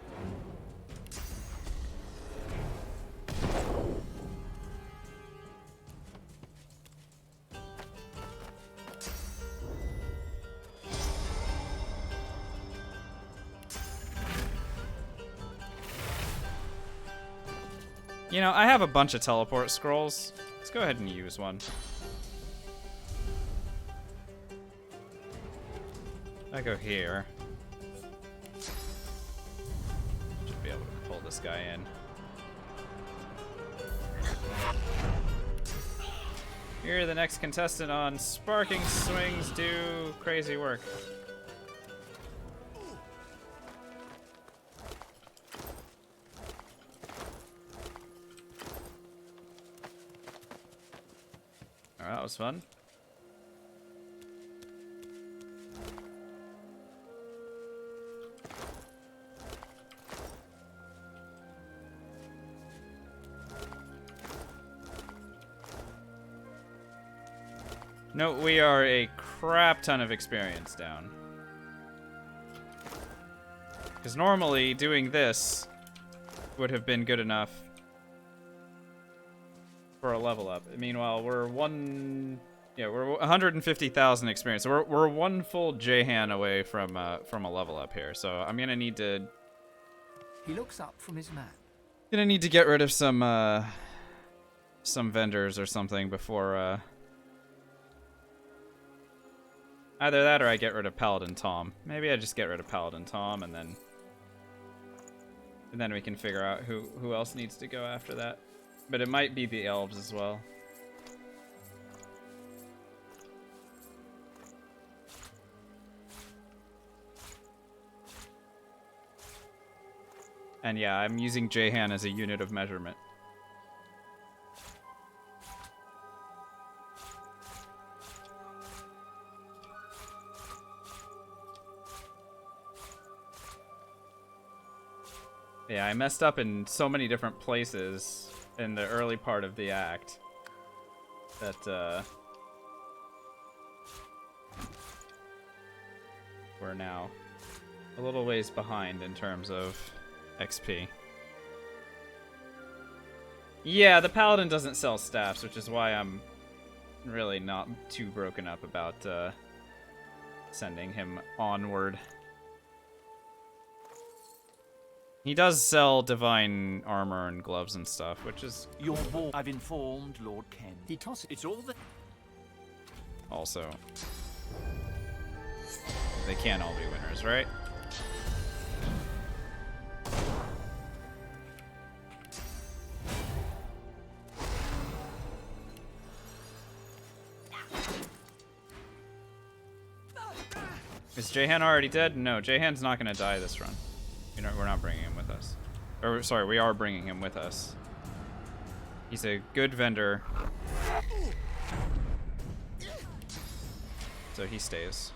You know, I have a bunch of teleport scrolls. Let's go ahead and use one. I go here. Should be able to pull this guy in. You're the next contestant on Sparking Swings Do Crazy Work. Alright, that was fun. No, we are a crap ton of experience down. Because normally doing this would have been good enough for a level up. Meanwhile, we're 150,000 experience. So we're one full J-Han away from a level up here. So I'm gonna need to. He looks up from his map. Gonna need to get rid of some vendors or something before. Either that or I get rid of Paladin Tom. Maybe I just get rid of Paladin Tom and then we can figure out who else needs to go after that. But it might be the elves as well. And yeah, I'm using J-Han as a unit of measurement. Yeah, I messed up in so many different places in the early part of the act that we're now a little ways behind in terms of XP. Yeah, the Paladin doesn't sell staffs, which is why I'm really not too broken up about sending him onward. He does sell divine armor and gloves and stuff, which is your ball. I've informed Lord Ken. He tosses. It's all the. Also, they can't all be winners, right? Is J-Han already dead? No, J-Han's not gonna die this run. You know, we're not bringing him with us. Or, sorry, we are bringing him with us. He's a good vendor. So he stays.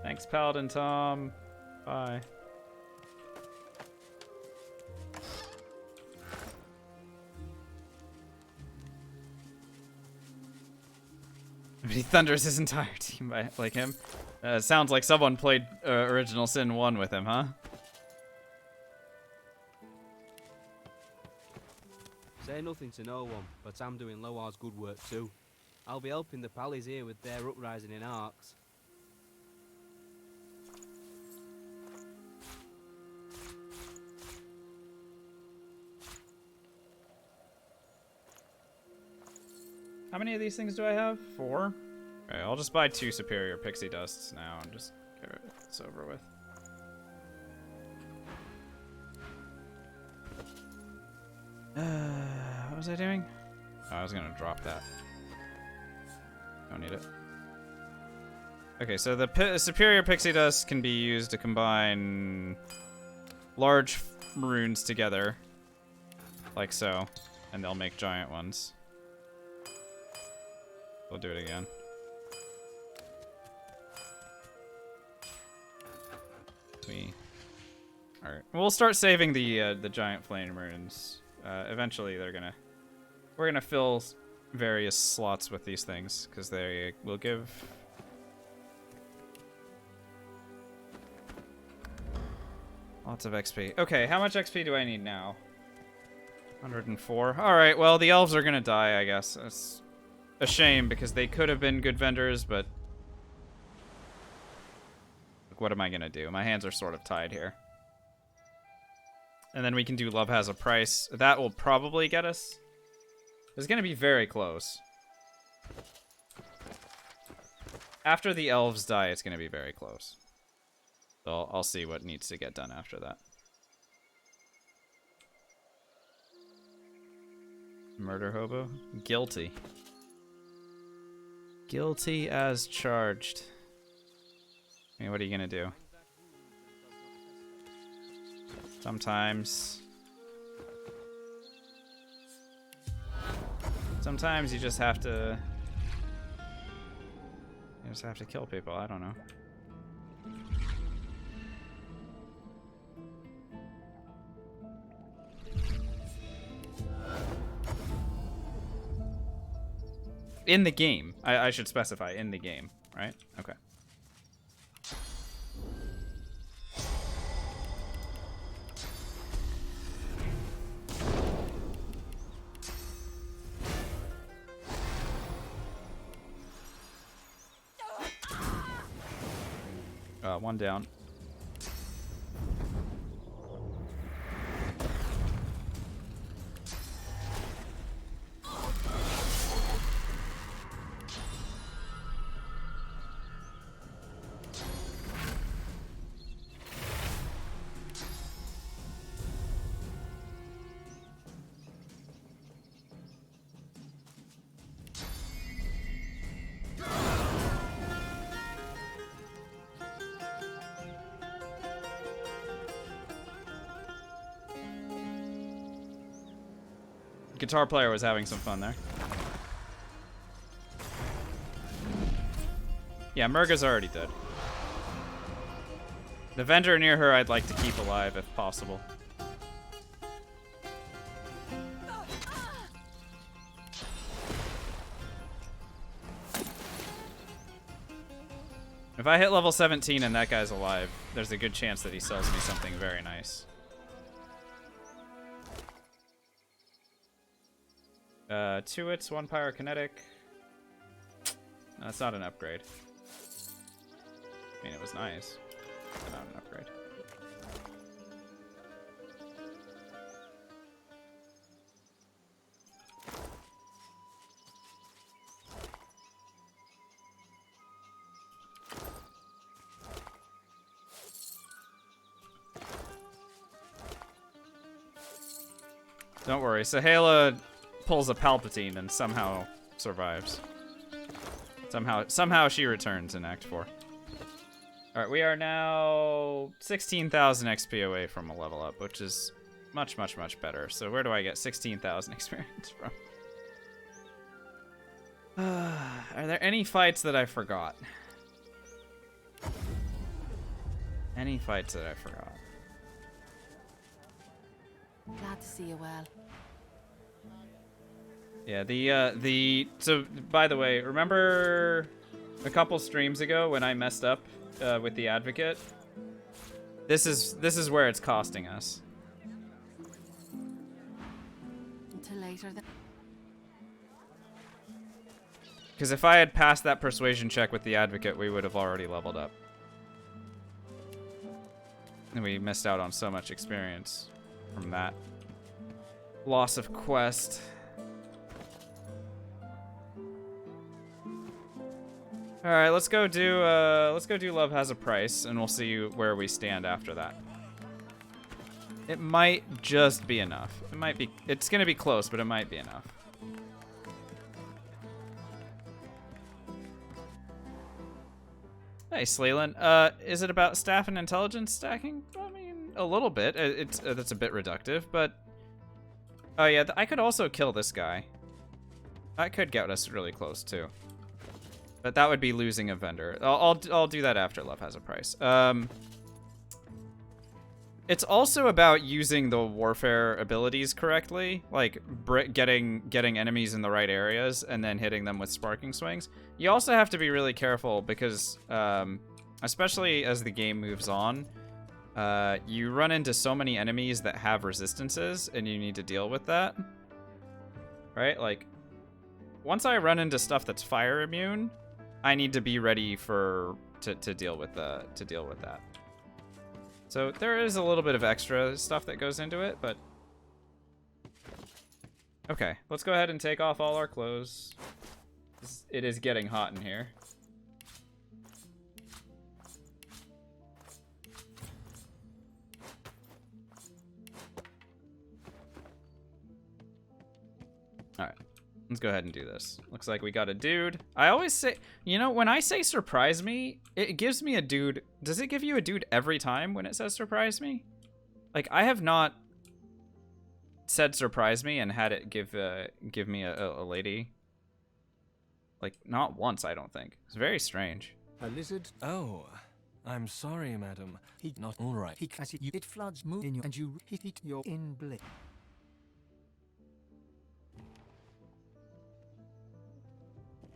Thanks, Paladin Tom. Bye. He thunders his entire team by like him. Sounds like someone played Original Sin 1 with him, huh? Say nothing to no one, but I'm doing Loar's good work too. I'll be helping the Pallies here with their uprising in Arks. How many of these things do I have? 4? Okay, I'll just buy 2 superior pixie dusts now and just get this over with. What was I doing? Oh, I was gonna drop that. Don't need it. Okay, so the superior pixie dust can be used to combine large runes together, like so, and they'll make giant ones. We'll do it again. We All right, we'll start saving the giant flame runes. Eventually, we're gonna fill various slots with these things because they will give. Lots of XP. Okay, how much XP do I need now? 104. Alright, well, the elves are gonna die, I guess. It's a shame, because they could have been good vendors, but... what am I gonna do? My hands are sort of tied here. And then we can do Love Has a Price. That will probably get us. It's gonna be very close. After the elves die, it's gonna be very close. So I'll see what needs to get done after that. Murder hobo? Guilty. Guilty as charged. I mean, what are you gonna do? Sometimes you just have to... you just have to kill people, I don't know. In the game. I should specify in the game, right? Okay. One down. Guitar player was having some fun there. Yeah, Murga's already dead. The vendor near her I'd like to keep alive if possible. If I hit level 17 and that guy's alive, there's a good chance that he sells me something very nice. 2 hits, 1 pyrokinetic. That's not an upgrade. I mean, it was nice, but not an upgrade. Don't worry, Sahala pulls a Palpatine and somehow survives. Somehow she returns in Act 4. Alright, we are now 16,000 XP away from a level up, which is much, much, much better. So where do I get 16,000 experience from? Are there any fights that I forgot? Any fights that I forgot? Glad to see you well. Yeah, so by the way, remember a couple streams ago when I messed up with the advocate? This is where it's costing us. Until later then. Because if I had passed that persuasion check with the advocate, we would have already leveled up. And we missed out on so much experience from that loss of quest. All right, let's go do Love Has a Price, and we'll see where we stand after that. It might just be enough. It's gonna be close, but it might be enough. Hey, Sleelan. Is it about staff and intelligence stacking? I mean, a little bit. That's a bit reductive, but oh yeah, I could also kill this guy. That could get us really close too. But that would be losing a vendor. I'll do that after Love Has a Price. It's also about using the warfare abilities correctly, like getting enemies in the right areas and then hitting them with sparking swings. You also have to be really careful because, especially as the game moves on, you run into so many enemies that have resistances, and you need to deal with that. Right? Like, once I run into stuff that's fire immune, I need to be ready to deal with that. So there is a little bit of extra stuff that goes into it, but... Okay, let's go ahead and take off all our clothes. It is getting hot in here. Alright, let's go ahead and do this. Looks like we got a dude. I always say, you know, when I say surprise me, it gives me a dude. Does it give you a dude every time when it says surprise me? Like, I have not said surprise me and had it give me a lady. Like, not once, I don't think. It's very strange. A lizard. Oh, I'm sorry, madam. He not all right. He as it floods move in you and you hit your in bliss.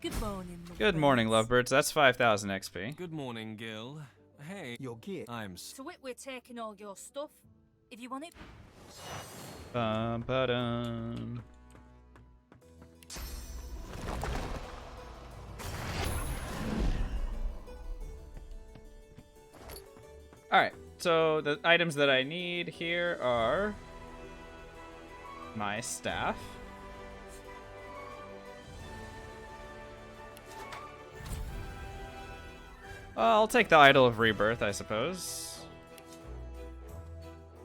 Good morning. Good morning, lovebirds. That's 5,000 XP. Good morning, Gil. Hey, your gear. So we're taking all your stuff. If you want it. Ba-dum. Alright, so the items that I need here are my staff. I'll take the Idol of Rebirth, I suppose.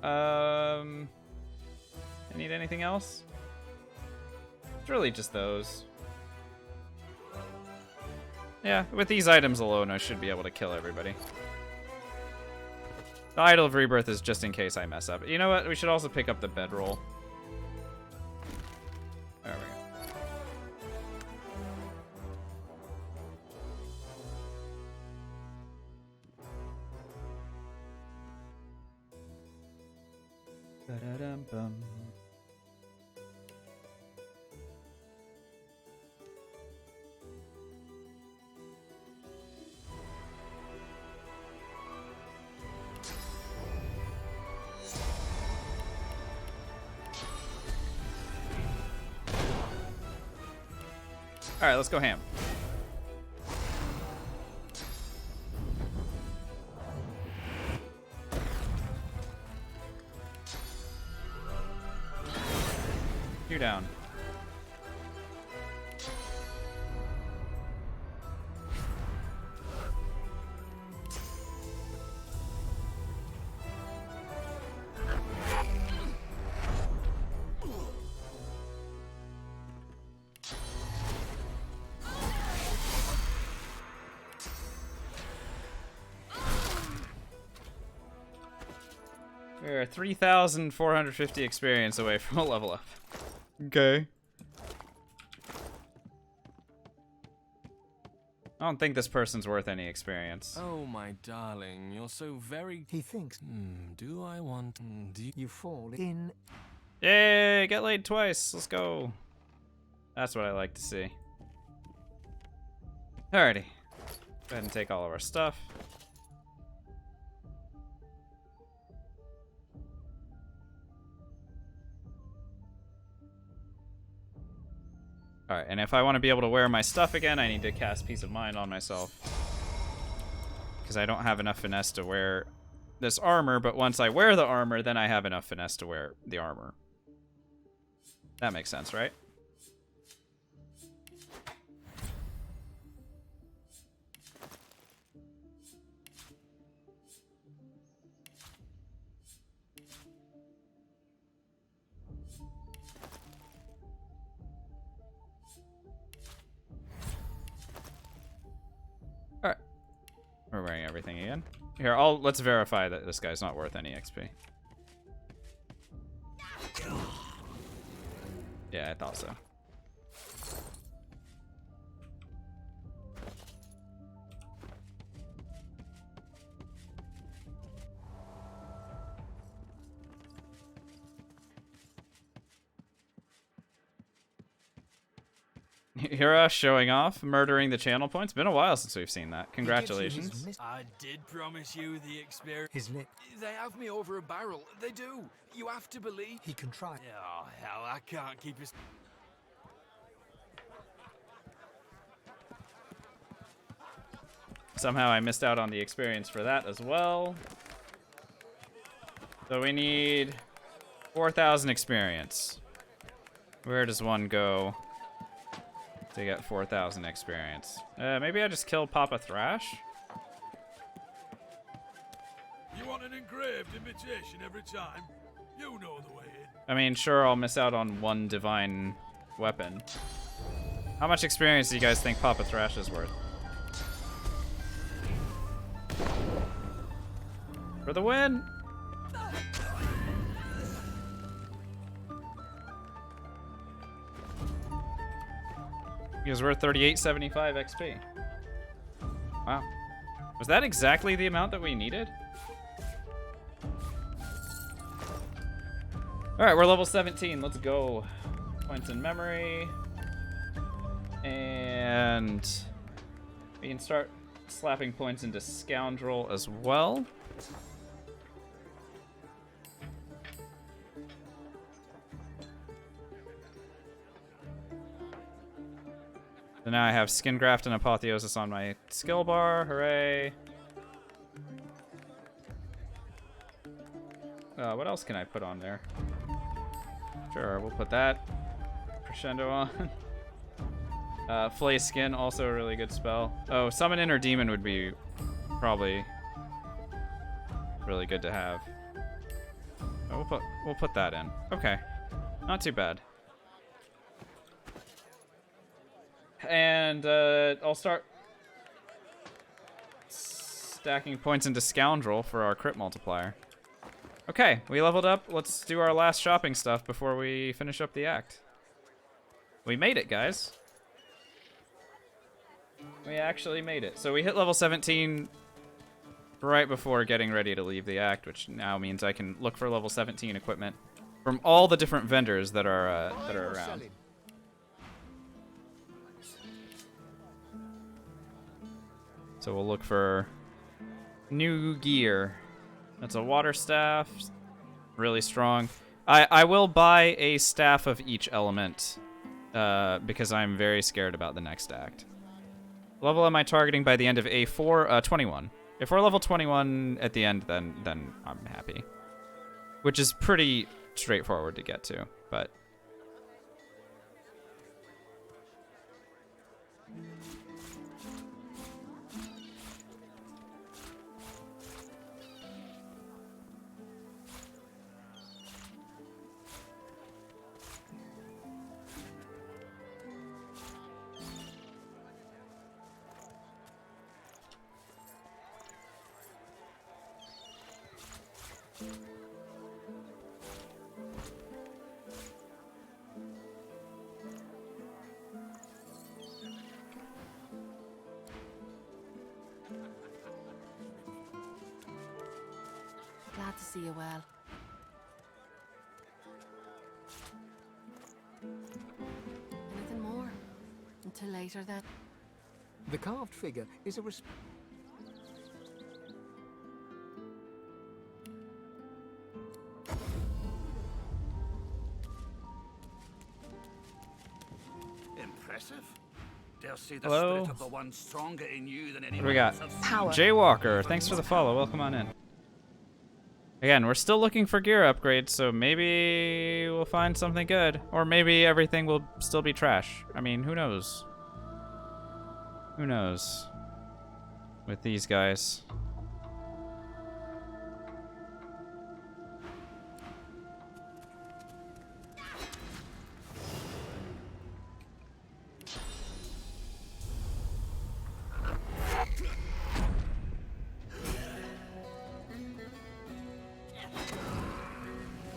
I need anything else? It's really just those. Yeah, with these items alone, I should be able to kill everybody. The Idol of Rebirth is just in case I mess up. You know what? We should also pick up the bedroll. There we go. Ba-da-dum-bum. All right, let's go ham. You're down. We're 3,450 experience away from a level up. Okay. I don't think this person's worth any experience. Oh, my darling, you're so very... He thinks. Do I want... do you fall in... Yay, get laid twice. Let's go. That's what I like to see. Alrighty. Go ahead and take all of our stuff. Alright, and if I want to be able to wear my stuff again, I need to cast Peace of Mind on myself. Because I don't have enough finesse to wear this armor, but once I wear the armor, then I have enough finesse to wear the armor. That makes sense, right? Alright. We're wearing everything again. Here, let's verify that this guy's not worth any XP. Yeah, I thought so. Hira showing off, murdering the channel points. Been a while since we've seen that. Congratulations. I did promise you the experience. His lip. They have me over a barrel. They do. You have to believe. He can try. Oh, hell, I can't keep his... Somehow I missed out on the experience for that as well. So we need 4,000 experience. Where does one go to get 4,000 experience? Maybe I just kill Papa Thrash? You want an engraved imitation every time? You know the way in. I mean, sure, I'll miss out on one divine weapon. How much experience do you guys think Papa Thrash is worth? For the win! Because we're 3875 XP. Wow. Was that exactly the amount that we needed? Alright, we're level 17. Let's go. Points in memory. And we can start slapping points into Scoundrel as well. So now I have Skin Graft and Apotheosis on my skill bar. Hooray. What else can I put on there? Sure, we'll put that. Crescendo on. Flay Skin, also a really good spell. Oh, Summon Inner Demon would be probably really good to have. Oh, we'll put that in. Okay. Not too bad. And I'll start stacking points into Scoundrel for our crit multiplier. Okay, we leveled up. Let's do our last shopping stuff before we finish up the act. We made it, guys. We actually made it. So we hit level 17 right before getting ready to leave the act, which now means I can look for level 17 equipment from all the different vendors that are around. So we'll look for new gear. That's a water staff, really strong. I will buy a staff of each element because I'm very scared about the next act. Level am I targeting by the end of A4? 21. If we're level 21 at the end, then I'm happy. Which is pretty straightforward to get to, but... Glad to see you well. Anything more? Until later, then. The carved figure is a Impressive. They'll see the Hello? spirit of the one stronger in you than What do anyone we got? else. Power. Jaywalker, thanks for the follow. Welcome on in. Again, we're still looking for gear upgrades, so maybe we'll find something good. Or maybe everything will still be trash. I mean, who knows? Who knows? With these guys.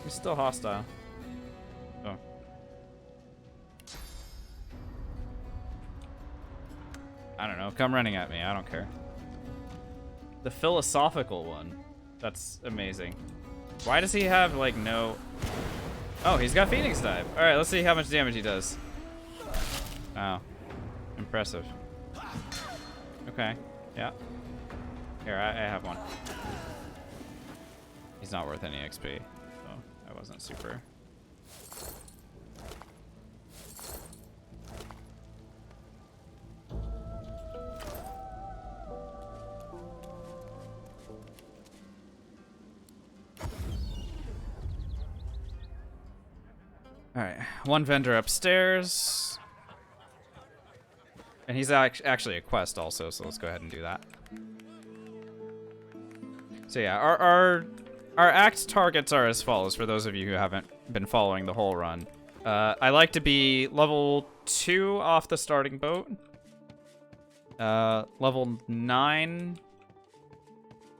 He's still hostile. Oh. I don't know. Come running at me. I don't care. The philosophical one. That's amazing. Why does he have, like, no... Oh, he's got Phoenix Dive. Alright, let's see how much damage he does. Oh. Impressive. Okay. Yeah. Here, I have one. He's not worth any XP, so I wasn't super. Alright, one vendor upstairs. And he's actually a quest also, so let's go ahead and do that. So yeah, our act targets are as follows for those of you who haven't been following the whole run. I like to be level 2 off the starting boat. Level 9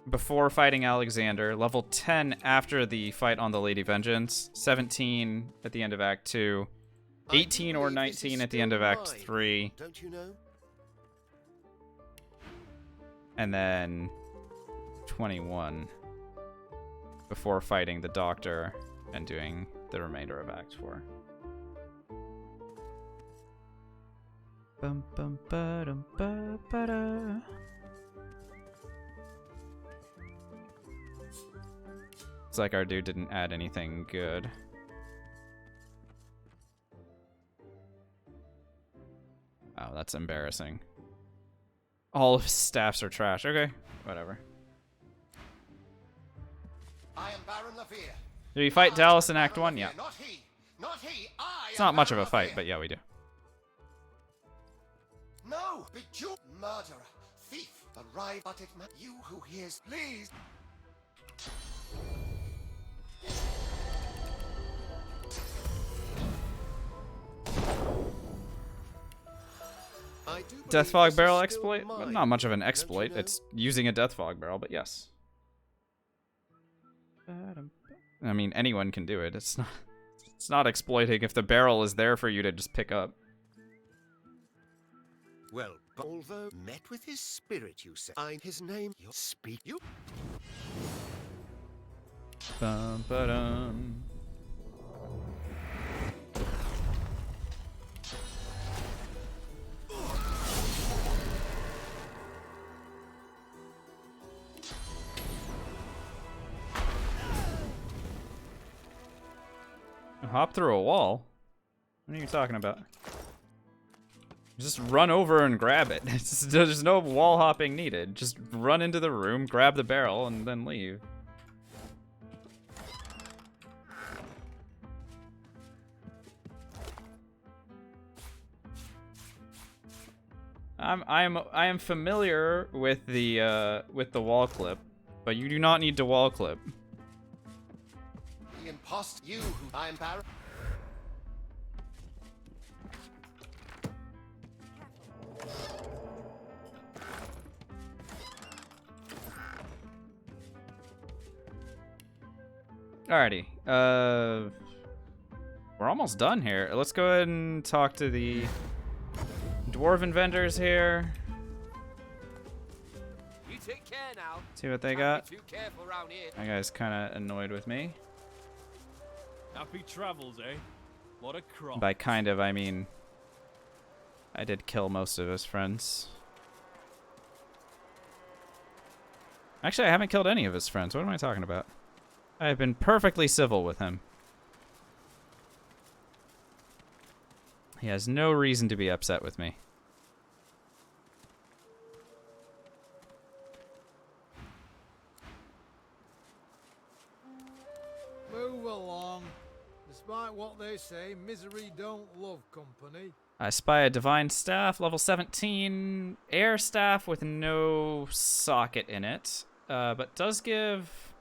before fighting Alexander. Level 10 after the fight on the Lady Vengeance. 17 at the end of Act 2. 18 or 19 at the end of Act 3. Don't you know? And then 21 before fighting the Doctor and doing the remainder of Act 4. Bum, bum, ba-dum, ba-ba-da. It's like our dude didn't add anything good. Oh, that's embarrassing. All of his staffs are trash. Okay, whatever. I am Baron Lafayette. Do we fight Dallas in Act 1? Yeah. Not he. Not he. It's not much of a fight, but yeah, we do. No, bejeweled murderer, thief, arrive but it you who hears, please. Death Fog Barrel exploit? Well, not much of an exploit. It's using a Death Fog Barrel, but yes. I mean, anyone can do it. It's not exploiting if the barrel is there for you to just pick up. Well, although met with his spirit, you say. His name, you speak, you. Bum, ba-dum. Hop through a wall? What are you talking about? Just run over and grab it. There's no wall hopping needed. Just run into the room, grab the barrel, and then leave. I am familiar with the wall clip, but you do not need to wall clip. The impost, you who I'm Baron. Alrighty, we're almost done here. Let's go ahead and talk to the dwarven vendors here. You take care now. See what they got. Be too careful around here. That guy's kind of annoyed with me. Happy travels, eh? What a crop. By kind of, I mean, I did kill most of his friends. Actually, I haven't killed any of his friends. What am I talking about? I have been perfectly civil with him. He has no reason to be upset with me. Move along. Despite what they say, misery don't love company. I spy a divine staff, level 17, air staff with no socket in it, but does give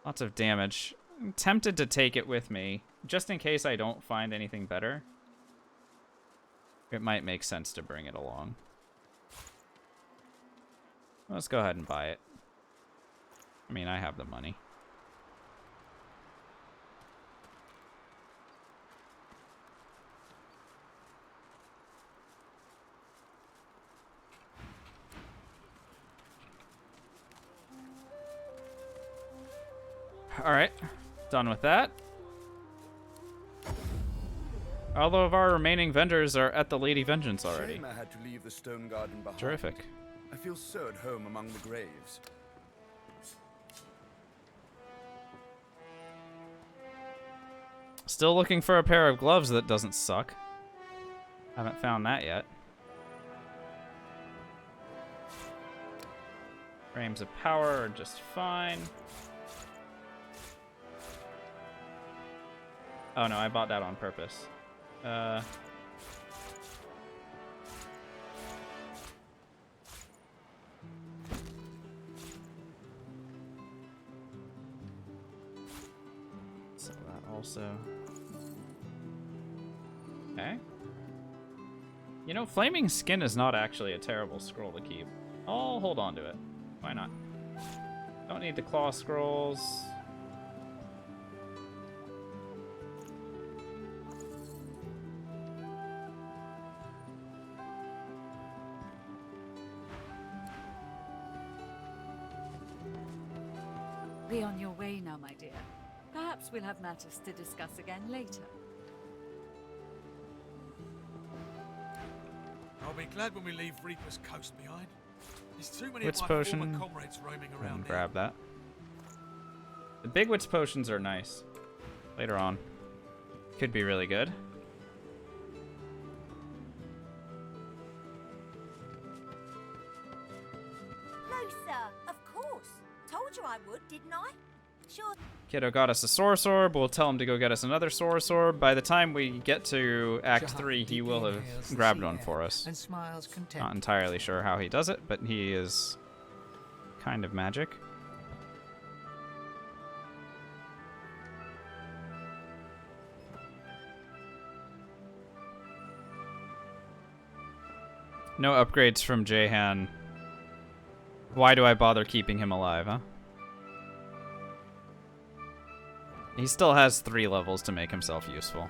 lots of damage. I'm tempted to take it with me, just in case I don't find anything better. It might make sense to bring it along. Let's go ahead and buy it. I mean, I have the money. All right, done with that. All of our remaining vendors are at the Lady Vengeance already. Shame I had to leave the stone garden behind. Terrific. I feel so at home among the graves. Still looking for a pair of gloves that doesn't suck. Haven't found that yet. Frames of power are just fine. Oh no, I bought that on purpose. So that also. Okay. You know, Flaming Skin is not actually a terrible scroll to keep. I'll hold on to it. Why not? Don't need the claw scrolls. Be on your way now, my dear. Perhaps we'll have matters to discuss again later. I'll be glad when we leave Reaper's Coast behind. There's too many Wits of my potion. former comrades roaming around there. Grab that. The big wits potions are nice. Later on. Could be really good. Lohse, of course. Told you I would, didn't I? Sure. Kiddo got us a Source Orb. We'll tell him to go get us another Source Orb. By the time we get to Act 3, he will have grabbed one for us. And smiles content. Not entirely sure how he does it, but he is kind of magic. No upgrades from Jehan. Why do I bother keeping him alive, huh? He still has 3 levels to make himself useful.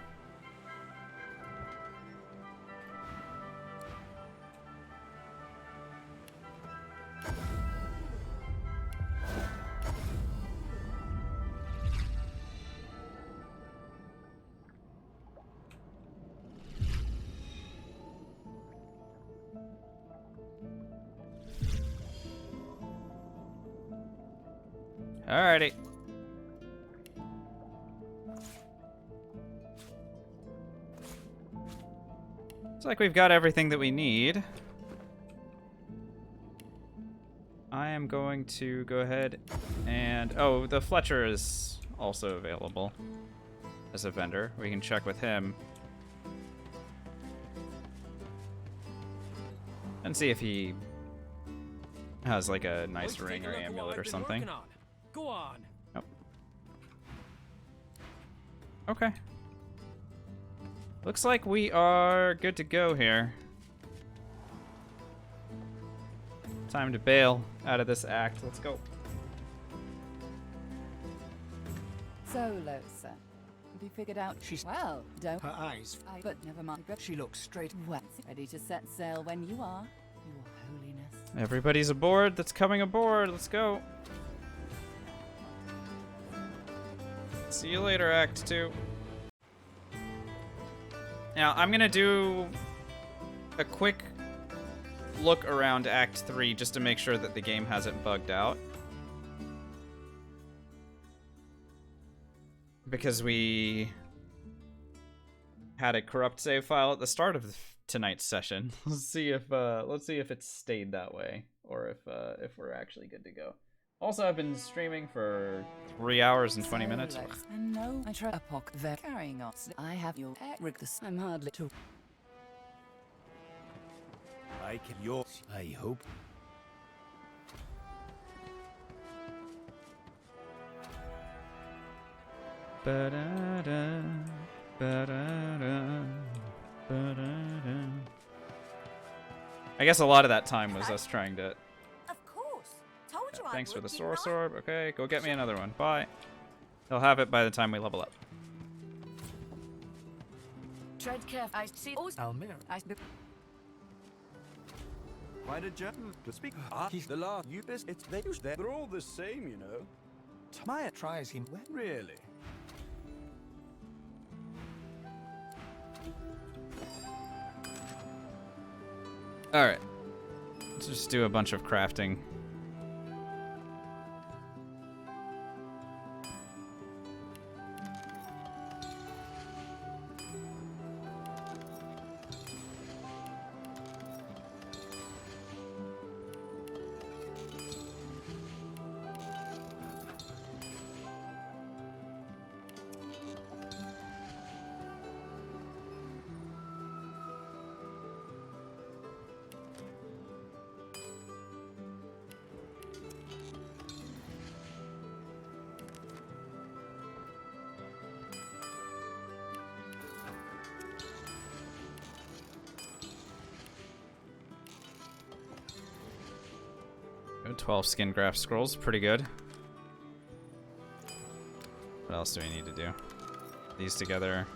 Alrighty. Looks like we've got everything that we need. I am going to go ahead and... Oh, the Fletcher is also available as a vendor. We can check with him. And see if he has like a nice ring or amulet or something. Go on. Nope. Okay. Looks like we are good to go here. Time to bail out of this act. Let's go. So, Lohse, have you figured out she's well? Don't Her eyes. but never mind. She looks straight. Well, ready to set sail when you are, Your Holiness. Everybody's aboard that's coming aboard. Let's go. See you later, Act 2. Now, I'm gonna do a quick look around Act 3 just to make sure that the game hasn't bugged out. Because we had a corrupt save file at the start of tonight's session. Let's see if it's stayed that way, or if we're actually good to go. Also, I've been streaming for 3 hours and 20 minutes. I know I try a pocket there carrying on. I have your Ericus. I'm hardly to. I can yours, I hope. Ba-da-da, ba-da-da, ba-da-da. I guess a lot of that time was us trying to... Of course. Told you I Thanks for would, the didn't Source I? Orb. Okay, go get me another one. Bye. He'll have it by the time we level up. Tread careful. I see. Almir. Quite a gentleman to speak. He's the last. You this. It's they're all the same, you know. Maya tries him. Really? Alright. Let's just do a bunch of crafting. Good, 12 skin graft scrolls, pretty good. What else do we need to do? These together.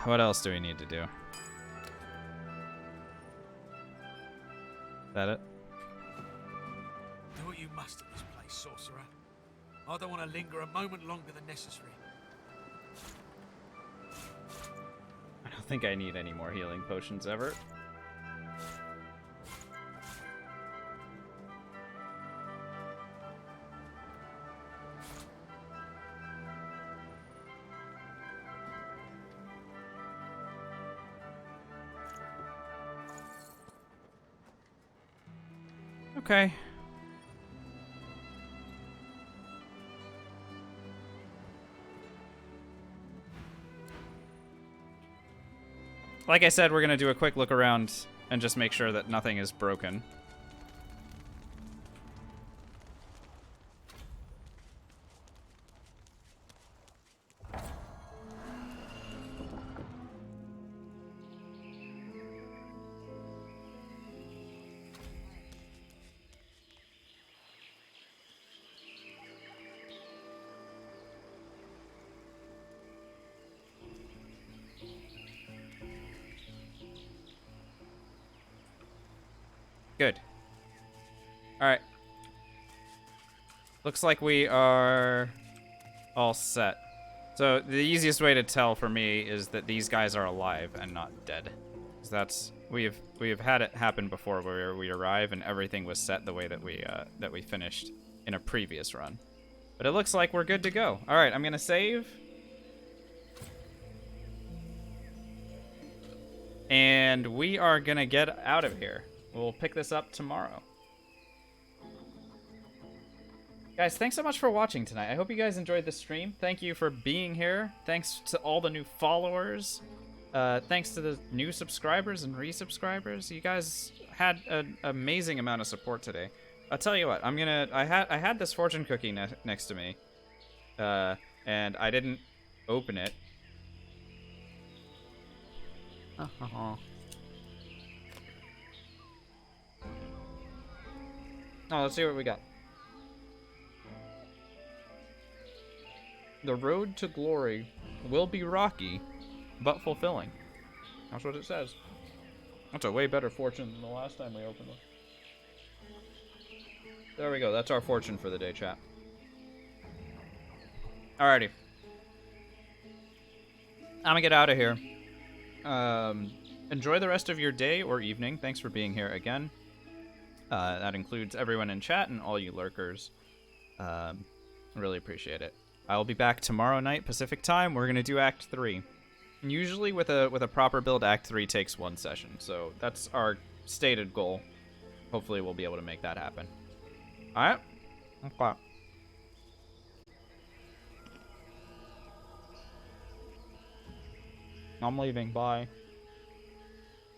What else do we need to do? That it? Do what you must at this place, sorcerer. I don't want to linger a moment longer than necessary. I don't think I need any more healing potions ever. Okay. Like I said, we're gonna do a quick look around and just make sure that nothing is broken. Good. Alright. Looks like we are all set. So the easiest way to tell for me is that these guys are alive and not dead. 'Cause that's we have had it happen before where we arrive and everything was set the way that we finished in a previous run. But it looks like we're good to go. Alright, I'm gonna save. And we are gonna get out of here. We'll pick this up tomorrow. Guys, thanks so much for watching tonight. I hope you guys enjoyed the stream. Thank you for being here. Thanks to all the new followers. Thanks to the new subscribers and resubscribers. You guys had an amazing amount of support today. I'll tell you what, I had this fortune cookie next to me. And I didn't open it. Oh, let's see what we got. The road to glory will be rocky, but fulfilling. That's what it says. That's a way better fortune than the last time we opened it. There we go. That's our fortune for the day, chat. Alrighty. I'm gonna get out of here. Enjoy the rest of your day or evening. Thanks for being here again. That includes everyone in chat and all you lurkers. Really appreciate it. I'll be back tomorrow night Pacific time. We're gonna do Act 3. And usually with a proper build, Act 3 takes 1 session. So that's our stated goal. Hopefully we'll be able to make that happen. Alright? Okay. I'm leaving. Bye.